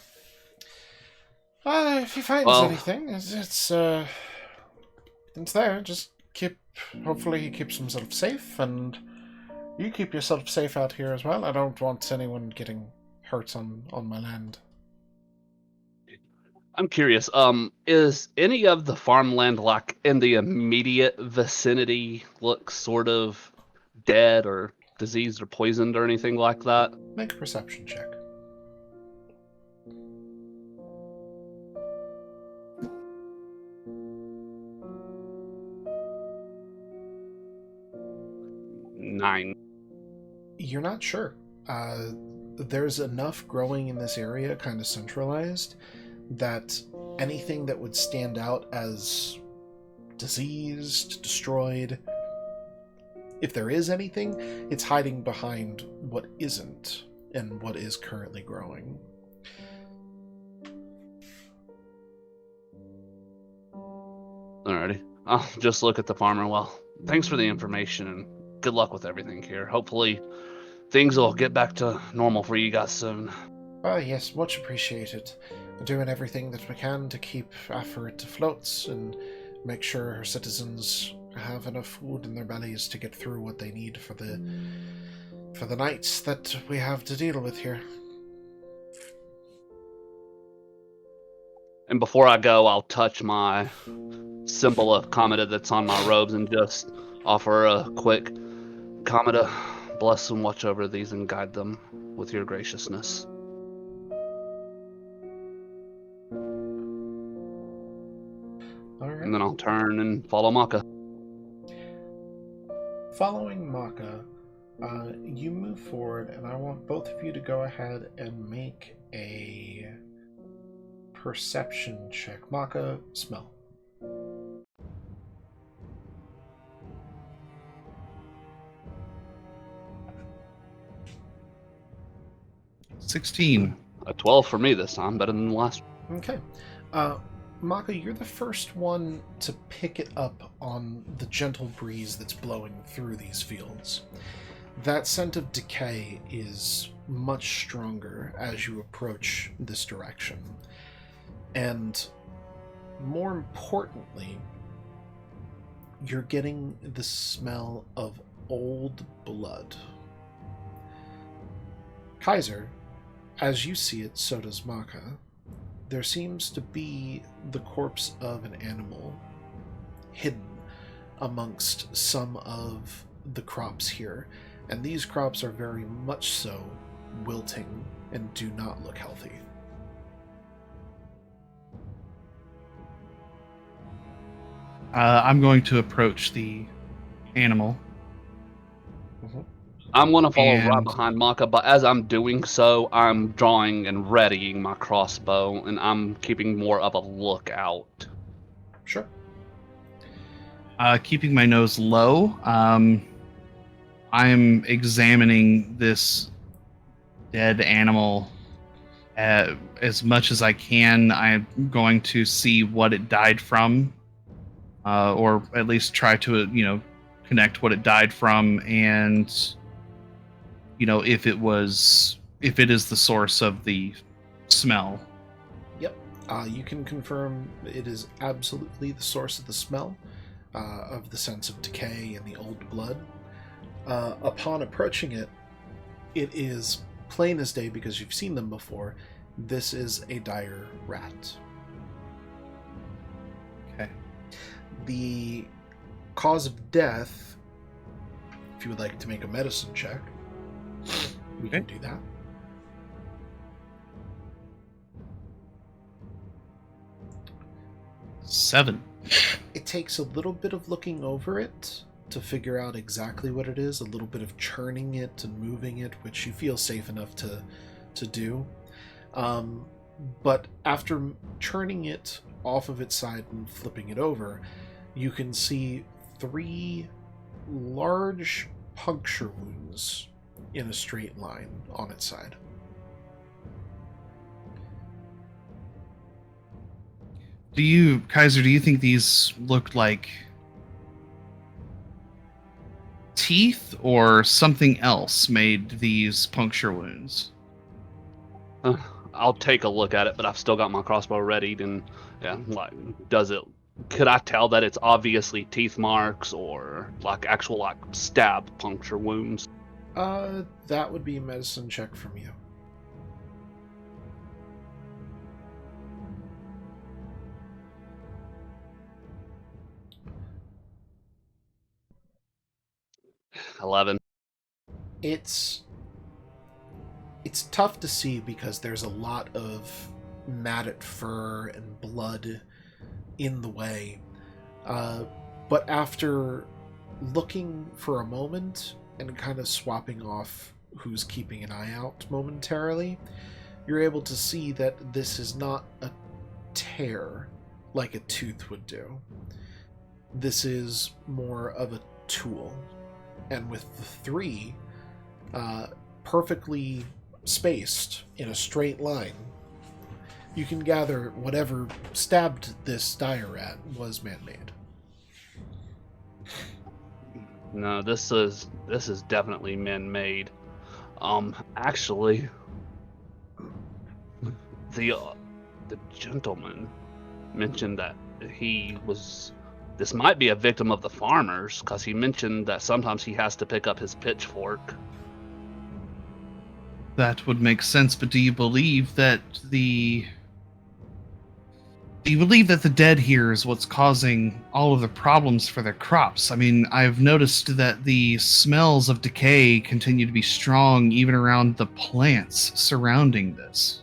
if he finds anything, it's there. Just hopefully he keeps himself safe, and you keep yourself safe out here as well. I don't want anyone getting hurt on my land. I'm curious, is any of the farmland, like, in the immediate vicinity look sort of dead or diseased or poisoned or anything like that? Make a perception check. Nine. You're not sure. There's enough growing in this area, kind of centralized, that anything that would stand out as diseased, destroyed, if there is anything, it's hiding behind what isn't and what is currently growing. Alrighty. I'll just look at the farmer. Well, thanks for the information and good luck with everything here. Hopefully things will get back to normal for you guys soon. Yes, much appreciated. We're doing everything that we can to keep Affarit afloat and make sure her citizens have enough food in their bellies to get through what they need for the nights that we have to deal with here. And before I go, I'll touch my symbol of Cometa that's on my robes and just offer a quick Cometa, bless and watch over these and guide them with your graciousness. All right. And then I'll turn and follow Maka. Following Maka, you move forward, and I want both of you to go ahead and make a perception check. Maka, smell. 16. A 12 for me this time, better than the last one. Okay. Maka, you're the first one to pick it up on the gentle breeze that's blowing through these fields. That scent of decay is much stronger as you approach this direction. And more importantly, you're getting the smell of old blood. Kaiser, as you see it, so does Maka. There seems to be the corpse of an animal hidden amongst some of the crops here, and these crops are very much so wilting and do not look healthy. I'm going to approach the animal. I'm going to follow And- right behind Maka, but as I'm doing so, I'm drawing and readying my crossbow, and I'm keeping more of a lookout. Sure. Keeping my nose low, I'm examining this dead animal as much as I can. I'm going to see what it died from, or at least try to, connect what it died from, and if it is the source of the smell. Yep. You can confirm it is absolutely the source of the smell, of the sense of decay and the old blood. Upon approaching it, it is plain as day because you've seen them before. This is a dire rat. Okay. The cause of death, if you would like to make a medicine check, we can do that. Seven. It takes a little bit of looking over it to figure out exactly what it is, a little bit of churning it and moving it, which you feel safe enough to do. But after churning it off of its side and flipping it over, you can see 3 large puncture wounds in a straight line on its side. Kaiser, do you think these looked like teeth or something else made these puncture wounds? I'll take a look at it, but I've still got my crossbow readied, and could I tell that it's obviously teeth marks or actual stab puncture wounds? That would be a medicine check from you. $11. It's tough to see because there's a lot of matted fur and blood in the way. But after looking for a moment and kind of swapping off who's keeping an eye out momentarily, you're able to see that this is not a tear like a tooth would do. This is more of a tool, and with the 3 perfectly spaced in a straight line, you can gather whatever stabbed this dire rat was man-made. No, this is definitely man-made. Actually, the gentleman mentioned that this might be a victim of the farmers, because he mentioned that sometimes he has to pick up his pitchfork. That would make sense, but do you believe that the dead here is what's causing all of the problems for their crops? I mean, I've noticed that the smells of decay continue to be strong even around the plants surrounding this.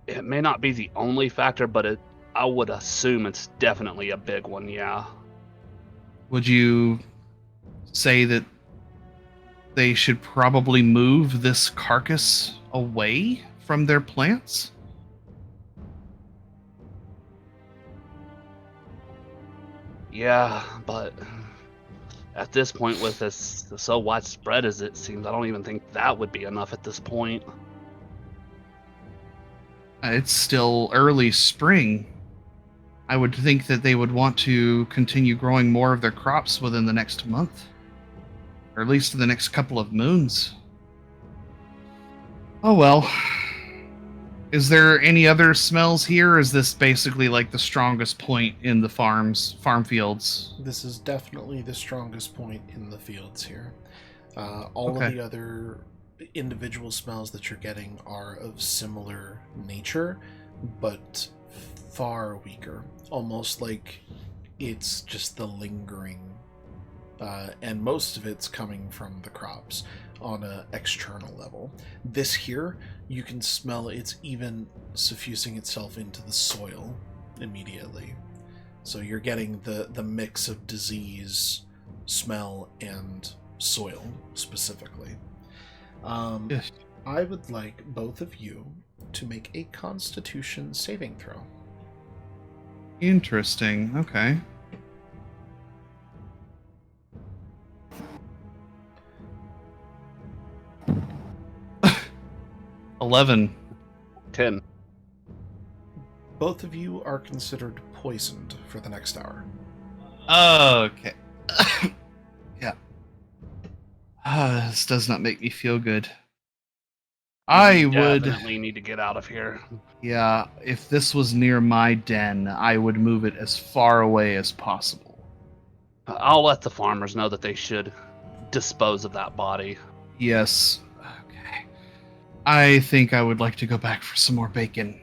It may not be the only factor, but I would assume it's definitely a big one, yeah. Would you say that they should probably move this carcass away from their plants? Yeah, but at this point, with this so widespread as it seems, I don't even think that would be enough at this point. It's still early spring. I would think that they would want to continue growing more of their crops within the next month, or at least the next couple of moons. Oh well. Is there any other smells here? Or is this basically like the strongest point in the farm fields? This is definitely the strongest point in the fields here. All Okay. of the other individual smells that you're getting are of similar nature, but far weaker. Almost like it's just the lingering, and most of it's coming from the crops on an external level. This here, you can smell it's even suffusing itself into the soil immediately. So you're getting the mix of disease, smell, and soil specifically. Yes. I would like both of you to make a Constitution saving throw. Interesting. Okay. $11. 10. Both of you are considered poisoned for the next hour. Okay. Yeah. This does not make me feel good. I would. Definitely need to get out of here. Yeah, if this was near my den, I would move it as far away as possible. I'll let the farmers know that they should dispose of that body. Yes. Okay. I think I would like to go back for some more bacon.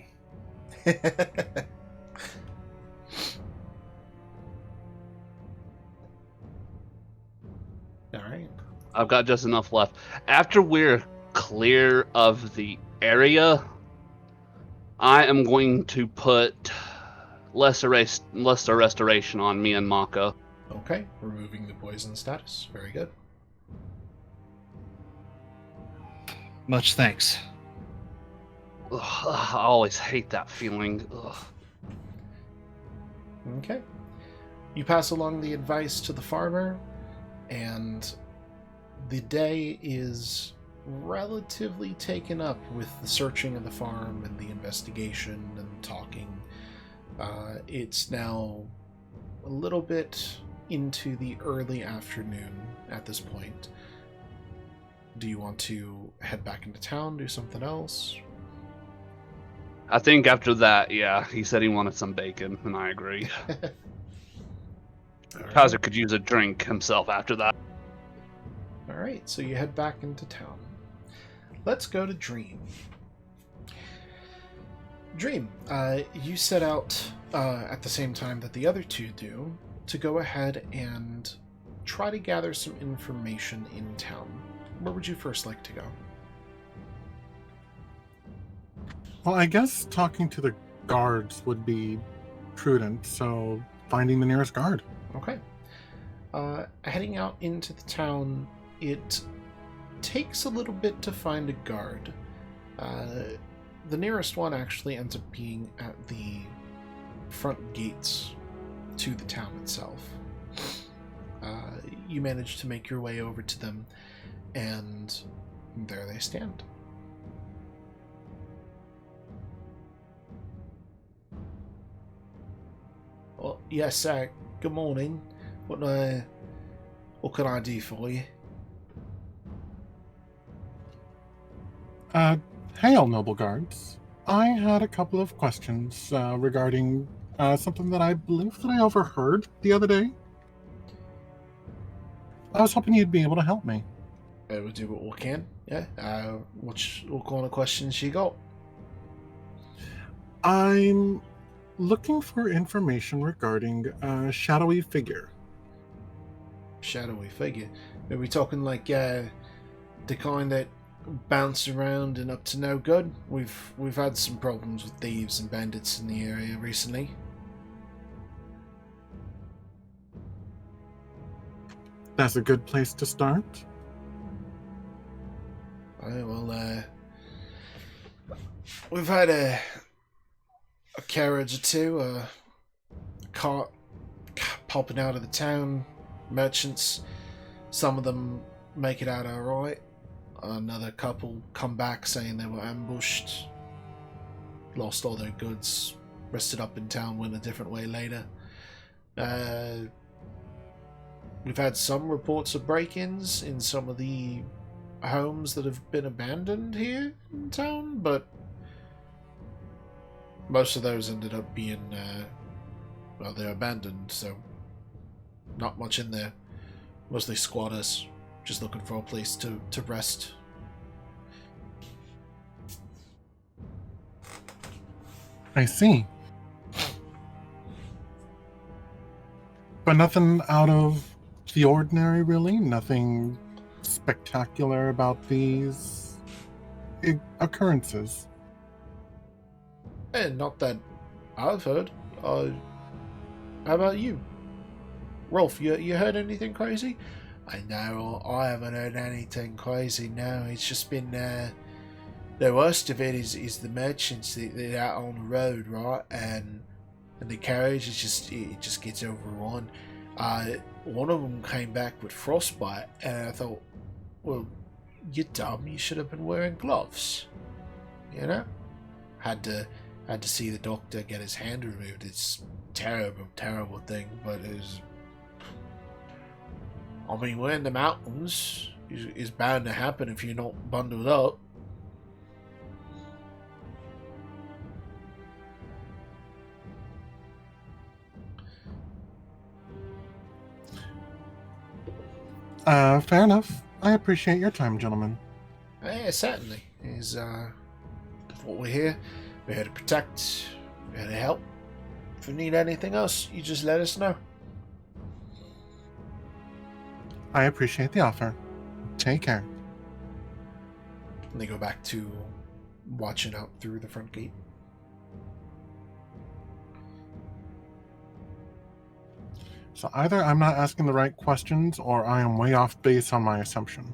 Alright. I've got just enough left. After we're clear of the area, I am going to put lesser restoration on me and Mako. Okay, removing the poison status. Very good. Much thanks. Ugh, I always hate that feeling. Ugh. Okay. You pass along the advice to the farmer, and the day is relatively taken up with the searching of the farm and the investigation and talking. It's now a little bit into the early afternoon at this point. Do you want to head back into town, do something else? I think after that, yeah, he said he wanted some bacon, and I agree. Kaiser could use a drink himself after that. Alright, so you head back into town. Let's go to Dream. Dream, you set out at the same time that the other two do to go ahead and try to gather some information in town. Where would you first like to go? Well, I guess talking to the guards would be prudent, so finding the nearest guard. Okay. Heading out into the town, it takes a little bit to find a guard. The nearest one actually ends up being at the front gates to the town itself. you manage to make your way over to them, and there they stand. Oh, yes, good morning. What can I do for you? Hail, noble guards. I had a couple of questions regarding something that I believe that I overheard the other day. I was hoping you'd be able to help me. We'll do what we can. Yeah. What kind of questions you got? I'm looking for information regarding a shadowy figure. Shadowy figure? Are we talking like the kind that bounce around and up to no good? We've had some problems with thieves and bandits in the area recently. That's a good place to start. Well, we've had a carriage or two, a cart popping out of the town, merchants. Some of them make it out alright. Another couple come back saying they were ambushed, lost all their goods, rested up in town, went a different way later. We've had some reports of break-ins in some of the homes that have been abandoned here in town, but most of those ended up being, well, they're abandoned, so not much in there. Mostly squatters, just looking for a place to rest. I see. But nothing out of the ordinary, really? Nothing spectacular about these occurrences? Not that I've heard. How about you? Rolf, you heard anything crazy? I know, I haven't heard anything crazy, no. It's just been, the worst of it is the merchants, they're out on the road, right? And the carriage, it just gets overrun. One of them came back with frostbite, and I thought, well, you're dumb, you should have been wearing gloves. You know? Had to see the doctor get his hand removed. It's terrible thing, but it was... I mean, we're in the mountains. It's bound to happen if you're not bundled up. Fair enough. I appreciate your time, gentlemen. Yeah, certainly. Is what we're here. We're here to protect. We're here to help. If you need anything else, you just let us know. I appreciate the offer. Take care. And they go back to watching out through the front gate. So either I'm not asking the right questions, or I am way off base on my assumption.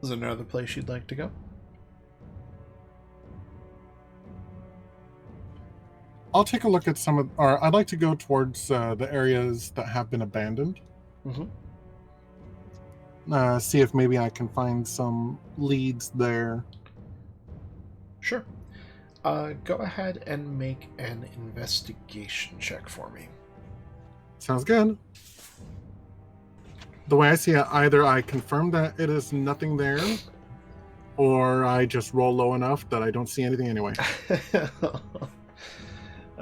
Is there another place you'd like to go? I'll take a look at some of, or I'd like to go towards the areas that have been abandoned. Mm-hmm. See if maybe I can find some leads there. Sure. Go ahead and make an investigation check for me. Sounds good. The way I see it, either I confirm that it is nothing there, or I just roll low enough that I don't see anything anyway.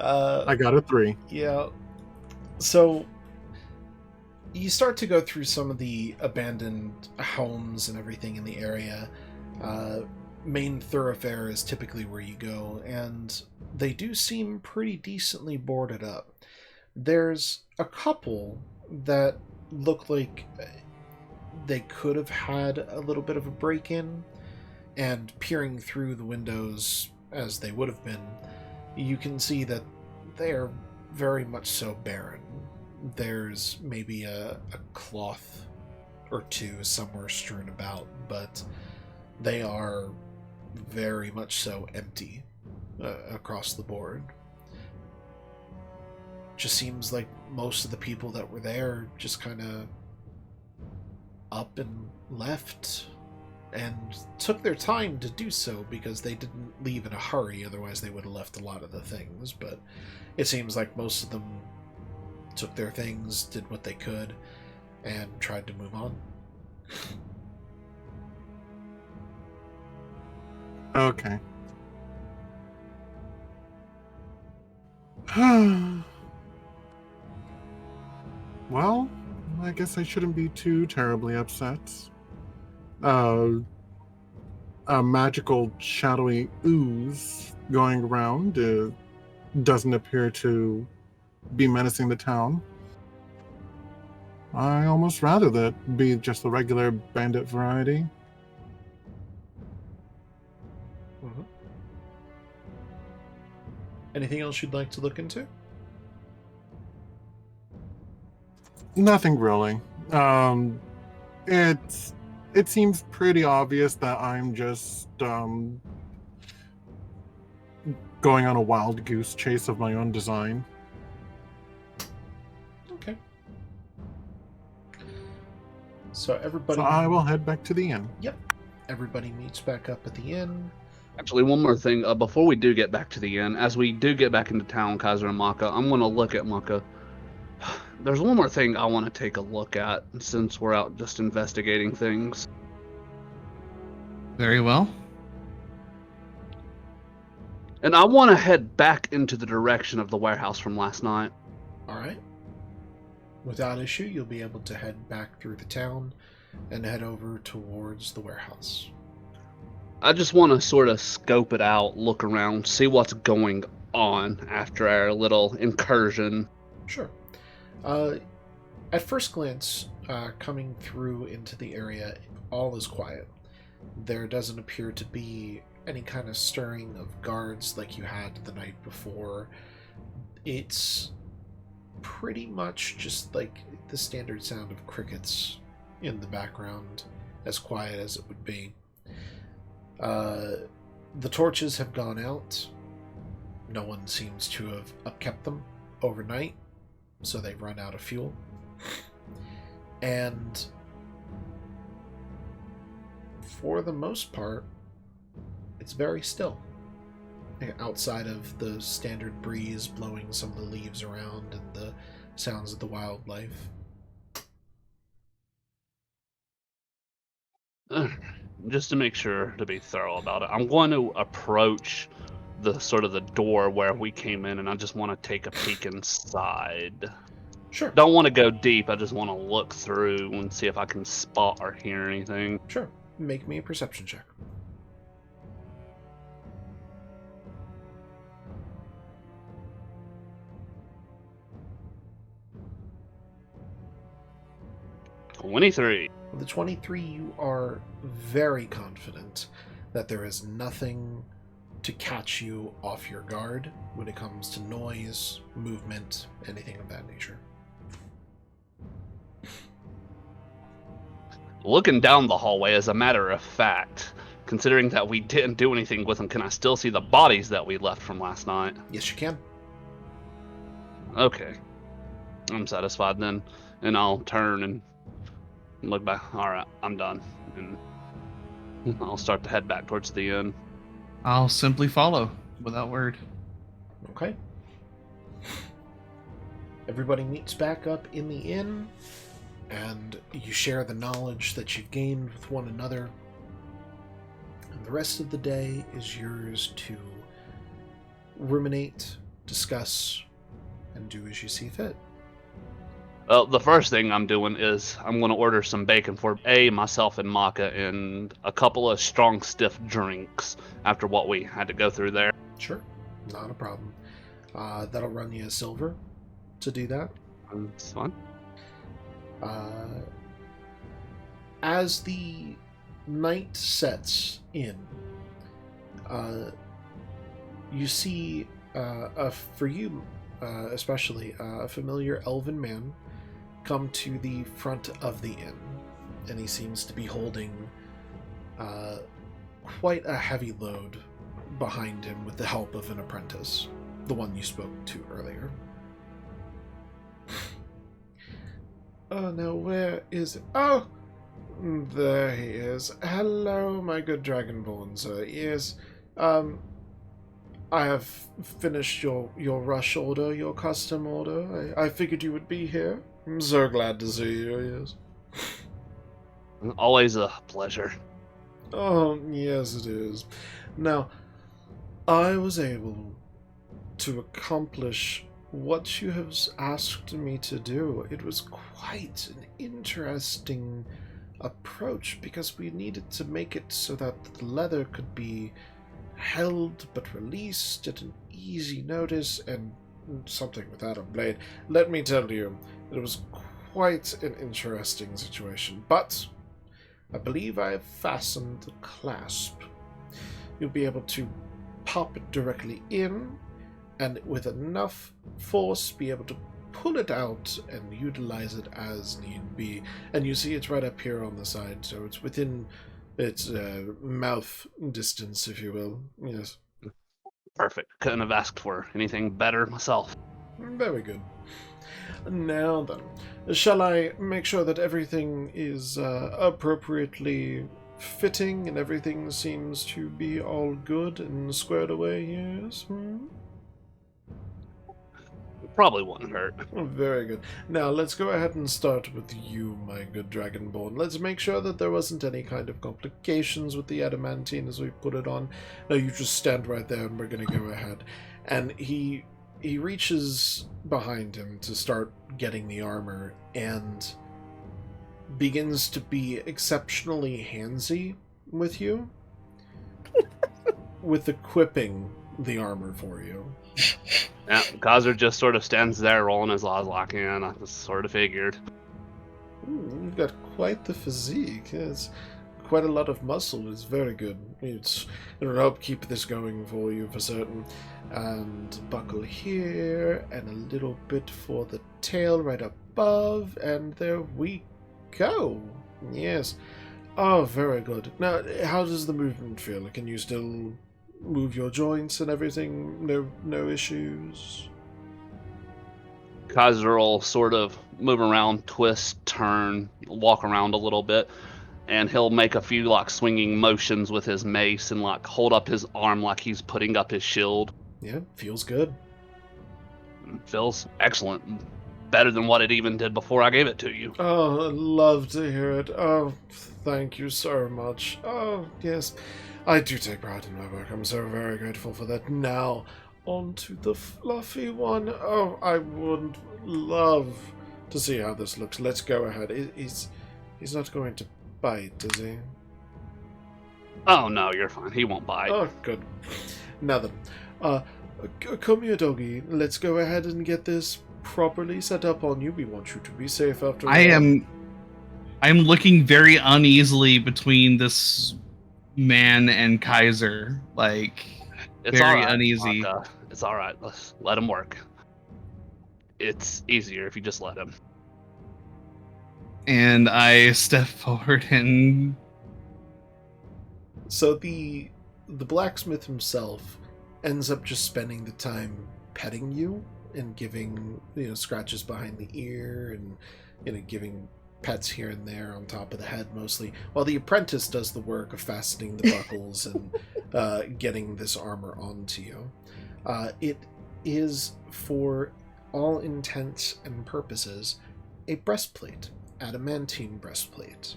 I got a 3. Yeah. So you start to go through some of the abandoned homes and everything in the area. Main thoroughfare is typically where you go, and they do seem pretty decently boarded up. There's a couple that look like they could have had a little bit of a break-in, and peering through the windows as they would have been, you can see that they are very much so barren. There's maybe a cloth or two somewhere strewn about, but they are very much so empty across the board. just seems like most of the people that were there just kind of up and left, and took their time to do so because they didn't leave in a hurry, otherwise they would have left a lot of the things. But it seems like most of them took their things, did what they could, and tried to move on. Okay. Well, I guess I shouldn't be too terribly upset. A magical shadowy ooze going around doesn't appear to be menacing the town. I almost rather that be just the regular bandit variety. Mm-hmm. Anything else you'd like to look into? Nothing really. It seems pretty obvious that I'm just going on a wild goose chase of my own design. Okay. So everybody... So I will head back to the inn. Yep. Everybody meets back up at the inn. Actually, one more thing. Before we do get back to the inn, as we do get back into town, Kaiser and Maka, I'm going to look at Maka. There's one more thing I want to take a look at since we're out just investigating things. Very well. And I want to head back into the direction of the warehouse from last night. Alright. Without issue, you'll be able to head back through the town and head over towards the warehouse. I just want to sort of scope it out, look around, see what's going on after our little incursion. Sure. At first glance, coming through into the area, all is quiet. There doesn't appear to be any kind of stirring of guards like you had the night before. It's pretty much just like the standard sound of crickets in the background, as quiet as it would be. The torches have gone out. No one seems to have upkept them overnight, so they've run out of fuel. And for the most part, it's very still. Outside of the standard breeze blowing some of the leaves around and the sounds of the wildlife. Just to make sure to be thorough about it, I'm going to approach the sort of the door where we came in, and I just want to take a peek inside. Sure. Don't want to go deep, I just want to look through and see if I can spot or hear anything. Sure. Make me a perception check. $23. With the 23, you are very confident that there is nothing to catch you off your guard when it comes to noise, movement, anything of that nature. Looking down the hallway, as a matter of fact, considering that we didn't do anything with them, can I still see the bodies that we left from last night? Yes, you can. Okay. I'm satisfied then, and I'll turn and look back. Alright, I'm done. And I'll start to head back towards the inn. I'll simply follow without word. Okay. Everybody meets back up in the inn, and you share the knowledge that you've gained with one another. And the rest of the day is yours to ruminate, discuss, and do as you see fit. Well, the first thing I'm doing is I'm going to order some bacon for myself and Maka, and a couple of strong, stiff drinks after what we had to go through there. Sure, not a problem. That'll run you a silver to do that. It's fine. As the night sets in, you see, for you especially, a familiar elven man come to the front of the inn, and he seems to be holding quite a heavy load behind him with the help of an apprentice, the one you spoke to earlier. Oh, now where is it? Oh! There he is. Hello, my good Dragonborn, sir. Yes, I have finished your rush order, your custom order. I figured you would be here. I'm so glad to see you, yes. Always a pleasure. Oh, yes, it is. Now, I was able to accomplish what you have asked me to do. It was quite an interesting approach because we needed to make it so that the leather could be held but released at an easy notice and something without a blade. Let me tell you, it was quite an interesting situation, but I believe I have fastened the clasp. You'll be able to pop it directly in and with enough force be able to pull it out and utilize it as need be. And you see it's right up here on the side, so it's within its mouth distance, if you will. Yes. Perfect. Couldn't have asked for anything better myself. Very good. Now then, shall I make sure that everything is appropriately fitting and everything seems to be all good and squared away? Yes? Probably wouldn't hurt. Very good. Now, let's go ahead and start with you, my good Dragonborn. Let's make sure that there wasn't any kind of complications with the adamantine as we put it on. No, you just stand right there and we're going to go ahead. And he reaches behind him to start getting the armor and begins to be exceptionally handsy with you with equipping the armor for you. Yeah, Gazer just sort of stands there rolling his eyes like, yeah, I just sort of figured. You've got quite the physique. It's quite a lot of muscle. It's very good. It'll help keep this going for you for certain. And buckle here, and a little bit for the tail right above, and there we go. Yes. Oh, very good. Now, how does the movement feel? Can you still move your joints and everything? No issues? Kaiser will sort of move around, twist, turn, walk around a little bit, and he'll make a few like swinging motions with his mace and like hold up his arm like he's putting up his shield. Yeah, feels good. Feels excellent. Better than what it even did before I gave it to you. Oh, I'd love to hear it. Oh, thank you so much. Oh, yes. I do take pride in my work. I'm so very grateful for that. Now, on to the fluffy one. Oh, I would love to see how this looks. Let's go ahead. He's not going to bite, is he? Oh, no, you're fine. He won't bite. Oh, good. Now then, come here, doggy. Let's go ahead and get this properly set up on you. We want you to be safe after all. I'm looking very uneasily between this man and Kaiser. Like, It's very all right, uneasy. Maka. It's all right. Let's let him work. It's easier if you just let him. And I step forward and So the blacksmith himself ends up just spending the time petting you and giving, scratches behind the ear and, giving pets here and there on top of the head mostly, while the apprentice does the work of fastening the buckles and getting this armor onto you. It is, for all intents and purposes, a breastplate, adamantine breastplate.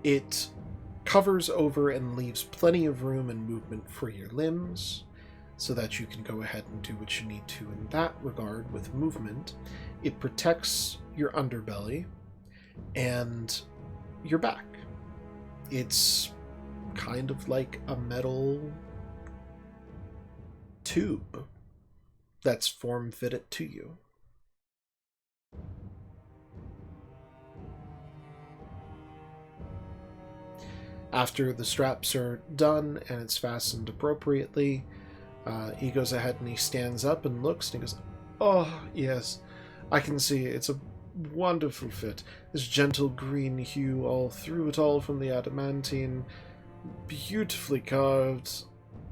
It covers over and leaves plenty of room and movement for your limbs, so that you can go ahead and do what you need to in that regard with movement. It protects your underbelly and your back. It's kind of like a metal tube that's form-fitted to you. After the straps are done and it's fastened appropriately, he goes ahead and he stands up and looks and he goes, "Oh, yes, I can see it's a wonderful fit. This gentle green hue all through it all from the adamantine. Beautifully carved.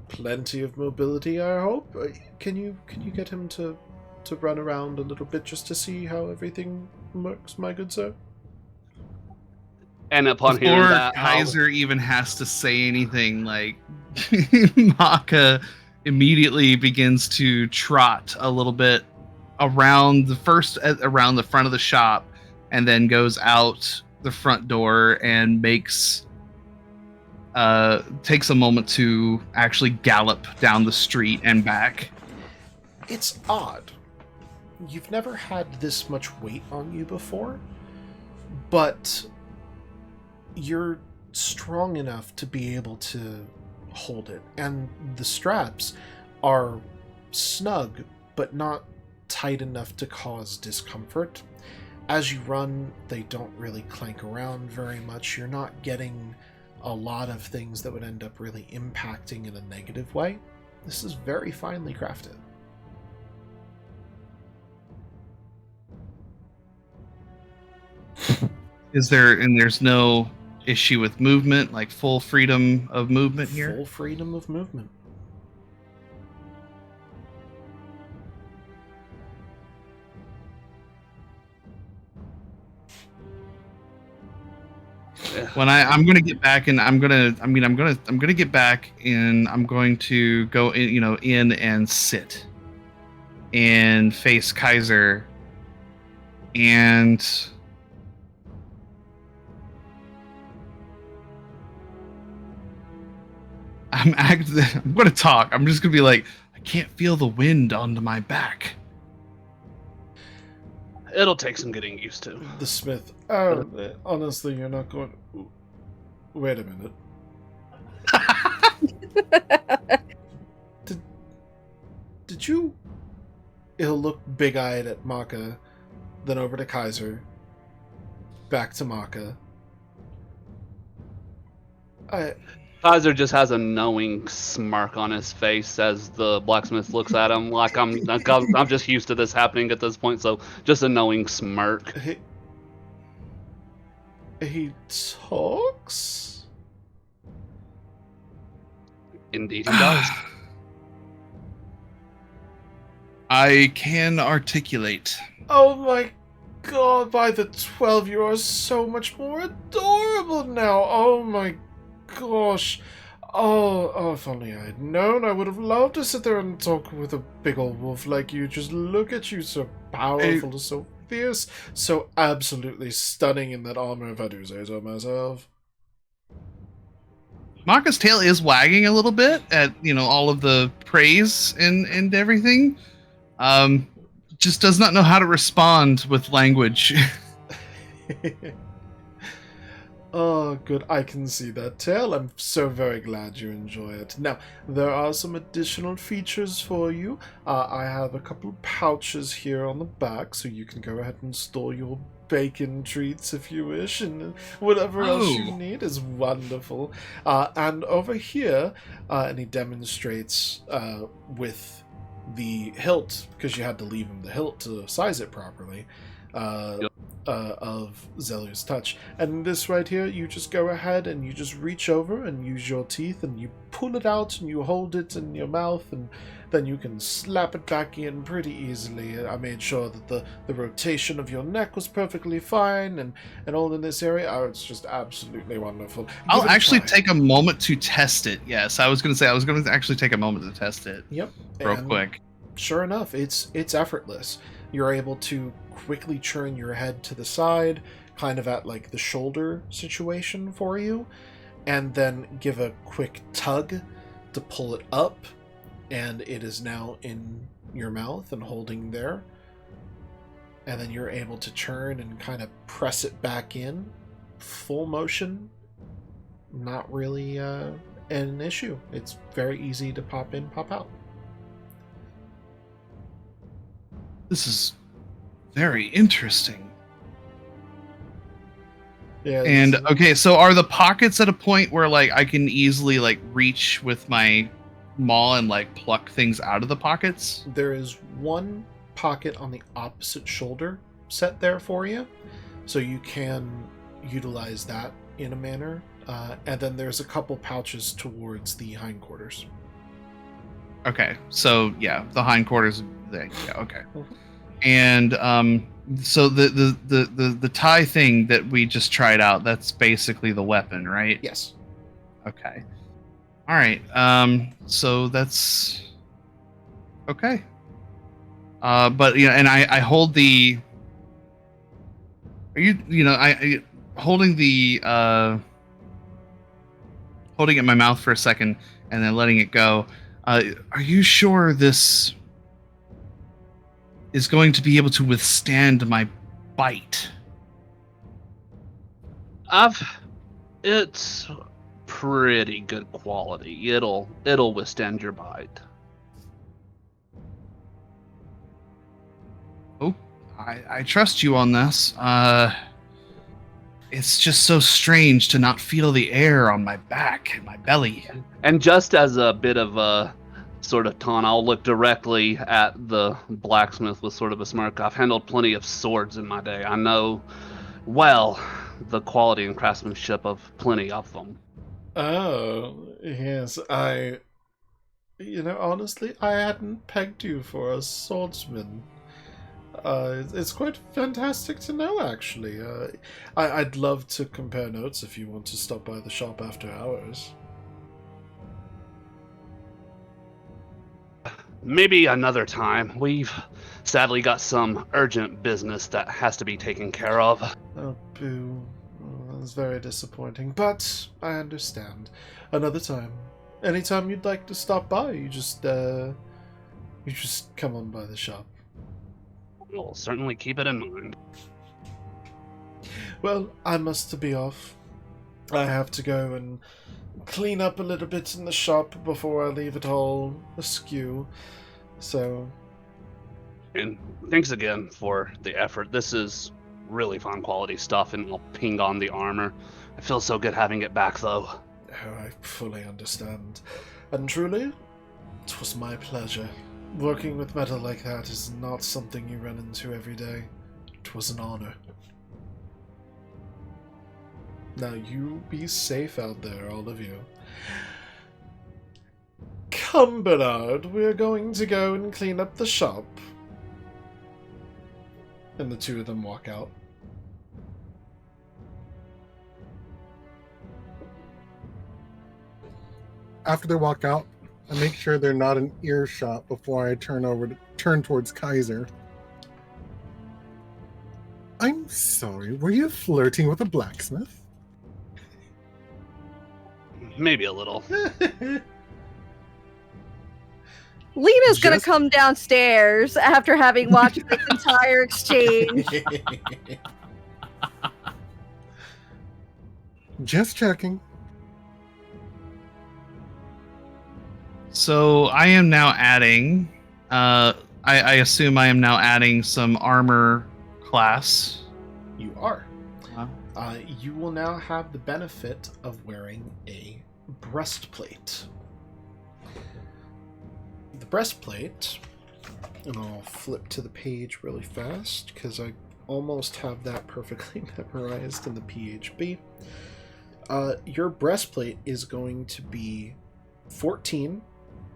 Plenty of mobility, I hope. Can you get him to run around a little bit just to see how everything works, my good sir. And upon hearing Before that, Kaiser even has to say anything, like Maka immediately begins to trot a little bit around the front of the shop, and then goes out the front door and takes a moment to actually gallop down the street and back. It's odd. You've never had this much weight on you before, but you're strong enough to be able to hold it. And the straps are snug, but not tight enough to cause discomfort. As you run, they don't really clank around very much. You're not getting a lot of things that would end up really impacting in a negative way. This is very finely crafted. There's no issue with movement, like full freedom of movement here? Full freedom of movement. When I'm going to get back, and I'm going to get back, and I'm going to go in and sit and face Kaiser, and I'm going to talk. I'm just going to be like, I can't feel the wind onto my back. it'll take some getting used to. The smith. Oh, honestly, you're not going. Wait a minute. Did you? He'll look big-eyed at Maka, then over to Kaiser, back to Maka. Kaiser just has a knowing smirk on his face as the blacksmith looks at him, like I'm just used to this happening at this point, so just a knowing smirk. He talks? Indeed, he does. I can articulate. Oh my god, by the 12, you are so much more adorable now. Oh my gosh. Oh, if only I had known, I would have loved to sit there and talk with a big old wolf like you. Just look at you, so powerful, so fierce, so absolutely stunning in that armor, if I do say so myself. Maka's tail is wagging a little bit at, all of the praise and everything. Just does not know how to respond with language. Oh, good. I can see that tail. I'm so very glad you enjoy it. Now, there are some additional features for you. I have a couple pouches here on the back, so you can go ahead and store your bacon treats if you wish, and whatever else you need is wonderful. And over here, and he demonstrates with the hilt, because you had to leave him the hilt to size it properly. Of Zelu's touch. And this right here, you just go ahead and you just reach over and use your teeth and you pull it out and you hold it in your mouth, and then you can slap it back in pretty easily. I made sure that the rotation of your neck was perfectly fine and all in this area. Oh, it's just absolutely wonderful. I'll actually take a moment to test it. Yes, I was going to actually take a moment to test it. Yep. Real quick. Sure enough, it's effortless. You're able to quickly turn your head to the side, kind of at like the shoulder situation for you, and then give a quick tug to pull it up, and it is now in your mouth and holding there. And then you're able to turn and kind of press it back in. Full motion. Not really an issue. It's very easy to pop in, pop out. This is very interesting. Yeah. And okay, so are the pockets at a point where like I can easily like reach with my maw and like pluck things out of the pockets? There is one pocket on the opposite shoulder set there for you, so you can utilize that in a manner. And then there's a couple pouches towards the hindquarters. Okay, so yeah, the hindquarters. Yeah, okay. And so the tie thing that we just tried out, that's basically the weapon, right? Yes. Okay. All right. So that's okay. But and I hold the. Are I holding the holding it in my mouth for a second and then letting it go. Are you sure this is going to be able to withstand my bite? It's pretty good quality. It'll withstand your bite. Oh, I trust you on this. It's just so strange to not feel the air on my back and my belly. And just as a bit of a sort of taunt, I'll look directly at the blacksmith with sort of a smirk. I've handled plenty of swords in my day. I know well the quality and craftsmanship of plenty of them. Oh, yes, honestly, I hadn't pegged you for a swordsman. It's quite fantastic to know, actually. I'd love to compare notes if you want to stop by the shop after hours. Maybe another time. We've sadly got some urgent business that has to be taken care of. Oh, boo. Oh, that's very disappointing, but I understand. Another time. Anytime you'd like to stop by, you just come on by the shop. We'll certainly keep it in mind. Well, I must be off. I have to go and clean up a little bit in the shop before I leave it all askew. So... And thanks again for the effort. This is really fine quality stuff, and I'll ping on the armor. I feel so good having it back, though. Oh, I fully understand. And truly, it was my pleasure. Working with metal like that is not something you run into every day. It was an honor. Now you be safe out there, all of you. Come, Bernard, we're going to go and clean up the shop. And the two of them walk out. After they walk out, I make sure they're not in earshot before I turn towards Kaiser. I'm sorry, were you flirting with a blacksmith? Maybe a little. Lena's gonna Just- come downstairs after having watched this entire exchange. Just checking. So I am now adding. I assume I am now adding some armor class. You are. Wow. You will now have the benefit of wearing a breastplate. The breastplate, and I'll flip to the page really fast because I almost have that perfectly memorized in the PHB. Your breastplate is going to be 14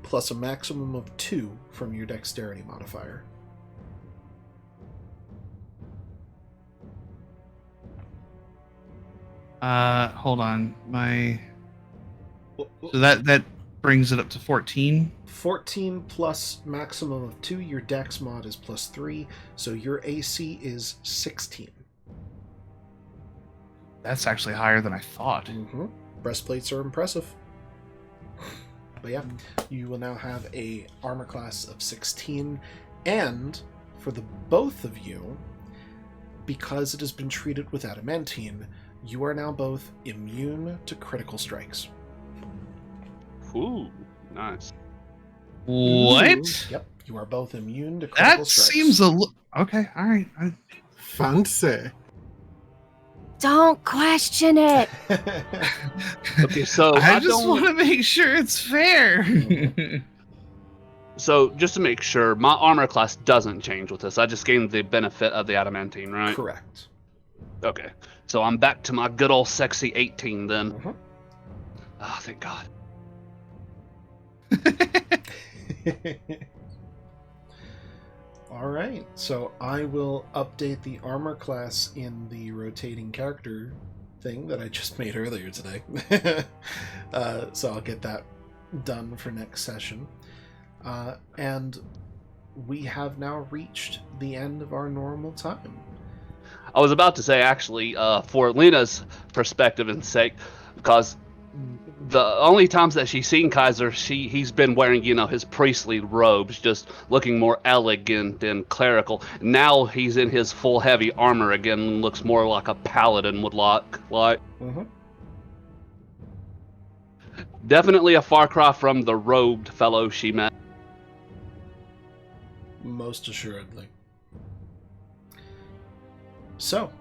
plus a maximum of 2 from your dexterity modifier. Hold on. So that brings it up to 14. 14 plus maximum of 2, your dex mod is plus 3, so your AC is 16. That's actually higher than I thought. Mm-hmm. Breastplates are impressive. But yeah, you will now have a armor class of 16, and for the both of you, because it has been treated with adamantine, you are now both immune to critical strikes. Ooh, nice. What? Yep, you are both immune to critical That strikes. seems a little... Okay, all right. Fancy. Don't question it. Okay, so I I just don't. want to make sure it's fair. So just to make sure, my armor class doesn't change with this. I just gained the benefit of the adamantine, right? Correct. Okay, so I'm back to my good old sexy 18 then. Mm-hmm. Ah, thank God. All right, so I will update the armor class in the rotating character thing that I just made earlier today. So I'll get that done for next session. And we have now reached the end of our normal time. I was about to say, actually, for Lena's perspective and sake, because the only times that she's seen Kaiser, he's been wearing, his priestly robes, just looking more elegant and clerical. Now he's in his full heavy armor again and looks more like a paladin would look like. Mm-hmm. Definitely a far cry from the robed fellow she met. Most assuredly. So,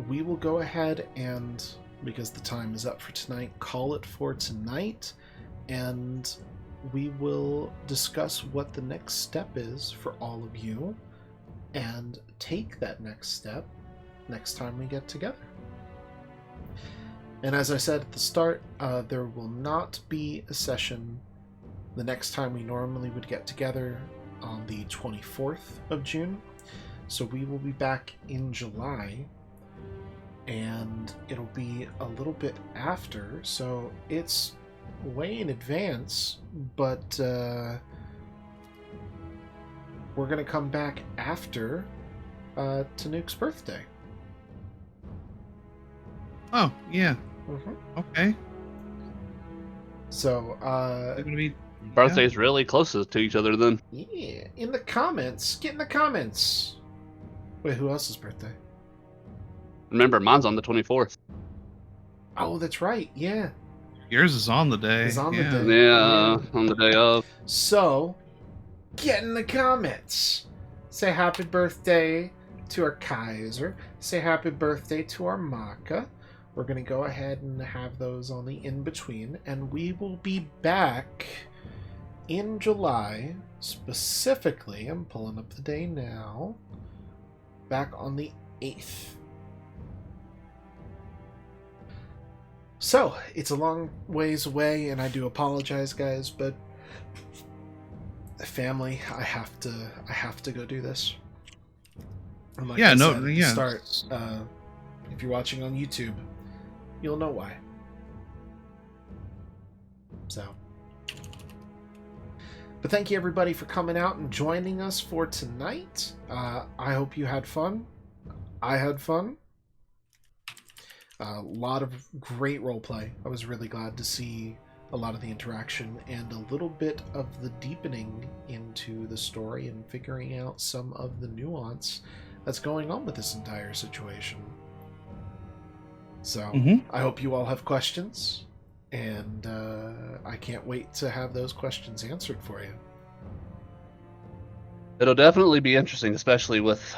we will go ahead and, because the time is up for tonight, call it for tonight, and we will discuss what the next step is for all of you, and take that next step next time we get together. And as I said at the start, there will not be a session the next time we normally would get together on the 24th of June. So we will be back in July, and it'll be a little bit after, so it's way in advance, but we're going to come back after Tanuke's birthday. Oh, yeah. Mm-hmm. Okay. So, They're gonna be Birthdays really close to each other then. yeah, in the comments, get in the comments. Wait, who else's birthday? Remember, mine's on the 24th. Oh, that's right, yeah. Yours is on the day. It's on the yeah. day. Yeah, on the day of. So, get in the comments. Say happy birthday to our Kaiser. Say happy birthday to our Maka. We're going to go ahead and have those on the in-between. And we will be back in July. Specifically, I'm pulling up the day now. Back on the 8th. So, it's a long ways away, and I do apologize, guys, but family, I have to go do this. And like I said at the start, if you're watching on YouTube, you'll know why. So, but thank you everybody for coming out and joining us for tonight. I hope you had fun. I had fun. A lot of great roleplay. I was really glad to see a lot of the interaction and a little bit of the deepening into the story and figuring out some of the nuance that's going on with this entire situation. So, I hope you all have questions, and I can't wait to have those questions answered for you. It'll definitely be interesting, especially with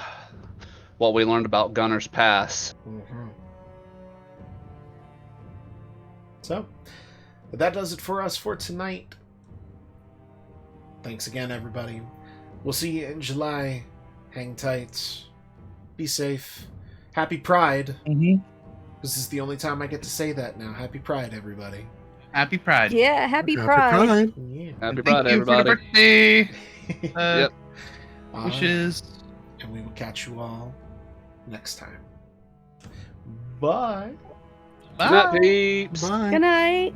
what we learned about Gunner's Pass. Mm-hmm. So, that does it for us for tonight. Thanks again, everybody. We'll see you in July. Hang tight. Be safe. Happy Pride. This is the only time I get to say that now. Happy Pride, everybody. Happy Pride. Yeah, happy Pride. Yeah. Happy Thank Pride, you everybody. for the birthday. Yep. Wishes. And we will catch you all next time. Bye. Bye. Good night, peeps. Bye. Good night.